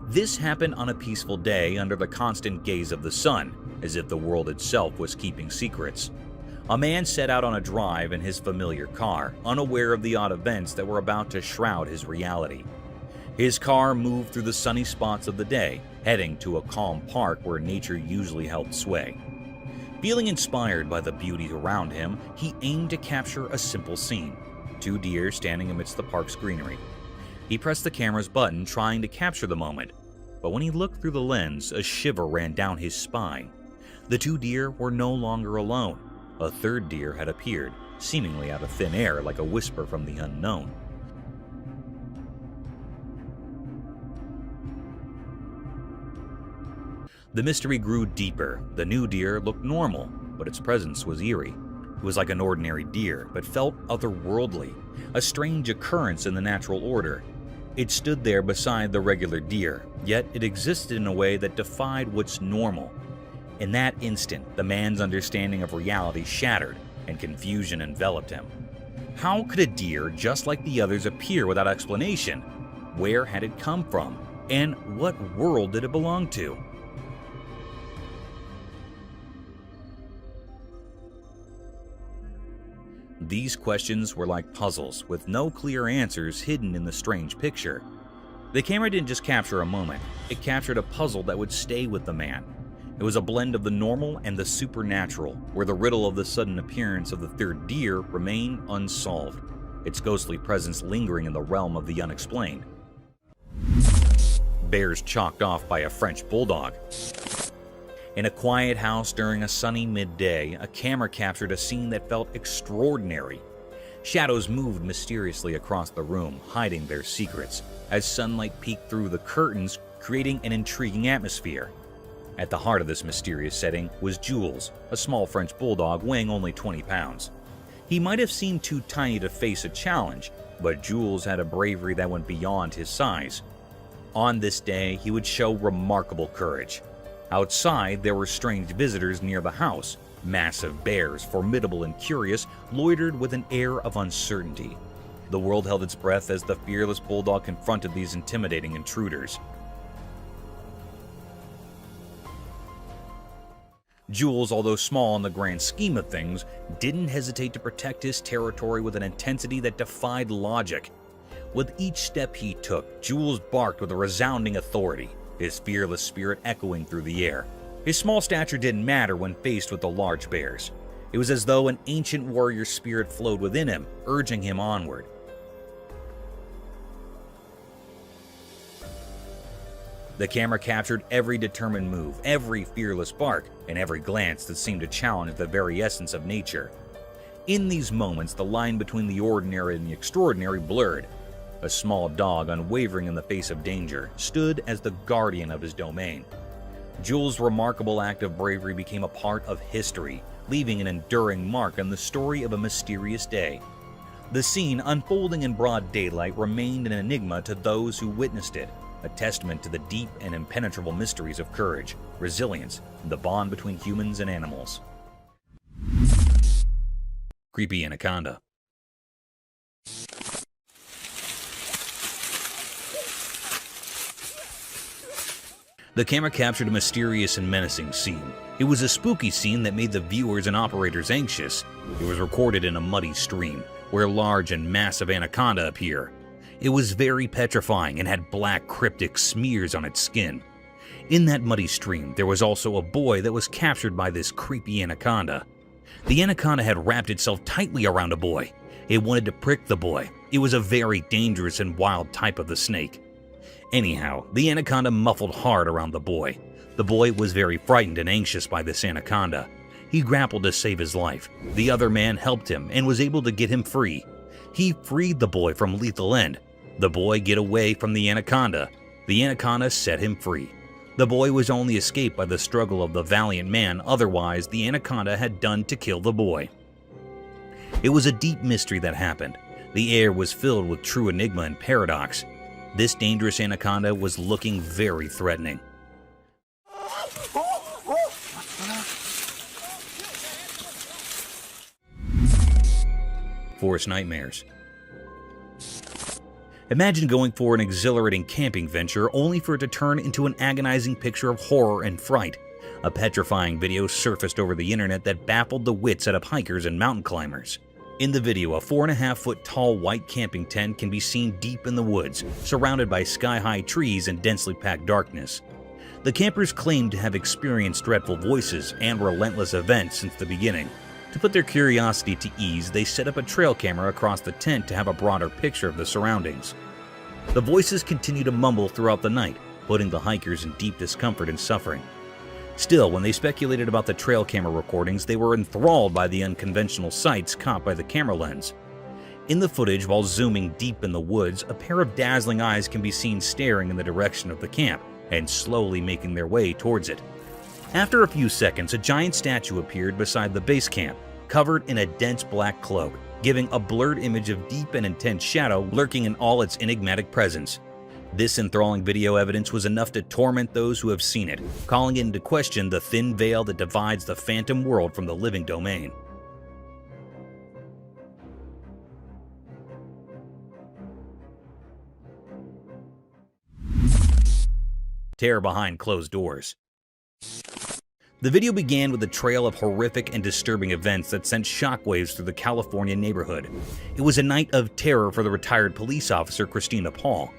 This happened on a peaceful day under the constant gaze of the sun, as if the world itself was keeping secrets. A man set out on a drive in his familiar car, unaware of the odd events that were about to shroud his reality. His car moved through the sunny spots of the day, heading to a calm park where nature usually held sway. Feeling inspired by the beauty around him, he aimed to capture a simple scene: 2 deer standing amidst the park's greenery. He pressed the camera's button, trying to capture the moment, but when he looked through the lens, a shiver ran down his spine. The 2 deer were no longer alone. A 3rd deer had appeared, seemingly out of thin air like a whisper from the unknown. The mystery grew deeper. The new deer looked normal, but its presence was eerie. It was like an ordinary deer, but felt otherworldly, a strange occurrence in the natural order. It stood there beside the regular deer, yet it existed in a way that defied what's normal. In that instant, the man's understanding of reality shattered, and confusion enveloped him. How could a deer just like the others appear without explanation? Where had it come from? And what world did it belong to? These questions were like puzzles, with no clear answers hidden in the strange picture. The camera didn't just capture a moment, it captured a puzzle that would stay with the man. It was a blend of the normal and the supernatural, where the riddle of the sudden appearance of the 3rd deer remained unsolved, its ghostly presence lingering in the realm of the unexplained. Bears chalked off by a French bulldog. In a quiet house during a sunny midday, a camera captured a scene that felt extraordinary. Shadows moved mysteriously across the room, hiding their secrets, as sunlight peeked through the curtains, creating an intriguing atmosphere. At the heart of this mysterious setting was Jules, a small French bulldog weighing only 20 pounds. He might have seemed too tiny to face a challenge, but Jules had a bravery that went beyond his size. On this day, he would show remarkable courage. Outside, there were strange visitors near the house. Massive bears, formidable and curious, loitered with an air of uncertainty. The world held its breath as the fearless bulldog confronted these intimidating intruders. Jules, although small in the grand scheme of things, didn't hesitate to protect his territory with an intensity that defied logic. With each step he took, Jules barked with a resounding authority, his fearless spirit echoing through the air. His small stature didn't matter when faced with the large bears. It was as though an ancient warrior spirit flowed within him, urging him onward. The camera captured every determined move, every fearless bark, and every glance that seemed to challenge the very essence of nature. In these moments, the line between the ordinary and the extraordinary blurred. A small dog, unwavering in the face of danger, stood as the guardian of his domain. Jules' remarkable act of bravery became a part of history, leaving an enduring mark on the story of a mysterious day. The scene, unfolding in broad daylight, remained an enigma to those who witnessed it, a testament to the deep and impenetrable mysteries of courage, resilience, and the bond between humans and animals. Creepy anaconda. The camera captured a mysterious and menacing scene. It was a spooky scene that made the viewers and operators anxious. It was recorded in a muddy stream, where large and massive anaconda appear. It was very petrifying and had black cryptic smears on its skin. In that muddy stream, there was also a boy that was captured by this creepy anaconda. The anaconda had wrapped itself tightly around a boy. It wanted to prick the boy. It was a very dangerous and wild type of the snake. Anyhow, the anaconda muffled hard around the boy. The boy was very frightened and anxious by this anaconda. He grappled to save his life. The other man helped him and was able to get him free. He freed the boy from lethal end. The boy got away from the anaconda. The anaconda set him free. The boy was only escaped by the struggle of the valiant man, otherwise the anaconda had done to kill the boy. It was a deep mystery that happened. The air was filled with true enigma and paradox. This dangerous anaconda was looking very threatening. Forest nightmares. Imagine going for an exhilarating camping venture only for it to turn into an agonizing picture of horror and fright. A petrifying video surfaced over the internet that baffled the wits out of hikers and mountain climbers. In the video, a 4.5-foot tall white camping tent can be seen deep in the woods, surrounded by sky-high trees and densely packed darkness. The campers claimed to have experienced dreadful voices and relentless events since the beginning. To put their curiosity to ease, they set up a trail camera across the tent to have a broader picture of the surroundings. The voices continued to mumble throughout the night, putting the hikers in deep discomfort and suffering. Still, when they speculated about the trail camera recordings, they were enthralled by the unconventional sights caught by the camera lens. In the footage, while zooming deep in the woods, a pair of dazzling eyes can be seen staring in the direction of the camp and slowly making their way towards it. After a few seconds, a giant statue appeared beside the base camp, covered in a dense black cloak, giving a blurred image of deep and intense shadow lurking in all its enigmatic presence. This enthralling video evidence was enough to torment those who have seen it, calling into question the thin veil that divides the phantom world from the living domain. Terror behind closed doors. The video began with a trail of horrific and disturbing events that sent shockwaves through the California neighborhood. It was a night of terror for the retired police officer Christina Paul,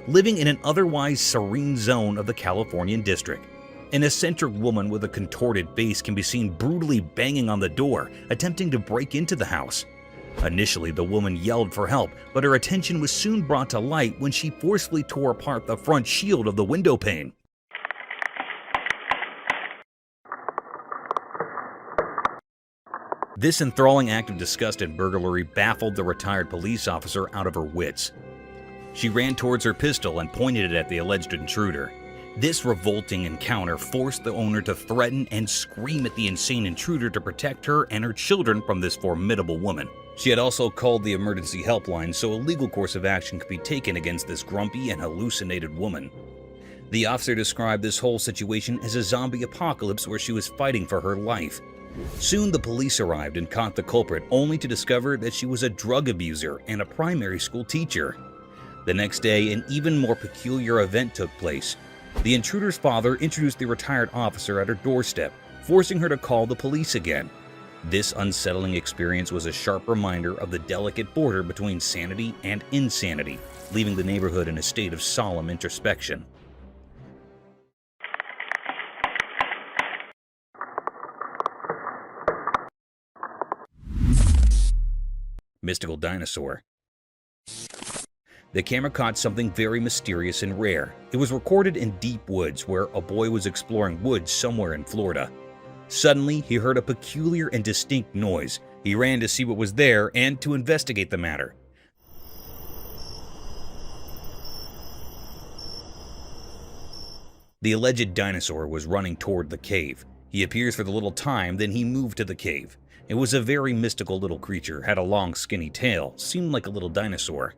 living in an otherwise serene zone of the Californian district. An eccentric woman with a contorted face can be seen brutally banging on the door, attempting to break into the house. Initially, the woman yelled for help, but her attention was soon brought to light when she forcefully tore apart the front shield of the window pane. This enthralling act of disgust and burglary baffled the retired police officer out of her wits. She ran towards her pistol and pointed it at the alleged intruder. This revolting encounter forced the owner to threaten and scream at the insane intruder to protect her and her children from this formidable woman. She had also called the emergency helpline so a legal course of action could be taken against this grumpy and hallucinated woman. The officer described this whole situation as a zombie apocalypse where she was fighting for her life. Soon the police arrived and caught the culprit, only to discover that she was a drug abuser and a primary school teacher. The next day, an even more peculiar event took place. The intruder's father introduced the retired officer at her doorstep, forcing her to call the police again. This unsettling experience was a sharp reminder of the delicate border between sanity and insanity, leaving the neighborhood in a state of solemn introspection. Mystical dinosaur. The camera caught something very mysterious and rare. It was recorded in deep woods where a boy was exploring woods somewhere in Florida. Suddenly, he heard a peculiar and distinct noise. He ran to see what was there and to investigate the matter. The alleged dinosaur was running toward the cave. He appears for the little time, then he moved to the cave. It was a very mystical little creature, had a long skinny tail, seemed like a little dinosaur.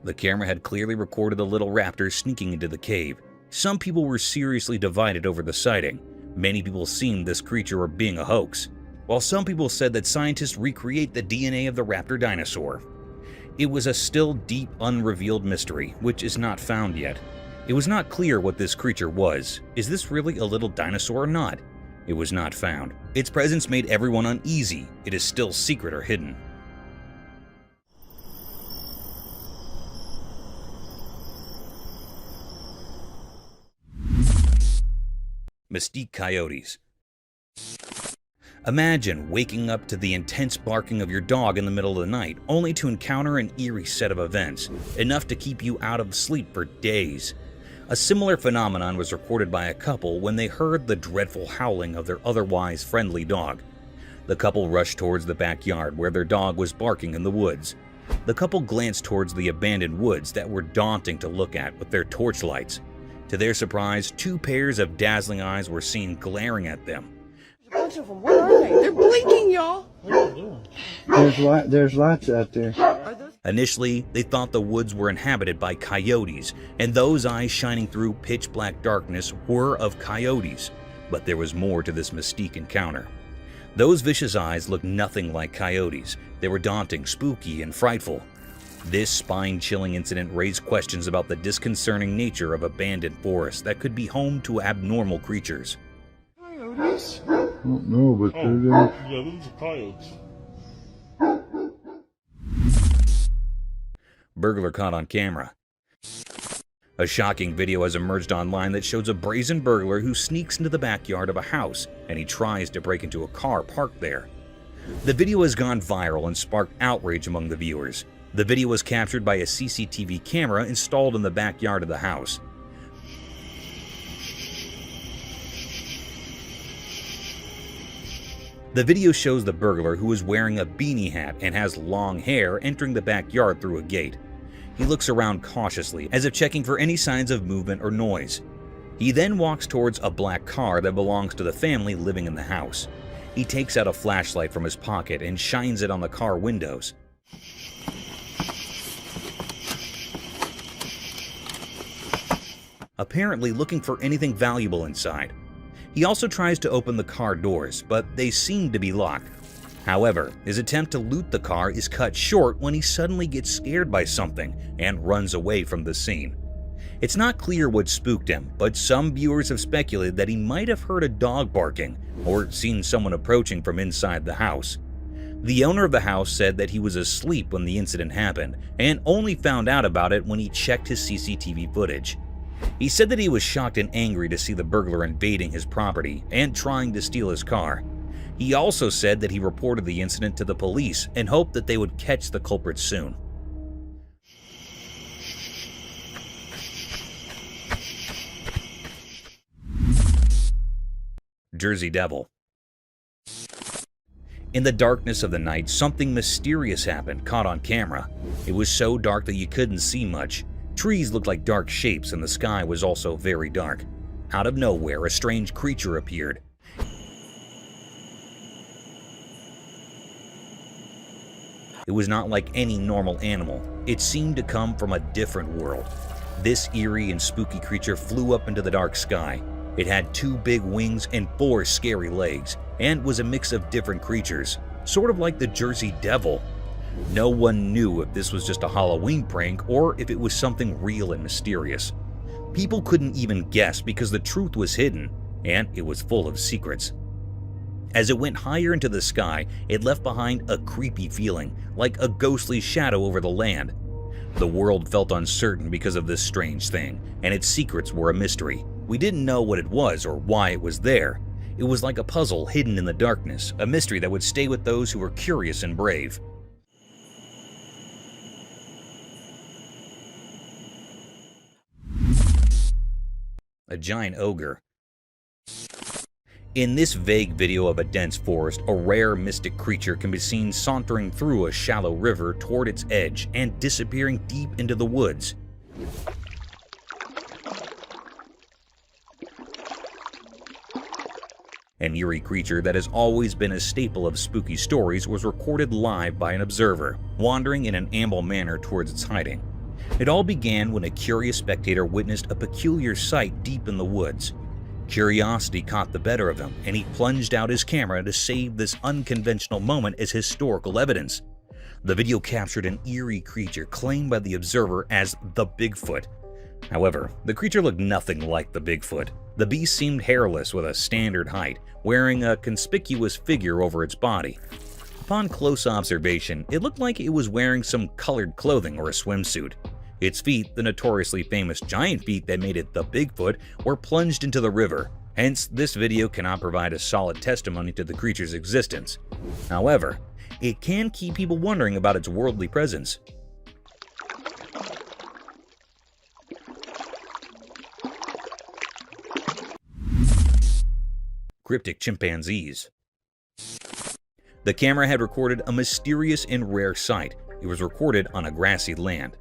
The camera had clearly recorded the little raptor sneaking into the cave. Some people were seriously divided over the sighting. Many people seemed this creature were being a hoax, while some people said that scientists recreate the DNA of the raptor dinosaur. It was a still deep, unrevealed mystery, which is not found yet. It was not clear what this creature was. Is this really a little dinosaur or not? It was not found. Its presence made everyone uneasy. It is still secret or hidden. Mesquite coyotes. Imagine waking up to the intense barking of your dog in the middle of the night, only to encounter an eerie set of events, enough to keep you out of sleep for days. A similar phenomenon was recorded by a couple when they heard the dreadful howling of their otherwise friendly dog. The couple rushed towards the backyard where their dog was barking in the woods. The couple glanced towards the abandoned woods that were daunting to look at with their torchlights. To their surprise, 2 pairs of dazzling eyes were seen glaring at them. There's a bunch of them. What are they? They're blinking, y'all. What are they doing? There's lights out there. Initially, they thought the woods were inhabited by coyotes, and those eyes shining through pitch-black darkness were of coyotes. But there was more to this mystique encounter. Those vicious eyes looked nothing like coyotes. They were daunting, spooky, and frightful. This spine-chilling incident raised questions about the disconcerting nature of abandoned forests that could be home to abnormal creatures. Coyotes? I don't know, but Yeah, those are coyotes. Burglar caught on camera. A shocking video has emerged online that shows a brazen burglar who sneaks into the backyard of a house and he tries to break into a car parked there. The video has gone viral and sparked outrage among the viewers. The video was captured by a CCTV camera installed in the backyard of the house. The video shows the burglar, who is wearing a beanie hat and has long hair, entering the backyard through a gate. He looks around cautiously, as if checking for any signs of movement or noise. He then walks towards a black car that belongs to the family living in the house. He takes out a flashlight from his pocket and shines it on the car windows. Apparently looking for anything valuable inside. He also tries to open the car doors, but they seem to be locked. However, his attempt to loot the car is cut short when he suddenly gets scared by something and runs away from the scene. It's not clear what spooked him, but some viewers have speculated that he might have heard a dog barking or seen someone approaching from inside the house. The owner of the house said that he was asleep when the incident happened and only found out about it when he checked his CCTV footage. He said that he was shocked and angry to see the burglar invading his property and trying to steal his car. He also said that he reported the incident to the police and hoped that they would catch the culprit soon. Jersey Devil. In the darkness of the night, something mysterious happened, caught on camera. It was so dark that you couldn't see much. Trees looked like dark shapes and the sky was also very dark. Out of nowhere, a strange creature appeared. It was not like any normal animal. It seemed to come from a different world. This eerie and spooky creature flew up into the dark sky. It had 2 big wings and 4 scary legs, and was a mix of different creatures, sort of like the Jersey Devil. No one knew if this was just a Halloween prank or if it was something real and mysterious. People couldn't even guess because the truth was hidden, and it was full of secrets. As it went higher into the sky, it left behind a creepy feeling, like a ghostly shadow over the land. The world felt uncertain because of this strange thing, and its secrets were a mystery. We didn't know what it was or why it was there. It was like a puzzle hidden in the darkness, a mystery that would stay with those who were curious and brave. A giant ogre. In this vague video of a dense forest, a rare mystic creature can be seen sauntering through a shallow river toward its edge and disappearing deep into the woods. An eerie creature that has always been a staple of spooky stories was recorded live by an observer, wandering in an amble manner towards its hiding. It all began when a curious spectator witnessed a peculiar sight deep in the woods. Curiosity caught the better of him, and he plunged out his camera to save this unconventional moment as historical evidence. The video captured an eerie creature claimed by the observer as the Bigfoot. However, the creature looked nothing like the Bigfoot. The beast seemed hairless with a standard height, wearing a conspicuous figure over its body. Upon close observation, it looked like it was wearing some colored clothing or a swimsuit. Its feet, the notoriously famous giant feet that made it the Bigfoot, were plunged into the river. Hence, this video cannot provide a solid testimony to the creature's existence. However, it can keep people wondering about its worldly presence. Cryptic chimpanzees. The camera had recorded a mysterious and rare sight. It was recorded on a grassy land.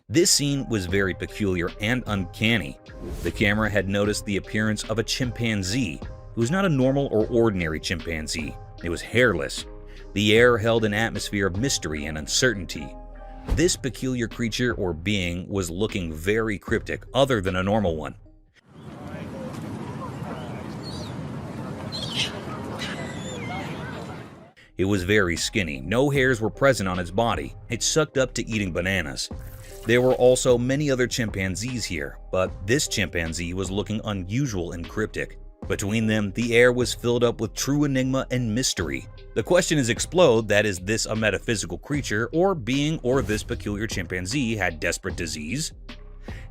This scene was very peculiar and uncanny. The camera had noticed the appearance of a chimpanzee. It was not a normal or ordinary chimpanzee. It was hairless. The air held an atmosphere of mystery and uncertainty. This peculiar creature or being was looking very cryptic, other than a normal one. It was very skinny. No hairs were present on its body. It sucked up to eating bananas. There were also many other chimpanzees here, but this chimpanzee was looking unusual and cryptic. Between them, the air was filled up with true enigma and mystery. The question is explode that is this a metaphysical creature or being, or this peculiar chimpanzee had desperate disease?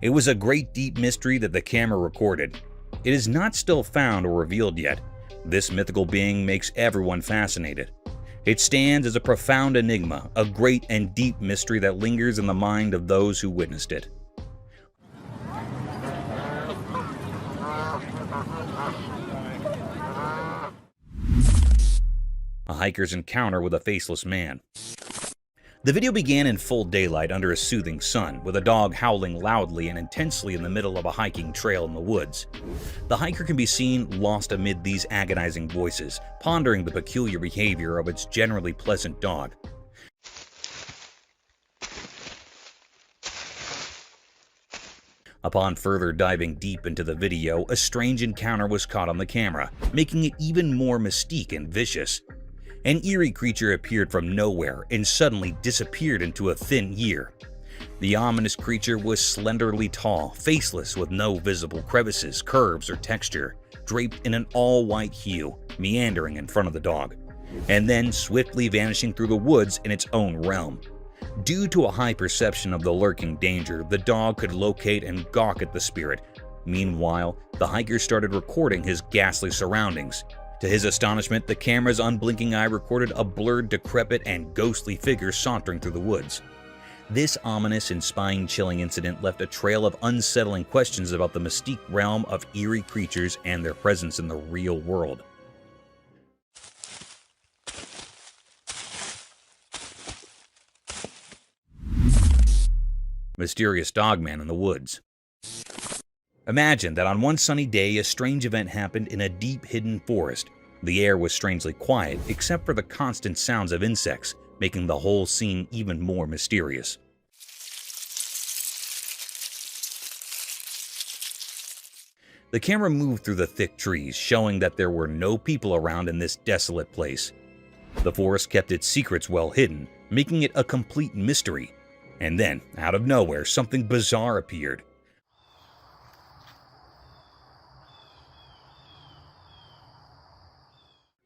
It was a great deep mystery that the camera recorded. It is not still found or revealed yet. This mythical being makes everyone fascinated. It stands as a profound enigma, a great and deep mystery that lingers in the mind of those who witnessed it. A hiker's encounter with a faceless man. The video began in full daylight under a soothing sun, with a dog howling loudly and intensely in the middle of a hiking trail in the woods. The hiker can be seen lost amid these agonizing voices, pondering the peculiar behavior of its generally pleasant dog. Upon further diving deep into the video, a strange encounter was caught on the camera, making it even more mystique and vicious. An eerie creature appeared from nowhere and suddenly disappeared into a thin ear. The ominous creature was slenderly tall, faceless with no visible crevices, curves, or texture, draped in an all-white hue, meandering in front of the dog, and then swiftly vanishing through the woods in its own realm. Due to a high perception of the lurking danger, the dog could locate and gawk at the spirit. Meanwhile, the hiker started recording his ghastly surroundings. To his astonishment, the camera's unblinking eye recorded a blurred, decrepit, and ghostly figure sauntering through the woods. This ominous and spine-chilling incident left a trail of unsettling questions about the mystique realm of eerie creatures and their presence in the real world. Mysterious dogman in the woods. Imagine that on one sunny day, a strange event happened in a deep hidden forest. The air was strangely quiet, except for the constant sounds of insects, making the whole scene even more mysterious. The camera moved through the thick trees, showing that there were no people around in this desolate place. The forest kept its secrets well hidden, making it a complete mystery. And then, out of nowhere, something bizarre appeared.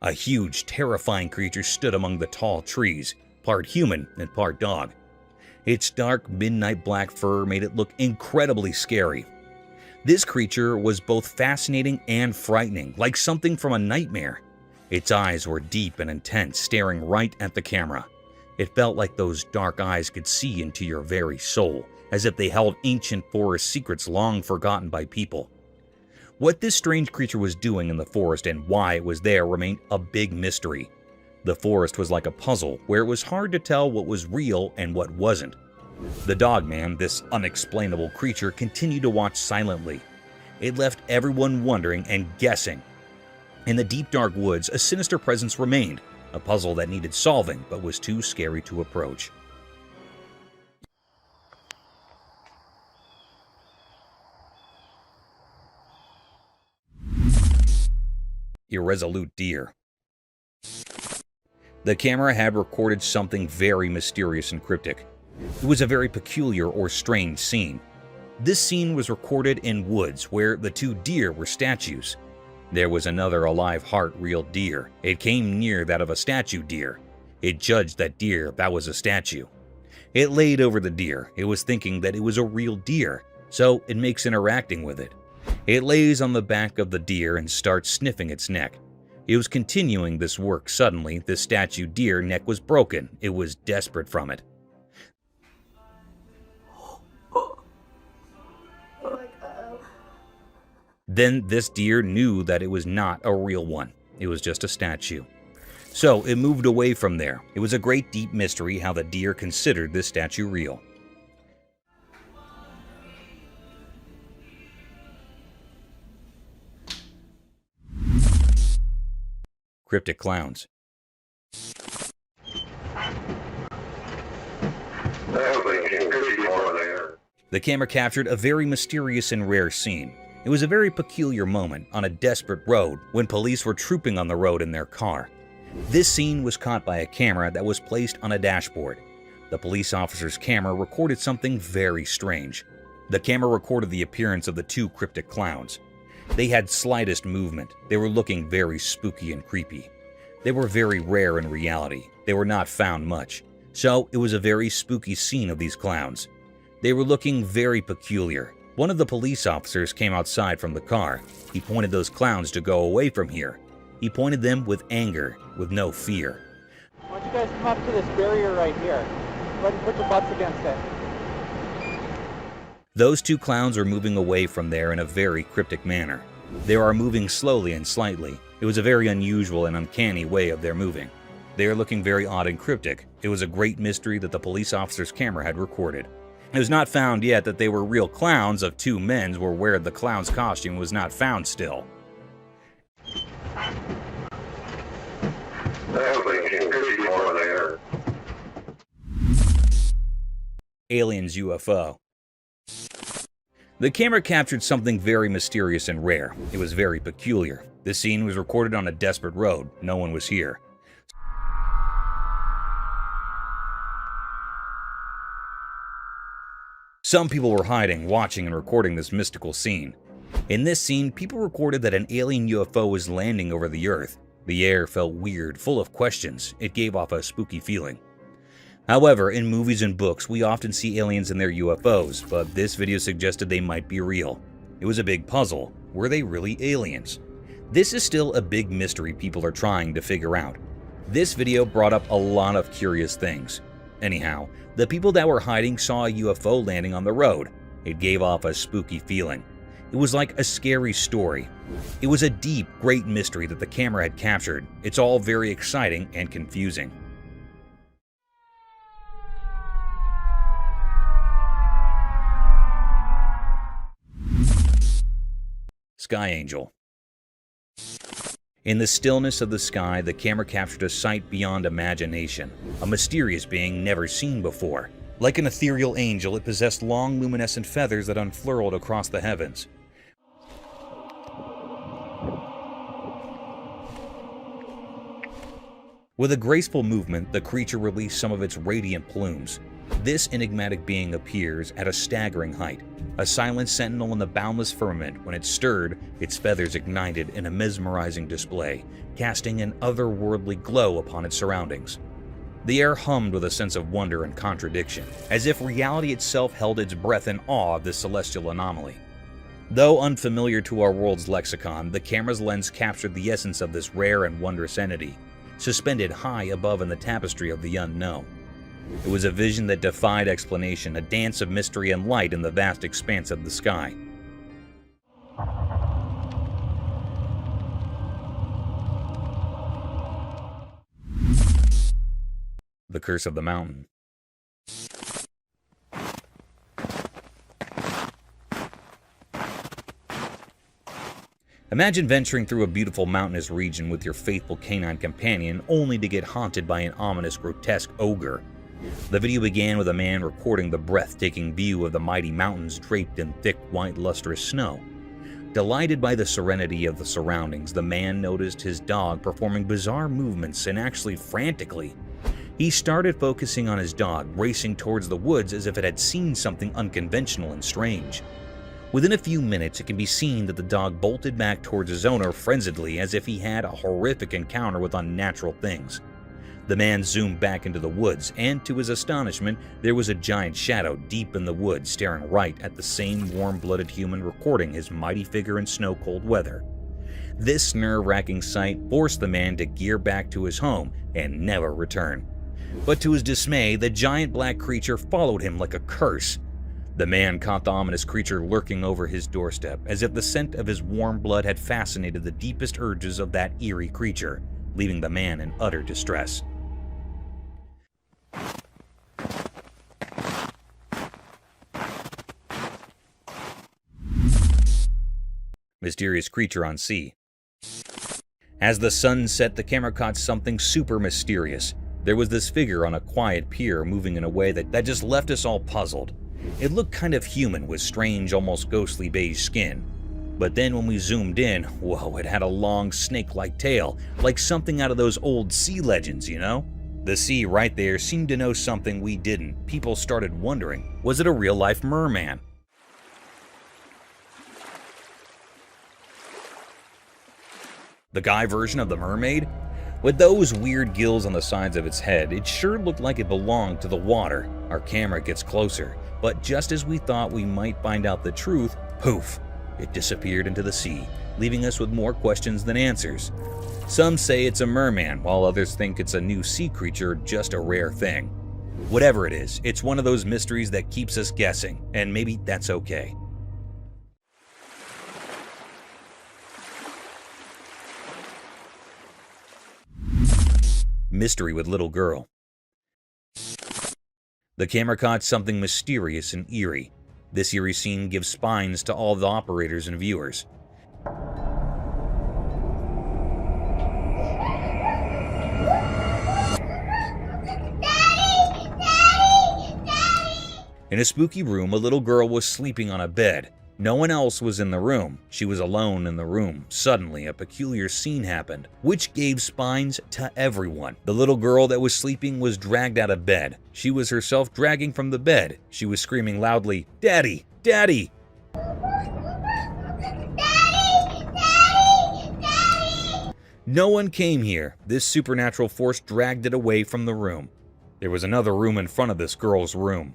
A huge, terrifying creature stood among the tall trees, part human and part dog. Its dark, midnight black fur made it look incredibly scary. This creature was both fascinating and frightening, like something from a nightmare. Its eyes were deep and intense, staring right at the camera. It felt like those dark eyes could see into your very soul, as if they held ancient forest secrets long forgotten by people. What this strange creature was doing in the forest and why it was there remained a big mystery. The forest was like a puzzle where it was hard to tell what was real and what wasn't. The dogman, this unexplainable creature, continued to watch silently. It left everyone wondering and guessing. In the deep dark woods, a sinister presence remained, a puzzle that needed solving but was too scary to approach. Irresolute deer. The camera had recorded something very mysterious and cryptic. It was a very peculiar or strange scene. This scene was recorded in woods where the two deer were statues. There was another alive heart real deer. It came near that of a statue deer. It judged that deer that was a statue. It laid over the deer. It was thinking that it was a real deer, so it makes interacting with it. It lays on the back of the deer and starts sniffing its neck. It was continuing this work. Suddenly, the statue deer neck was broken. It was desperate from it. Then this deer knew that it was not a real one. It was just a statue. So it moved away from there. It was a great deep mystery how the deer considered this statue real. Cryptic clowns. The camera captured a very mysterious and rare scene. It was a very peculiar moment on a desperate road when police were trooping on the road in their car. This scene was caught by a camera that was placed on a dashboard. The police officer's camera recorded something very strange. The camera recorded the appearance of the two cryptic clowns. They had slightest movement. They were looking very spooky and creepy. They were very rare in reality. They were not found much. So it was a very spooky scene of these clowns. They were looking very peculiar. One of the police officers came outside from the car. He pointed those clowns to go away from here. He pointed them with anger, with no fear. Why don't you guys come up to this barrier right here? Go ahead and put your butts against it. Those two clowns are moving away from there in a very cryptic manner. They are moving slowly and slightly. It was a very unusual and uncanny way of their moving. They are looking very odd and cryptic. It was a great mystery that the police officer's camera had recorded. It was not found yet that they were real clowns of two men were where the clown's costume was not found still. Aliens UFO. The camera captured something very mysterious and rare. It was very peculiar. This scene was recorded on a desperate road. No one was here. Some people were hiding, watching, and recording this mystical scene. In this scene, people recorded that an alien UFO was landing over the Earth. The air felt weird, full of questions. It gave off a spooky feeling. However, in movies and books, we often see aliens in their UFOs, but this video suggested they might be real. It was a big puzzle. Were they really aliens? This is still a big mystery people are trying to figure out. This video brought up a lot of curious things. Anyhow, the people that were hiding saw a UFO landing on the road. It gave off a spooky feeling. It was like a scary story. It was a deep, great mystery that the camera had captured. It's all very exciting and confusing. Sky Angel. In the stillness of the sky, the camera captured a sight beyond imagination, a mysterious being never seen before. Like an ethereal angel, it possessed long luminescent feathers that unfurled across the heavens. With a graceful movement, the creature released some of its radiant plumes. This enigmatic being appears at a staggering height, a silent sentinel in the boundless firmament. When it stirred, its feathers ignited in a mesmerizing display, casting an otherworldly glow upon its surroundings. The air hummed with a sense of wonder and contradiction, as if reality itself held its breath in awe of this celestial anomaly. Though unfamiliar to our world's lexicon, the camera's lens captured the essence of this rare and wondrous entity, suspended high above in the tapestry of the unknown. It was a vision that defied explanation, a dance of mystery and light in the vast expanse of the sky. The Curse of the Mountain. Imagine venturing through a beautiful mountainous region with your faithful canine companion only to get haunted by an ominous, grotesque ogre. The video began with a man recording the breathtaking view of the mighty mountains draped in thick, white, lustrous snow. Delighted by the serenity of the surroundings, the man noticed his dog performing bizarre movements and actually frantically. He started focusing on his dog, racing towards the woods as if it had seen something unconventional and strange. Within a few minutes, it can be seen that the dog bolted back towards his owner frenziedly as if he had a horrific encounter with unnatural things. The man zoomed back into the woods, and to his astonishment, there was a giant shadow deep in the woods staring right at the same warm-blooded human recording his mighty figure in snow-cold weather. This nerve-wracking sight forced the man to gear back to his home and never return. But to his dismay, the giant black creature followed him like a curse. The man caught the ominous creature lurking over his doorstep, as if the scent of his warm blood had fascinated the deepest urges of that eerie creature, leaving the man in utter distress. Mysterious creature on sea. As the sun set, the camera caught something super mysterious. There was this figure on a quiet pier moving in a way that just left us all puzzled. It looked kind of human with strange, almost ghostly beige skin. But then when we zoomed in, whoa, it had a long snake-like tail, like something out of those old sea legends, you know? The sea right there seemed to know something we didn't. People started wondering, was it a real-life merman? The guy version of the mermaid? With those weird gills on the sides of its head, it sure looked like it belonged to the water. Our camera gets closer, but just as we thought we might find out the truth, poof, it disappeared into the sea, leaving us with more questions than answers. Some say it's a merman, while others think it's a new sea creature, just a rare thing. Whatever it is, it's one of those mysteries that keeps us guessing, and maybe that's okay. Mystery with little girl. The camera caught something mysterious and eerie. This eerie scene gives spines to all the operators and viewers. In a spooky room, a little girl was sleeping on a bed. No one else was in the room. She was alone in the room. Suddenly, a peculiar scene happened, which gave spines to everyone. The little girl that was sleeping was dragged out of bed. She was herself dragging from the bed. She was screaming loudly, "Daddy! Daddy!" No one came here. This supernatural force dragged it away from the room. There was another room in front of this girl's room.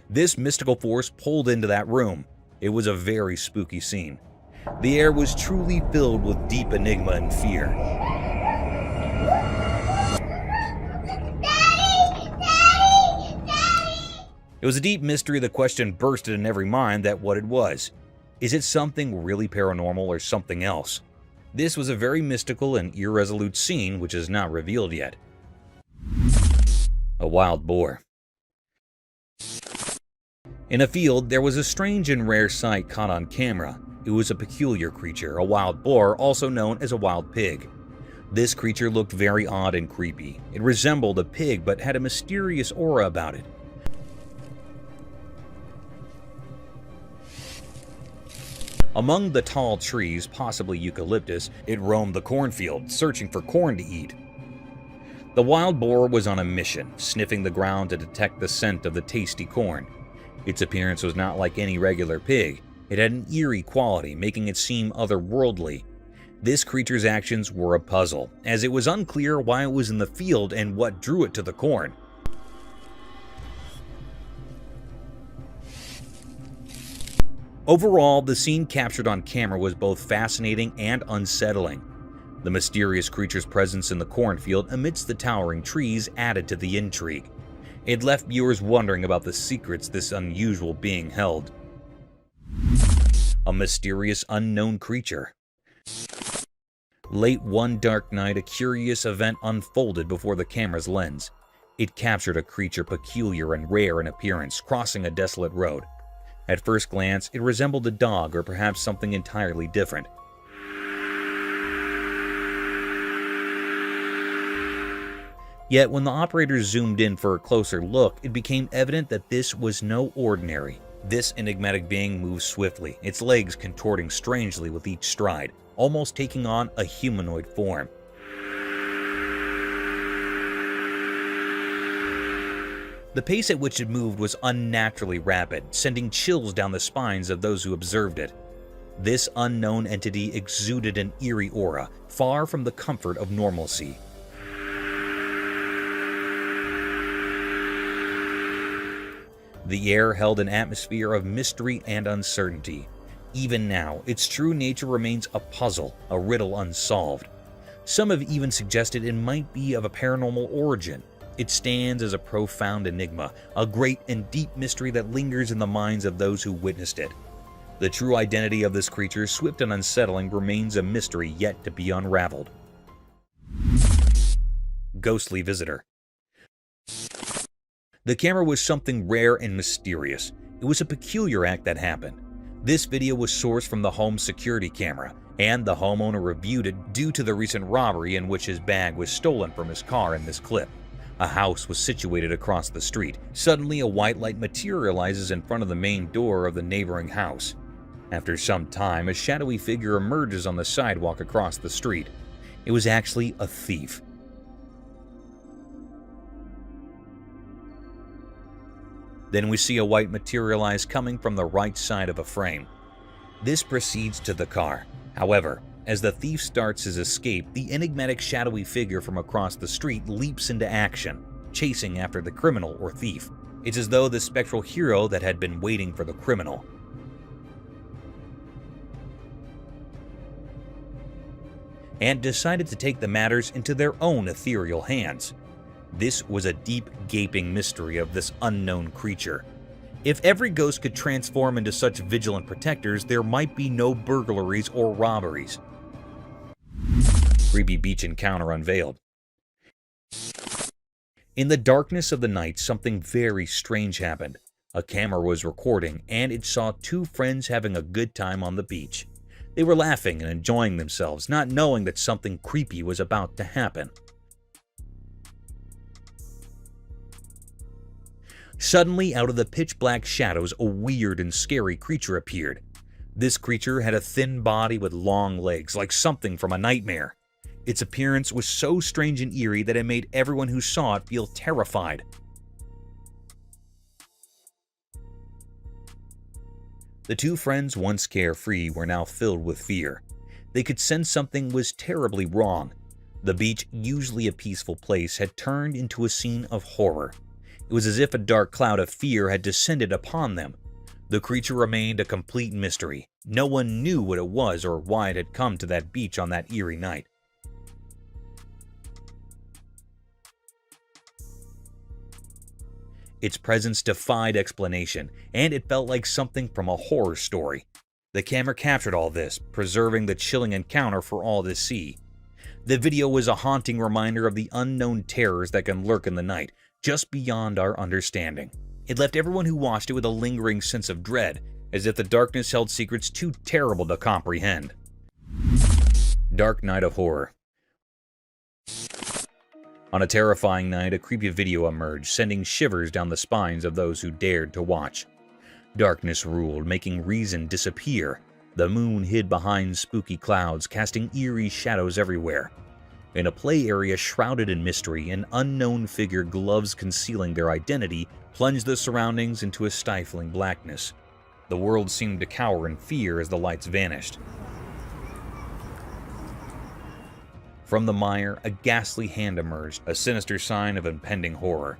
This mystical force pulled into that room. It was a very spooky scene. The air was truly filled with deep enigma and fear. It was a deep mystery. The question bursted in every mind that what it was. Is it something really paranormal or something else? This was a very mystical and irresolute scene which is not revealed yet. A wild boar. In a field, there was a strange and rare sight caught on camera. It was a peculiar creature, a wild boar, also known as a wild pig. This creature looked very odd and creepy. It resembled a pig, but had a mysterious aura about it. Among the tall trees, possibly eucalyptus, it roamed the cornfield, searching for corn to eat. The wild boar was on a mission, sniffing the ground to detect the scent of the tasty corn. Its appearance was not like any regular pig. It had an eerie quality, making it seem otherworldly. This creature's actions were a puzzle, as it was unclear why it was in the field and what drew it to the corn. Overall, the scene captured on camera was both fascinating and unsettling. The mysterious creature's presence in the cornfield amidst the towering trees added to the intrigue. It left viewers wondering about the secrets this unusual being held. A mysterious unknown creature. Late one dark night, a curious event unfolded before the camera's lens. It captured a creature peculiar and rare in appearance, crossing a desolate road. At first glance, it resembled a dog or perhaps something entirely different. Yet when the operators zoomed in for a closer look, it became evident that this was no ordinary. This enigmatic being moves swiftly, its legs contorting strangely with each stride, almost taking on a humanoid form. The pace at which it moved was unnaturally rapid, sending chills down the spines of those who observed it. This unknown entity exuded an eerie aura, far from the comfort of normalcy. The air held an atmosphere of mystery and uncertainty. Even now, its true nature remains a puzzle, a riddle unsolved. Some have even suggested it might be of a paranormal origin. It stands as a profound enigma, a great and deep mystery that lingers in the minds of those who witnessed it. The true identity of this creature, swift and unsettling, remains a mystery yet to be unraveled. Ghostly visitor. The camera was something rare and mysterious. It was a peculiar act that happened. This video was sourced from the home security camera, and the homeowner reviewed it due to the recent robbery in which his bag was stolen from his car in this clip. A house was situated across the street. Suddenly, a white light materializes in front of the main door of the neighboring house. After some time, a shadowy figure emerges on the sidewalk across the street. It was actually a thief. Then we see a white materialize coming from the right side of a frame. This proceeds to the car. However, as the thief starts his escape, the enigmatic shadowy figure from across the street leaps into action, chasing after the criminal or thief. It's as though the spectral hero that had been waiting for the criminal. And decided to take the matters into their own ethereal hands. This was a deep, gaping mystery of this unknown creature. If every ghost could transform into such vigilant protectors, there might be no burglaries or robberies. Creepy beach encounter unveiled. In the darkness of the night, something very strange happened. A camera was recording, and it saw two friends having a good time on the beach. They were laughing and enjoying themselves, not knowing that something creepy was about to happen. Suddenly, out of the pitch-black shadows, a weird and scary creature appeared. This creature had a thin body with long legs, like something from a nightmare. Its appearance was so strange and eerie that it made everyone who saw it feel terrified. The two friends, once carefree, were now filled with fear. They could sense something was terribly wrong. The beach, usually a peaceful place, had turned into a scene of horror. It was as if a dark cloud of fear had descended upon them. The creature remained a complete mystery. No one knew what it was or why it had come to that beach on that eerie night. Its presence defied explanation, and it felt like something from a horror story. The camera captured all this, preserving the chilling encounter for all to see. The video was a haunting reminder of the unknown terrors that can lurk in the night, just beyond our understanding. It left everyone who watched it with a lingering sense of dread, as if the darkness held secrets too terrible to comprehend. Dark night of horror. On a terrifying night, a creepy video emerged, sending shivers down the spines of those who dared to watch. Darkness ruled, making reason disappear. The moon hid behind spooky clouds, casting eerie shadows everywhere. In a play area shrouded in mystery, an unknown figure, gloves concealing their identity, plunged the surroundings into a stifling blackness. The world seemed to cower in fear as the lights vanished. From the mire, a ghastly hand emerged, a sinister sign of impending horror.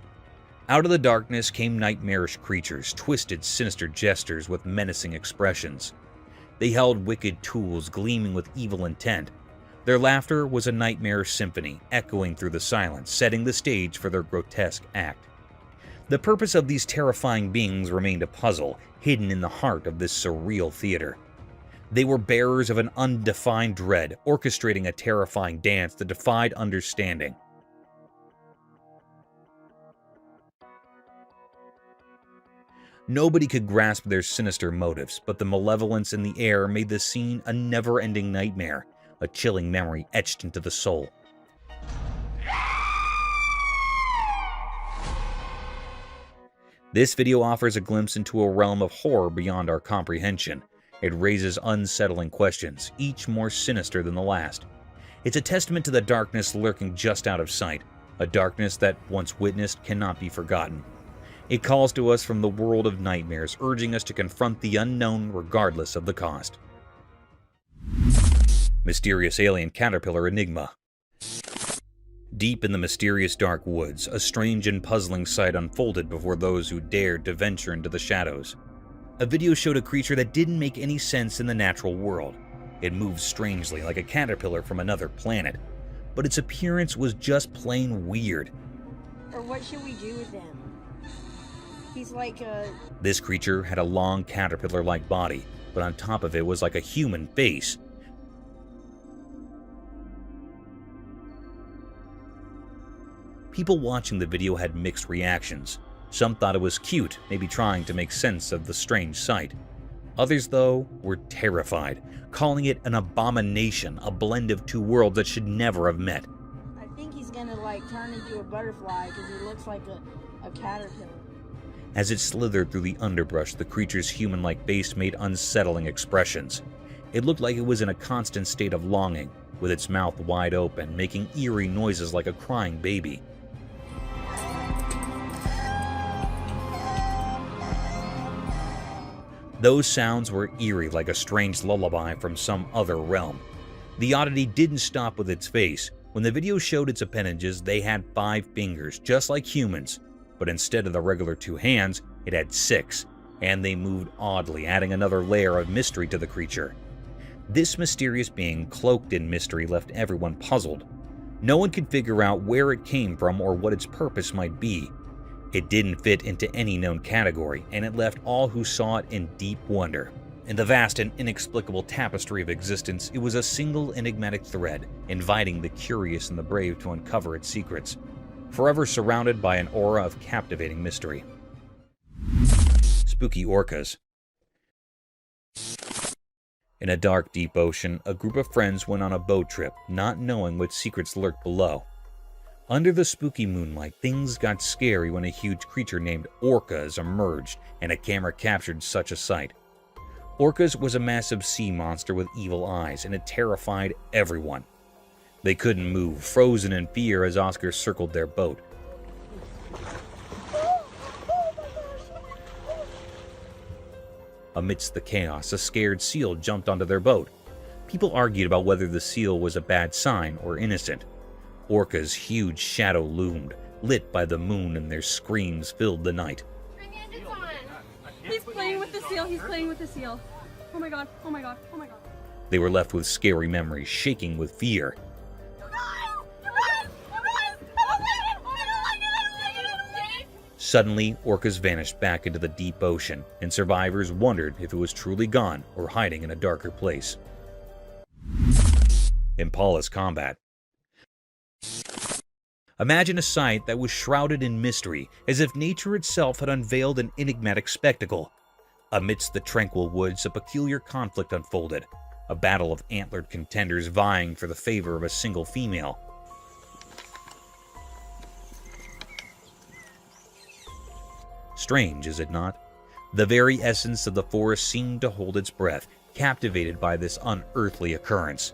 Out of the darkness came nightmarish creatures, twisted, sinister gestures with menacing expressions. They held wicked tools gleaming with evil intent. Their laughter was a nightmare symphony, echoing through the silence, setting the stage for their grotesque act. The purpose of these terrifying beings remained a puzzle, hidden in the heart of this surreal theater. They were bearers of an undefined dread, orchestrating a terrifying dance that defied understanding. Nobody could grasp their sinister motives, but the malevolence in the air made the scene a never-ending nightmare, a chilling memory etched into the soul. This video offers a glimpse into a realm of horror beyond our comprehension. It raises unsettling questions, each more sinister than the last. It's a testament to the darkness lurking just out of sight, a darkness that, once witnessed, cannot be forgotten. It calls to us from the world of nightmares, urging us to confront the unknown regardless of the cost. Mysterious alien caterpillar enigma. Deep in the mysterious dark woods, a strange and puzzling sight unfolded before those who dared to venture into the shadows. A video showed a creature that didn't make any sense in the natural world. It moved strangely like a caterpillar from another planet, but its appearance was just plain weird. Or what should we do with him? He's like a... This creature had a long caterpillar-like body, but on top of it was like a human face. People watching the video had mixed reactions. Some thought it was cute, maybe trying to make sense of the strange sight. Others, though, were terrified, calling it an abomination, a blend of two worlds that should never have met. I think he's gonna like turn into a butterfly because he looks like a caterpillar. As it slithered through the underbrush, the creature's human-like face made unsettling expressions. It looked like it was in a constant state of longing, with its mouth wide open, making eerie noises like a crying baby. Those sounds were eerie like a strange lullaby from some other realm. The oddity didn't stop with its face. When the video showed its appendages, they had 5 fingers, just like humans. But instead of the regular 2 hands, it had 6, and they moved oddly, adding another layer of mystery to the creature. This mysterious being, cloaked in mystery, left everyone puzzled. No one could figure out where it came from or what its purpose might be. It didn't fit into any known category, and it left all who saw it in deep wonder. In the vast and inexplicable tapestry of existence, it was a single enigmatic thread, inviting the curious and the brave to uncover its secrets, forever surrounded by an aura of captivating mystery. Spooky orcas. In a dark, deep ocean, a group of friends went on a boat trip, not knowing what secrets lurked below. Under the spooky moonlight, things got scary when a huge creature named orcas emerged, and a camera captured such a sight. Orcas was a massive sea monster with evil eyes, and it terrified everyone. They couldn't move, frozen in fear as Oscar circled their boat. Amidst the chaos, a scared seal jumped onto their boat. People argued about whether the seal was a bad sign or innocent. Orca's huge shadow loomed, lit by the moon, and their screams filled the night. He's playing with the seal. He's playing with the seal. Oh my god. Oh my god. Oh my god. They were left with scary memories, shaking with fear. Suddenly, orcas vanished back into the deep ocean, and survivors wondered if it was truly gone or hiding in a darker place. Impala's combat. Imagine a sight that was shrouded in mystery, as if nature itself had unveiled an enigmatic spectacle. Amidst the tranquil woods, a peculiar conflict unfolded, a battle of antlered contenders vying for the favor of a single female. Strange, is it not? The very essence of the forest seemed to hold its breath, captivated by this unearthly occurrence.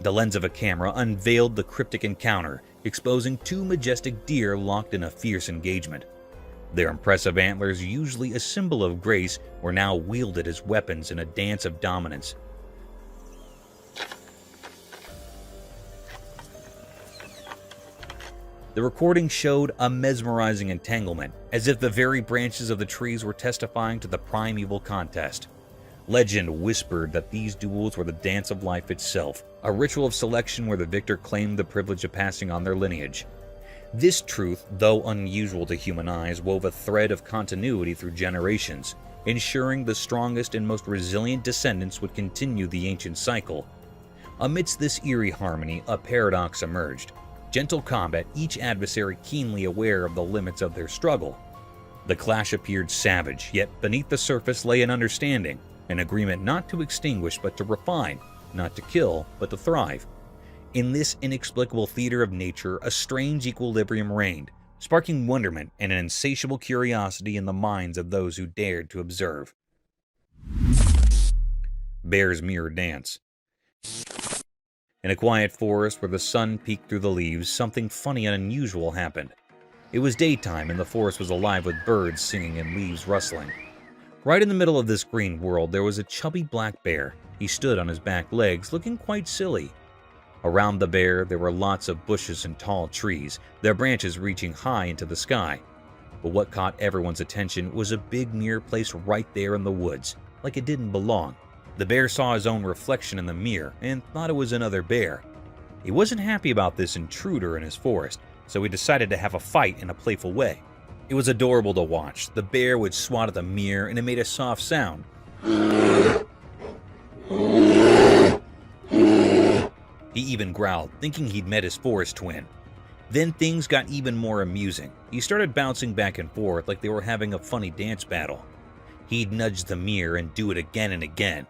The lens of a camera unveiled the cryptic encounter, exposing 2 majestic deer locked in a fierce engagement. Their impressive antlers, usually a symbol of grace, were now wielded as weapons in a dance of dominance. The recording showed a mesmerizing entanglement, as if the very branches of the trees were testifying to the primeval contest. Legend whispered that these duels were the dance of life itself, a ritual of selection where the victor claimed the privilege of passing on their lineage. This truth, though unusual to human eyes, wove a thread of continuity through generations, ensuring the strongest and most resilient descendants would continue the ancient cycle. Amidst this eerie harmony, a paradox emerged. Gentle combat, each adversary keenly aware of the limits of their struggle. The clash appeared savage, yet beneath the surface lay an understanding, an agreement not to extinguish but to refine, not to kill but to thrive. In this inexplicable theater of nature, a strange equilibrium reigned, sparking wonderment and an insatiable curiosity in the minds of those who dared to observe. Bear's Mirror Dance. In a quiet forest where the sun peeked through the leaves, something funny and unusual happened. It was daytime and the forest was alive with birds singing and leaves rustling. Right in the middle of this green world, there was a chubby black bear. He stood on his back legs, looking quite silly. Around the bear, there were lots of bushes and tall trees, their branches reaching high into the sky. But what caught everyone's attention was a big mirror placed right there in the woods, like it didn't belong. The bear saw his own reflection in the mirror and thought it was another bear. He wasn't happy about this intruder in his forest, so he decided to have a fight in a playful way. It was adorable to watch. The bear would swat at the mirror and it made a soft sound. He even growled, thinking he'd met his forest twin. Then things got even more amusing. He started bouncing back and forth like they were having a funny dance battle. He'd nudge the mirror and do it again and again.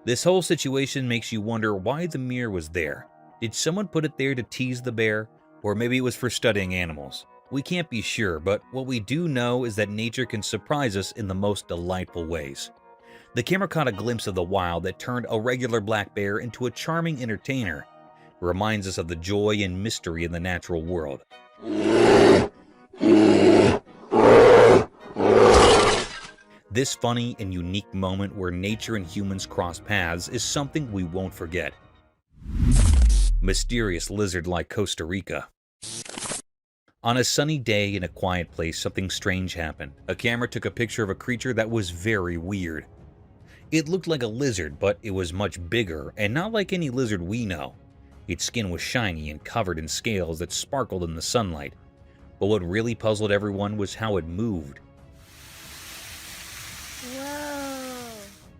This whole situation makes you wonder why the mirror was there. Did someone put it there to tease the bear? Or maybe it was for studying animals. We can't be sure, but what we do know is that nature can surprise us in the most delightful ways. The camera caught a glimpse of the wild that turned a regular black bear into a charming entertainer. It reminds us of the joy and mystery in the natural world. This funny and unique moment where nature and humans cross paths is something we won't forget. Mysterious lizard like Costa Rica. On a sunny day in a quiet place, something strange happened. A camera took a picture of a creature that was very weird. It looked like a lizard, but it was much bigger and not like any lizard we know. Its skin was shiny and covered in scales that sparkled in the sunlight. But what really puzzled everyone was how it moved.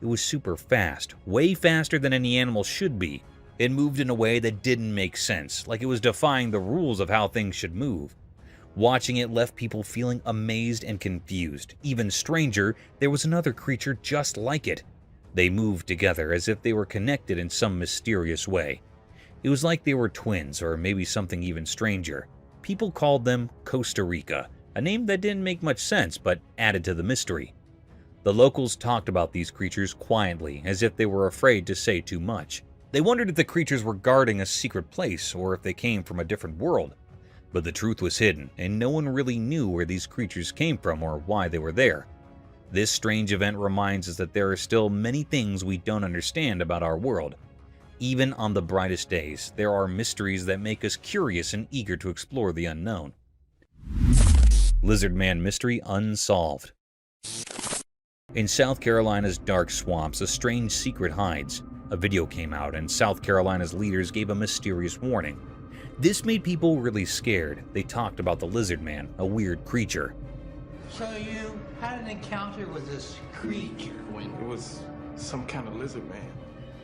It was super fast, way faster than any animal should be. It moved in a way that didn't make sense, like it was defying the rules of how things should move. Watching it left people feeling amazed and confused. Even stranger, there was another creature just like it. They moved together as if they were connected in some mysterious way. It was like they were twins, or maybe something even stranger. People called them Costa Rica, a name that didn't make much sense but added to the mystery. The locals talked about these creatures quietly, as if they were afraid to say too much. They wondered if the creatures were guarding a secret place or if they came from a different world. But the truth was hidden, and no one really knew where these creatures came from or why they were there. This strange event reminds us that there are still many things we don't understand about our world. Even on the brightest days, there are mysteries that make us curious and eager to explore the unknown. Lizard Man Mystery Unsolved. In South Carolina's dark swamps, a strange secret hides. A video came out, and South Carolina's leaders gave a mysterious warning. This made people really scared. They talked about the Lizard Man, a weird creature. So you had an encounter with this creature when... It was some kind of lizard man.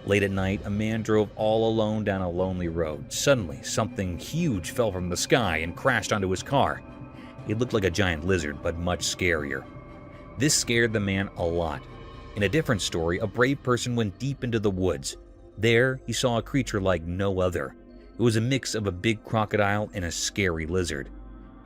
Late at night, a man drove all alone down a lonely road. Suddenly, something huge fell from the sky and crashed onto his car. It looked like a giant lizard, but much scarier. This scared the man a lot. In a different story, a brave person went deep into the woods. There, he saw a creature like no other. It was a mix of a big crocodile and a scary lizard.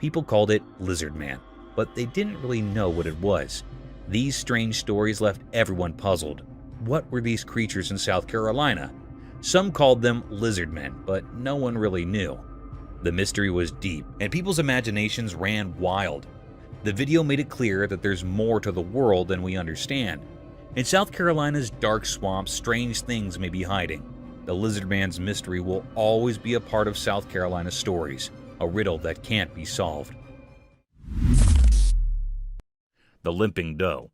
People called it Lizard Man, but they didn't really know what it was. These strange stories left everyone puzzled. What were these creatures in South Carolina? Some called them lizard men, but no one really knew. The mystery was deep, and people's imaginations ran wild. The video made it clear that there's more to the world than we understand. In South Carolina's dark swamps, strange things may be hiding. The Lizard Man's mystery will always be a part of South Carolina's stories, a riddle that can't be solved. The Limping Doe.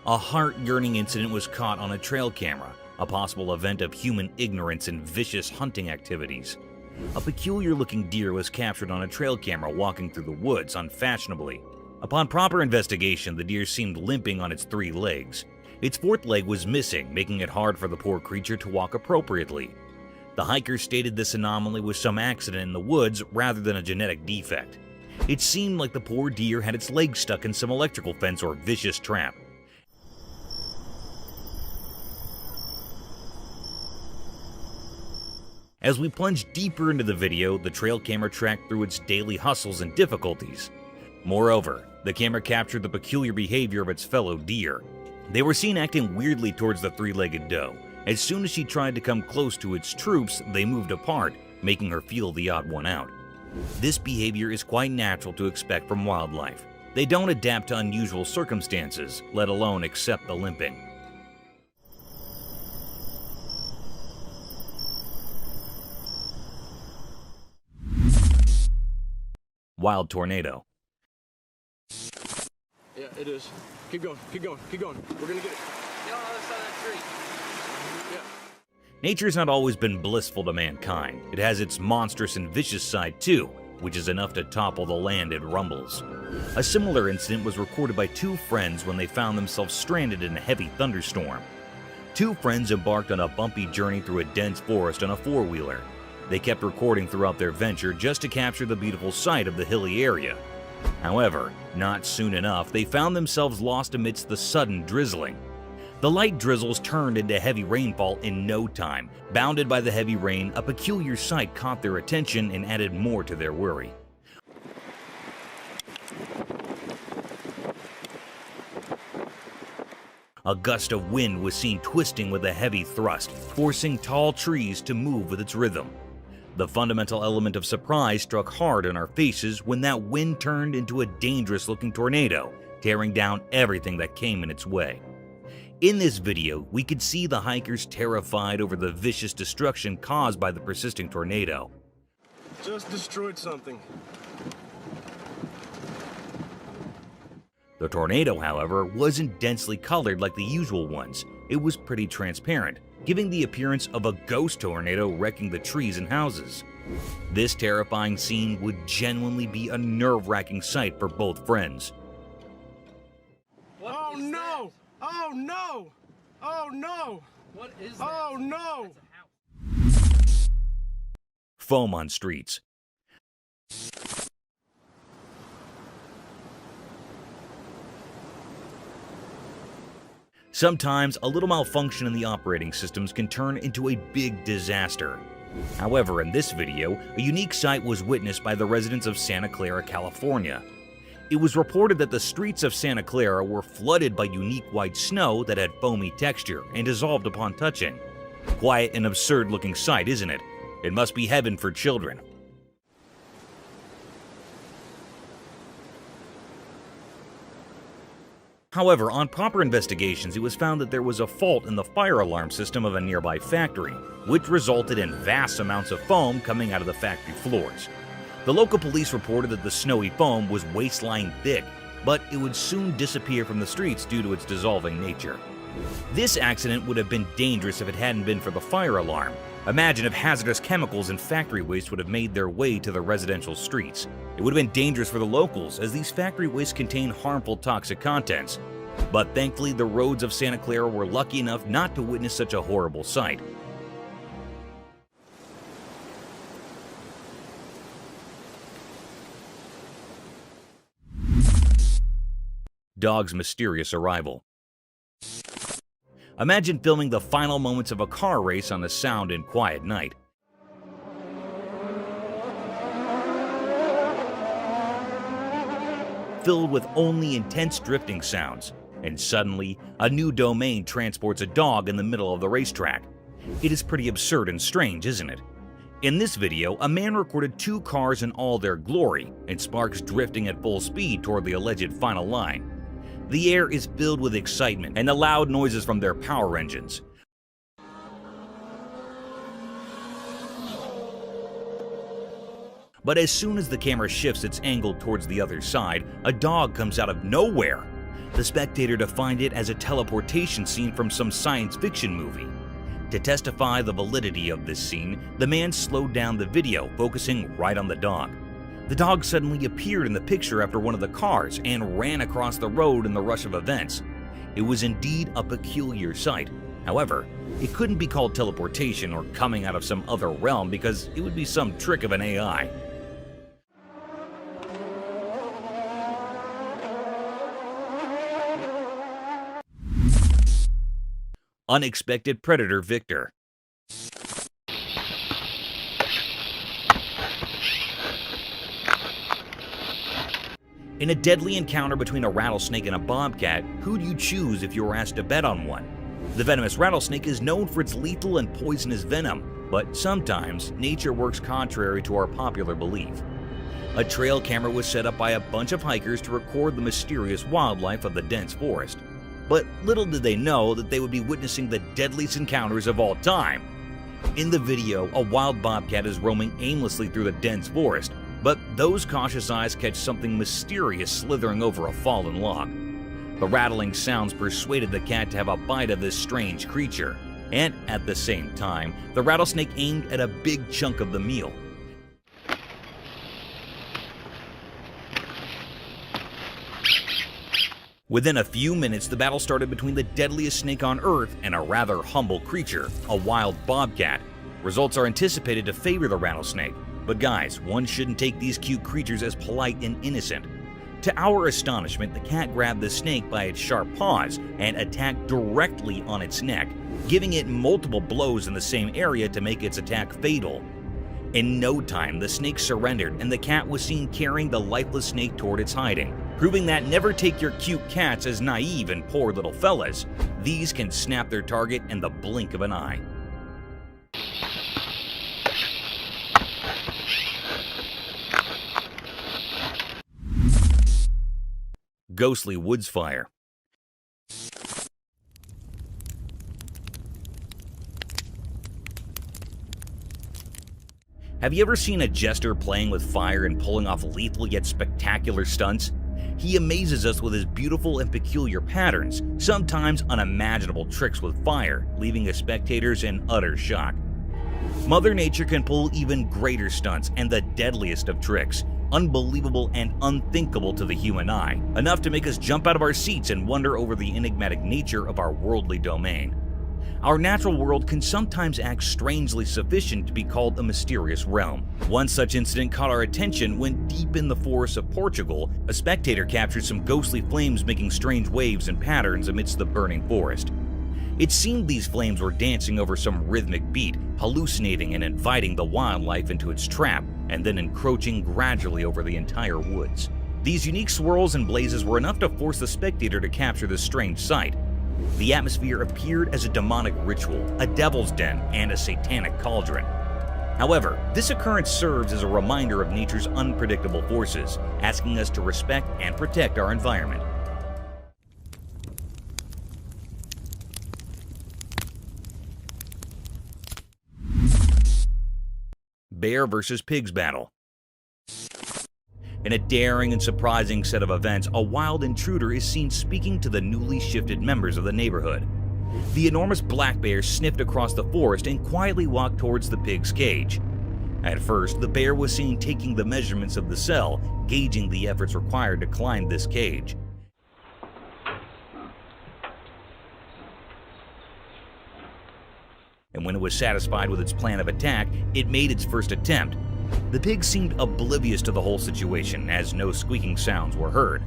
A heart-yearning incident was caught on a trail camera, a possible event of human ignorance and vicious hunting activities. A peculiar-looking deer was captured on a trail camera walking through the woods unfashionably. Upon proper investigation, the deer seemed limping on its 3 legs. Its 4th leg was missing, making it hard for the poor creature to walk appropriately. The hikers stated this anomaly was some accident in the woods rather than a genetic defect. It seemed like the poor deer had its legs stuck in some electrical fence or vicious trap. As we plunged deeper into the video, the trail camera tracked through its daily hustles and difficulties. Moreover, the camera captured the peculiar behavior of its fellow deer. They were seen acting weirdly towards the three-legged doe. As soon as she tried to come close to its troops, they moved apart, making her feel the odd one out. This behavior is quite natural to expect from wildlife. They don't adapt to unusual circumstances, let alone accept the limping. Wild tornado. Yeah, it is. Keep going, keep going, keep going. We're gonna get it. Get on the other side of that tree. Yeah. Nature's not always been blissful to mankind. It has its monstrous and vicious side too, which is enough to topple the land it rumbles. A similar incident was recorded by two friends when they found themselves stranded in a heavy thunderstorm. Two friends embarked on a bumpy journey through a dense forest on a four-wheeler. They kept recording throughout their venture just to capture the beautiful sight of the hilly area. However, not soon enough, they found themselves lost amidst the sudden drizzling. The light drizzles turned into heavy rainfall in no time. Bounded by the heavy rain, a peculiar sight caught their attention and added more to their worry. A gust of wind was seen twisting with a heavy thrust, forcing tall trees to move with its rhythm. The fundamental element of surprise struck hard on our faces when that wind turned into a dangerous-looking tornado, tearing down everything that came in its way. In this video, we could see the hikers terrified over the vicious destruction caused by the persisting tornado. Just destroyed something. The tornado, however, wasn't densely colored like the usual ones. It was pretty transparent, giving the appearance of a ghost tornado wrecking the trees and houses. This terrifying scene would genuinely be a nerve-wracking sight for both friends. Oh no! Oh no! Oh no! What is that? Oh no! Foam on streets. Sometimes, a little malfunction in the operating systems can turn into a big disaster. However, in this video, a unique sight was witnessed by the residents of Santa Clara, California. It was reported that the streets of Santa Clara were flooded by unique white snow that had foamy texture and dissolved upon touching. Quite an absurd-looking sight, isn't it? It must be heaven for children. However, on proper investigations, it was found that there was a fault in the fire alarm system of a nearby factory, which resulted in vast amounts of foam coming out of the factory floors. The local police reported that the snowy foam was waist-line thick, but it would soon disappear from the streets due to its dissolving nature. This accident would have been dangerous if it hadn't been for the fire alarm. Imagine if hazardous chemicals and factory waste would have made their way to the residential streets. It would have been dangerous for the locals, as these factory wastes contain harmful toxic contents. But thankfully, the roads of Santa Clara were lucky enough not to witness such a horrible sight. Dog's mysterious arrival. Imagine filming the final moments of a car race on a sound and quiet night. Filled with only intense drifting sounds, and suddenly, a new domain transports a dog in the middle of the racetrack. It is pretty absurd and strange, isn't it? In this video, a man recorded two cars in all their glory, and sparks drifting at full speed toward the alleged final line. The air is filled with excitement and the loud noises from their power engines. But as soon as the camera shifts its angle towards the other side, a dog comes out of nowhere. The spectator defined it as a teleportation scene from some science fiction movie. To testify the validity of this scene, the man slowed down the video, focusing right on the dog. The dog suddenly appeared in the picture after one of the cars and ran across the road in the rush of events. It was indeed a peculiar sight. However, it couldn't be called teleportation or coming out of some other realm because it would be some trick of an AI. Unexpected predator victor. In a deadly encounter between a rattlesnake and a bobcat, who'd you choose if you were asked to bet on one? The venomous rattlesnake is known for its lethal and poisonous venom, but sometimes nature works contrary to our popular belief. A trail camera was set up by a bunch of hikers to record the mysterious wildlife of the dense forest. But little did they know that they would be witnessing the deadliest encounters of all time. In the video, a wild bobcat is roaming aimlessly through the dense forest, but those cautious eyes catch something mysterious slithering over a fallen log. The rattling sounds persuaded the cat to have a bite of this strange creature, and at the same time, the rattlesnake aimed at a big chunk of the meal. Within a few minutes, the battle started between the deadliest snake on Earth and a rather humble creature, a wild bobcat. Results are anticipated to favor the rattlesnake. But guys, one shouldn't take these cute creatures as polite and innocent. To our astonishment, the cat grabbed the snake by its sharp paws and attacked directly on its neck, giving it multiple blows in the same area to make its attack fatal. In no time, the snake surrendered and the cat was seen carrying the lifeless snake toward its hiding, proving that never take your cute cats as naive and poor little fellas. These can snap their target in the blink of an eye. Ghostly woods fire. Have you ever seen a jester playing with fire and pulling off lethal yet spectacular stunts? He amazes us with his beautiful and peculiar patterns, sometimes unimaginable tricks with fire, leaving his spectators in utter shock. Mother Nature can pull even greater stunts and the deadliest of tricks, unbelievable and unthinkable to the human eye, enough to make us jump out of our seats and wonder over the enigmatic nature of our worldly domain. Our natural world can sometimes act strangely sufficient to be called a mysterious realm. One such incident caught our attention when, deep in the forests of Portugal, a spectator captured some ghostly flames making strange waves and patterns amidst the burning forest. It seemed these flames were dancing over some rhythmic beat, hallucinating and inviting the wildlife into its trap, and then encroaching gradually over the entire woods. These unique swirls and blazes were enough to force the spectator to capture this strange sight. The atmosphere appeared as a demonic ritual, a devil's den, and a satanic cauldron. However, this occurrence serves as a reminder of nature's unpredictable forces, asking us to respect and protect our environment. Bear versus pigs battle. In a daring and surprising set of events, a wild intruder is seen speaking to the newly shifted members of the neighborhood. The enormous black bear sniffed across the forest and quietly walked towards the pig's cage. At first, the bear was seen taking the measurements of the cell, gauging the efforts required to climb this cage. And when it was satisfied with its plan of attack, it made its first attempt. The pig seemed oblivious to the whole situation, as no squeaking sounds were heard.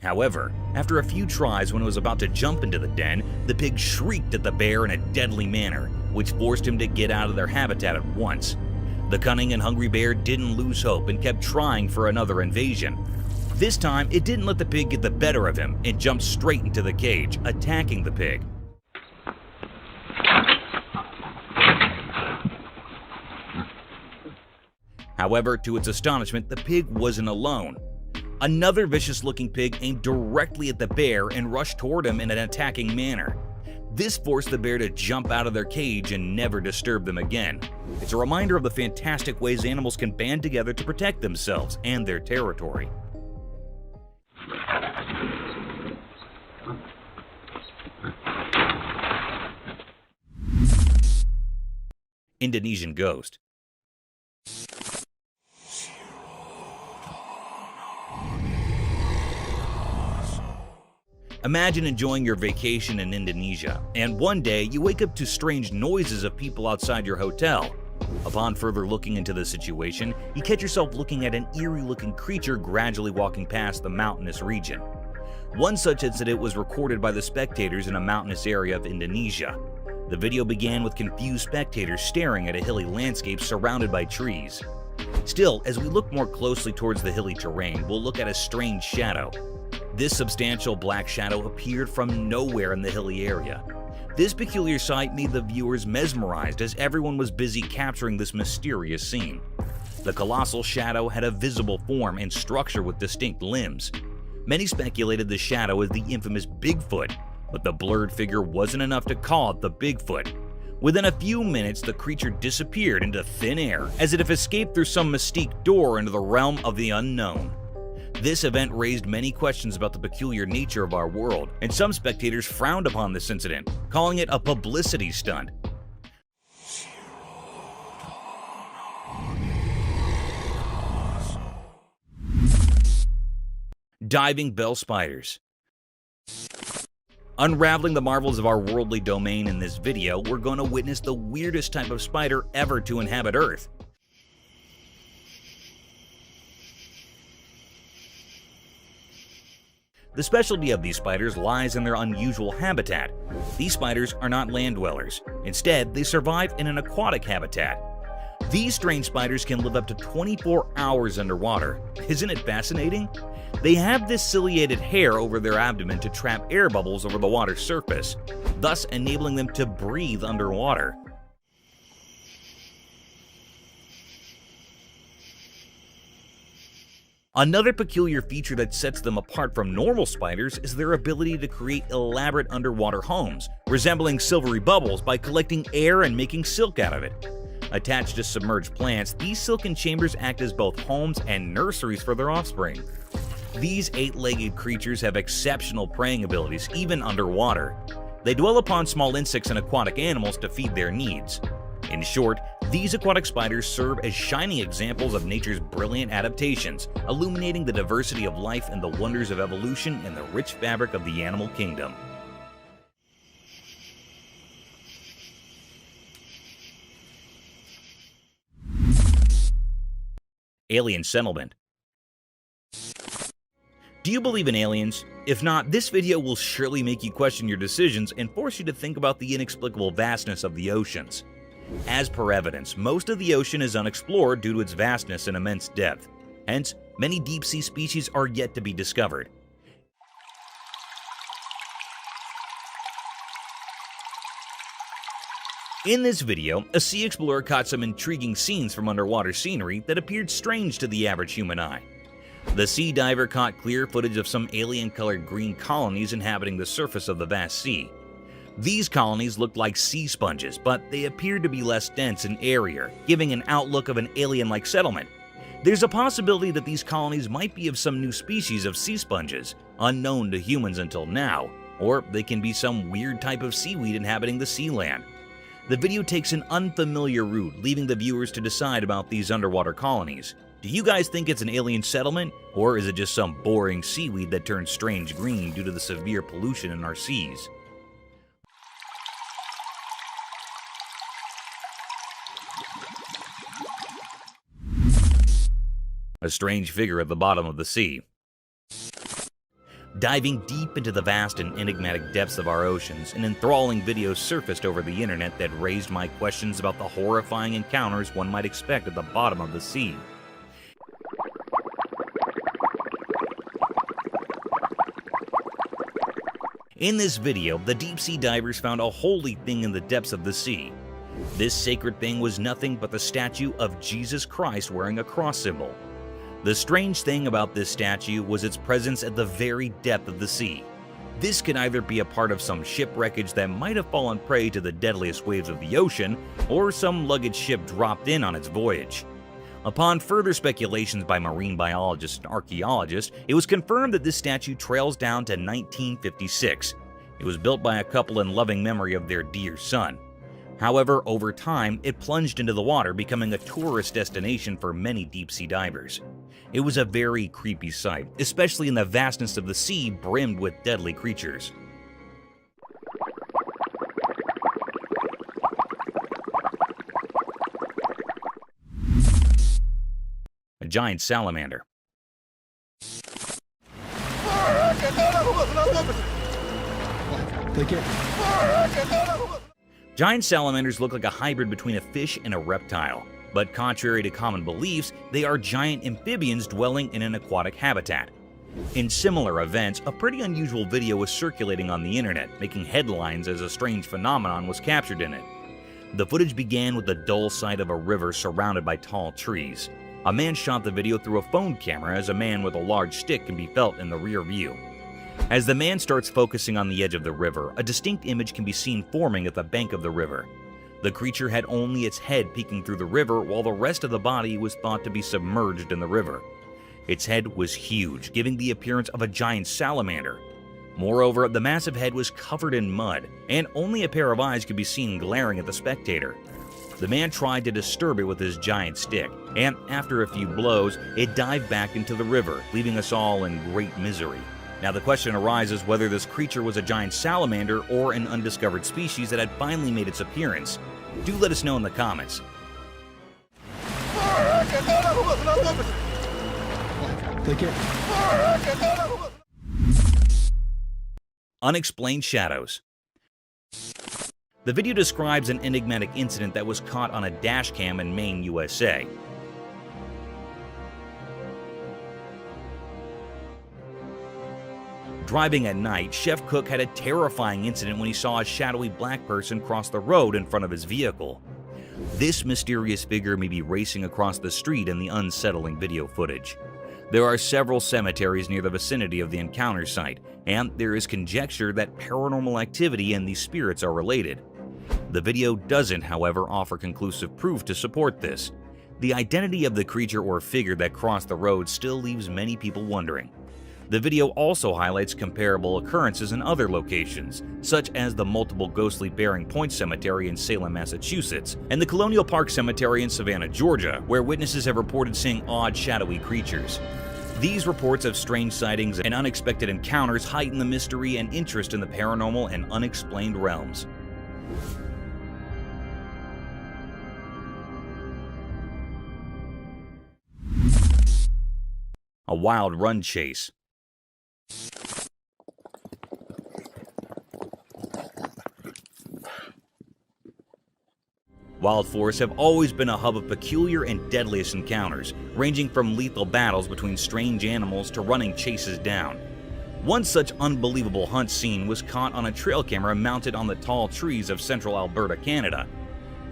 However, after a few tries, when it was about to jump into the den, the pig shrieked at the bear in a deadly manner, which forced him to get out of their habitat at once. The cunning and hungry bear didn't lose hope and kept trying for another invasion. This time, it didn't let the pig get the better of him and jumped straight into the cage, attacking the pig. However, to its astonishment, the pig wasn't alone. Another vicious-looking pig aimed directly at the bear and rushed toward him in an attacking manner. This forced the bear to jump out of their cage and never disturb them again. It's a reminder of the fantastic ways animals can band together to protect themselves and their territory. Indonesian ghost. Imagine enjoying your vacation in Indonesia, and one day you wake up to strange noises of people outside your hotel. Upon further looking into the situation, you catch yourself looking at an eerie-looking creature gradually walking past the mountainous region. One such incident was recorded by the spectators in a mountainous area of Indonesia. The video began with confused spectators staring at a hilly landscape surrounded by trees. Still, as we look more closely towards the hilly terrain, we'll look at a strange shadow. This substantial black shadow appeared from nowhere in the hilly area. This peculiar sight made the viewers mesmerized as everyone was busy capturing this mysterious scene. The colossal shadow had a visible form and structure with distinct limbs. Many speculated the shadow was the infamous Bigfoot, but the blurred figure wasn't enough to call it the Bigfoot. Within a few minutes, the creature disappeared into thin air, as if it escaped through some mystique door into the realm of the unknown. This event raised many questions about the peculiar nature of our world, and some spectators frowned upon this incident, calling it a publicity stunt. Diving bell spiders. Unraveling the marvels of our worldly domain in this video, we're going to witness the weirdest type of spider ever to inhabit Earth. The specialty of these spiders lies in their unusual habitat. These spiders are not land dwellers. Instead, they survive in an aquatic habitat. These strange spiders can live up to 24 hours underwater. Isn't it fascinating? They have this ciliated hair over their abdomen to trap air bubbles over the water's surface, thus enabling them to breathe underwater. Another peculiar feature that sets them apart from normal spiders is their ability to create elaborate underwater homes, resembling silvery bubbles by collecting air and making silk out of it. Attached to submerged plants, these silken chambers act as both homes and nurseries for their offspring. These 8-legged creatures have exceptional preying abilities even underwater. They dwell upon small insects and aquatic animals to feed their needs. In short, these aquatic spiders serve as shining examples of nature's brilliant adaptations, illuminating the diversity of life and the wonders of evolution in the rich fabric of the animal kingdom. Alien settlement. Do you believe in aliens? If not, this video will surely make you question your decisions and force you to think about the inexplicable vastness of the oceans. As per evidence, most of the ocean is unexplored due to its vastness and immense depth. Hence, many deep-sea species are yet to be discovered. In this video, a sea explorer caught some intriguing scenes from underwater scenery that appeared strange to the average human eye. The sea diver caught clear footage of some alien-colored green colonies inhabiting the surface of the vast sea. These colonies looked like sea sponges, but they appeared to be less dense and airier, giving an outlook of an alien-like settlement. There's a possibility that these colonies might be of some new species of sea sponges, unknown to humans until now, or they can be some weird type of seaweed inhabiting the sea land. The video takes an unfamiliar route, leaving the viewers to decide about these underwater colonies. Do you guys think it's an alien settlement, or is it just some boring seaweed that turns strange green due to the severe pollution in our seas? A strange figure at the bottom of the sea. Diving deep into the vast and enigmatic depths of our oceans, an enthralling video surfaced over the internet that raised my questions about the horrifying encounters one might expect at the bottom of the sea. In this video, the deep-sea divers found a holy thing in the depths of the sea. This sacred thing was nothing but the statue of Jesus Christ wearing a cross symbol. The strange thing about this statue was its presence at the very depth of the sea. This could either be a part of some shipwreckage that might have fallen prey to the deadliest waves of the ocean, or some luggage ship dropped in on its voyage. Upon further speculations by marine biologists and archaeologists, it was confirmed that this statue trails down to 1956. It was built by a couple in loving memory of their dear son. However, over time, it plunged into the water, becoming a tourist destination for many deep-sea divers. It was a very creepy sight, especially in the vastness of the sea brimmed with deadly creatures. giant salamander. Giant salamanders look like a hybrid between a fish and a reptile, but contrary to common beliefs, they are giant amphibians dwelling in an aquatic habitat. In similar events, a pretty unusual video was circulating on the internet, making headlines as a strange phenomenon was captured in it. The footage began with the dull sight of a river surrounded by tall trees. A man shot the video through a phone camera as a man with a large stick can be felt in the rear view. As the man starts focusing on the edge of the river, a distinct image can be seen forming at the bank of the river. The creature had only its head peeking through the river, while the rest of the body was thought to be submerged in the river. Its head was huge, giving the appearance of a giant salamander. Moreover, the massive head was covered in mud, and only a pair of eyes could be seen glaring at the spectator. The man tried to disturb it with his giant stick, and after a few blows, it dived back into the river, leaving us all in great misery. Now the question arises whether this creature was a giant salamander or an undiscovered species that had finally made its appearance. Do let us know in the comments. Unexplained shadows. The video describes an enigmatic incident that was caught on a dash cam in Maine, USA. Driving at night, Chef Cook had a terrifying incident when he saw a shadowy black person cross the road in front of his vehicle. This mysterious figure may be racing across the street in the unsettling video footage. There are several cemeteries near the vicinity of the encounter site, and there is conjecture that paranormal activity and these spirits are related. The video doesn't, however, offer conclusive proof to support this. The identity of the creature or figure that crossed the road still leaves many people wondering. The video also highlights comparable occurrences in other locations, such as the multiple ghostly Bearing Point Cemetery in Salem, Massachusetts, and the Colonial Park Cemetery in Savannah, Georgia, where witnesses have reported seeing odd, shadowy creatures. These reports of strange sightings and unexpected encounters heighten the mystery and interest in the paranormal and unexplained realms. A wild run chase. Wild forests have always been a hub of peculiar and deadliest encounters, ranging from lethal battles between strange animals to running chases down. One such unbelievable hunt scene was caught on a trail camera mounted on the tall trees of central Alberta, Canada.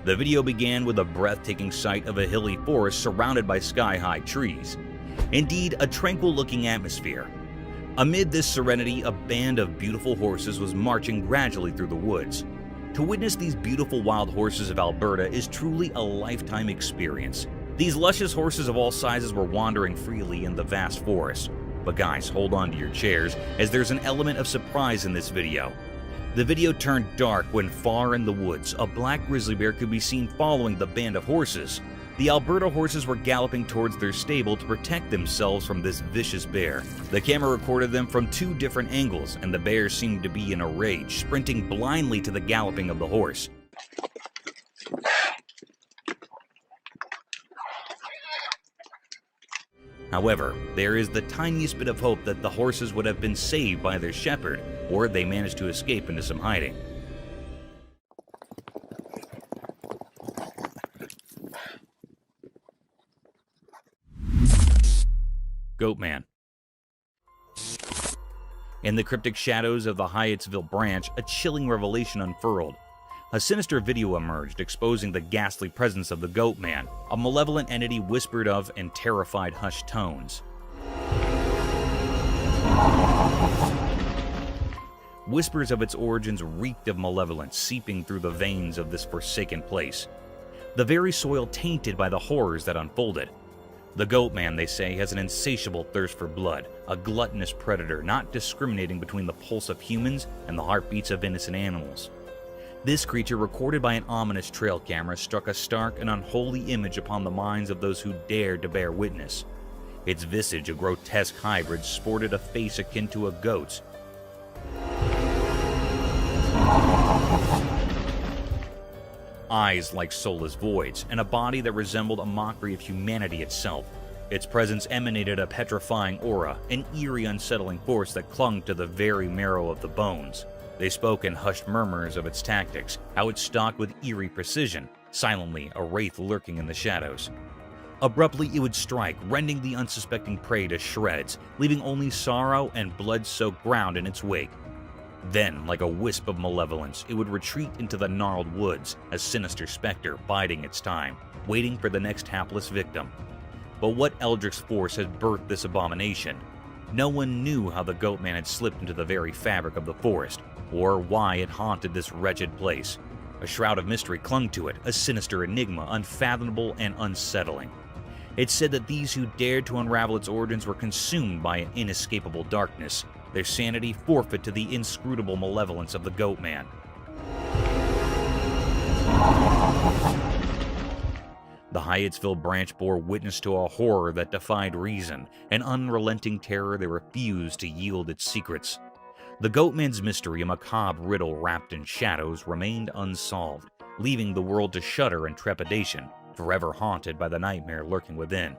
The video began with a breathtaking sight of a hilly forest surrounded by sky-high trees. Indeed, a tranquil-looking atmosphere. Amid this serenity, a band of beautiful horses was marching gradually through the woods. To witness these beautiful wild horses of Alberta is truly a lifetime experience. These luscious horses of all sizes were wandering freely in the vast forest. But guys, hold on to your chairs, as there's an element of surprise in this video. The video turned dark when far in the woods, a black grizzly bear could be seen following the band of horses. The Alberta horses were galloping towards their stable to protect themselves from this vicious bear. The camera recorded them from two different angles, and the bear seemed to be in a rage, sprinting blindly to the galloping of the horse. However, there is the tiniest bit of hope that the horses would have been saved by their shepherd, or they managed to escape into some hiding. Goatman. In the cryptic shadows of the Hyattsville branch, a chilling revelation unfurled. A sinister video emerged, exposing the ghastly presence of the Goatman, a malevolent entity whispered of in terrified hushed tones. Whispers of its origins reeked of malevolence, seeping through the veins of this forsaken place. The very soil tainted by the horrors that unfolded. The Goatman, they say, has an insatiable thirst for blood, a gluttonous predator not discriminating between the pulse of humans and the heartbeats of innocent animals. This creature, recorded by an ominous trail camera, struck a stark and unholy image upon the minds of those who dared to bear witness. Its visage, a grotesque hybrid, sported a face akin to a goat's. Eyes like soulless voids, and a body that resembled a mockery of humanity itself. Its presence emanated a petrifying aura, an eerie, unsettling force that clung to the very marrow of the bones. They spoke in hushed murmurs of its tactics, how it stalked with eerie precision, silently a wraith lurking in the shadows. Abruptly, it would strike, rending the unsuspecting prey to shreds, leaving only sorrow and blood-soaked ground in its wake. Then, like a wisp of malevolence, it would retreat into the gnarled woods, a sinister specter biding its time, waiting for the next hapless victim. But what eldritch force had birthed this abomination? No one knew how the Goatman had slipped into the very fabric of the forest, or why it haunted this wretched place. A shroud of mystery clung to it, a sinister enigma, unfathomable and unsettling. It said that these who dared to unravel its origins were consumed by an inescapable darkness, their sanity forfeit to the inscrutable malevolence of the Goatman. The Hyattsville branch bore witness to a horror that defied reason, an unrelenting terror that refused to yield its secrets. The Goatman's mystery, a macabre riddle wrapped in shadows, remained unsolved, leaving the world to shudder in trepidation, forever haunted by the nightmare lurking within.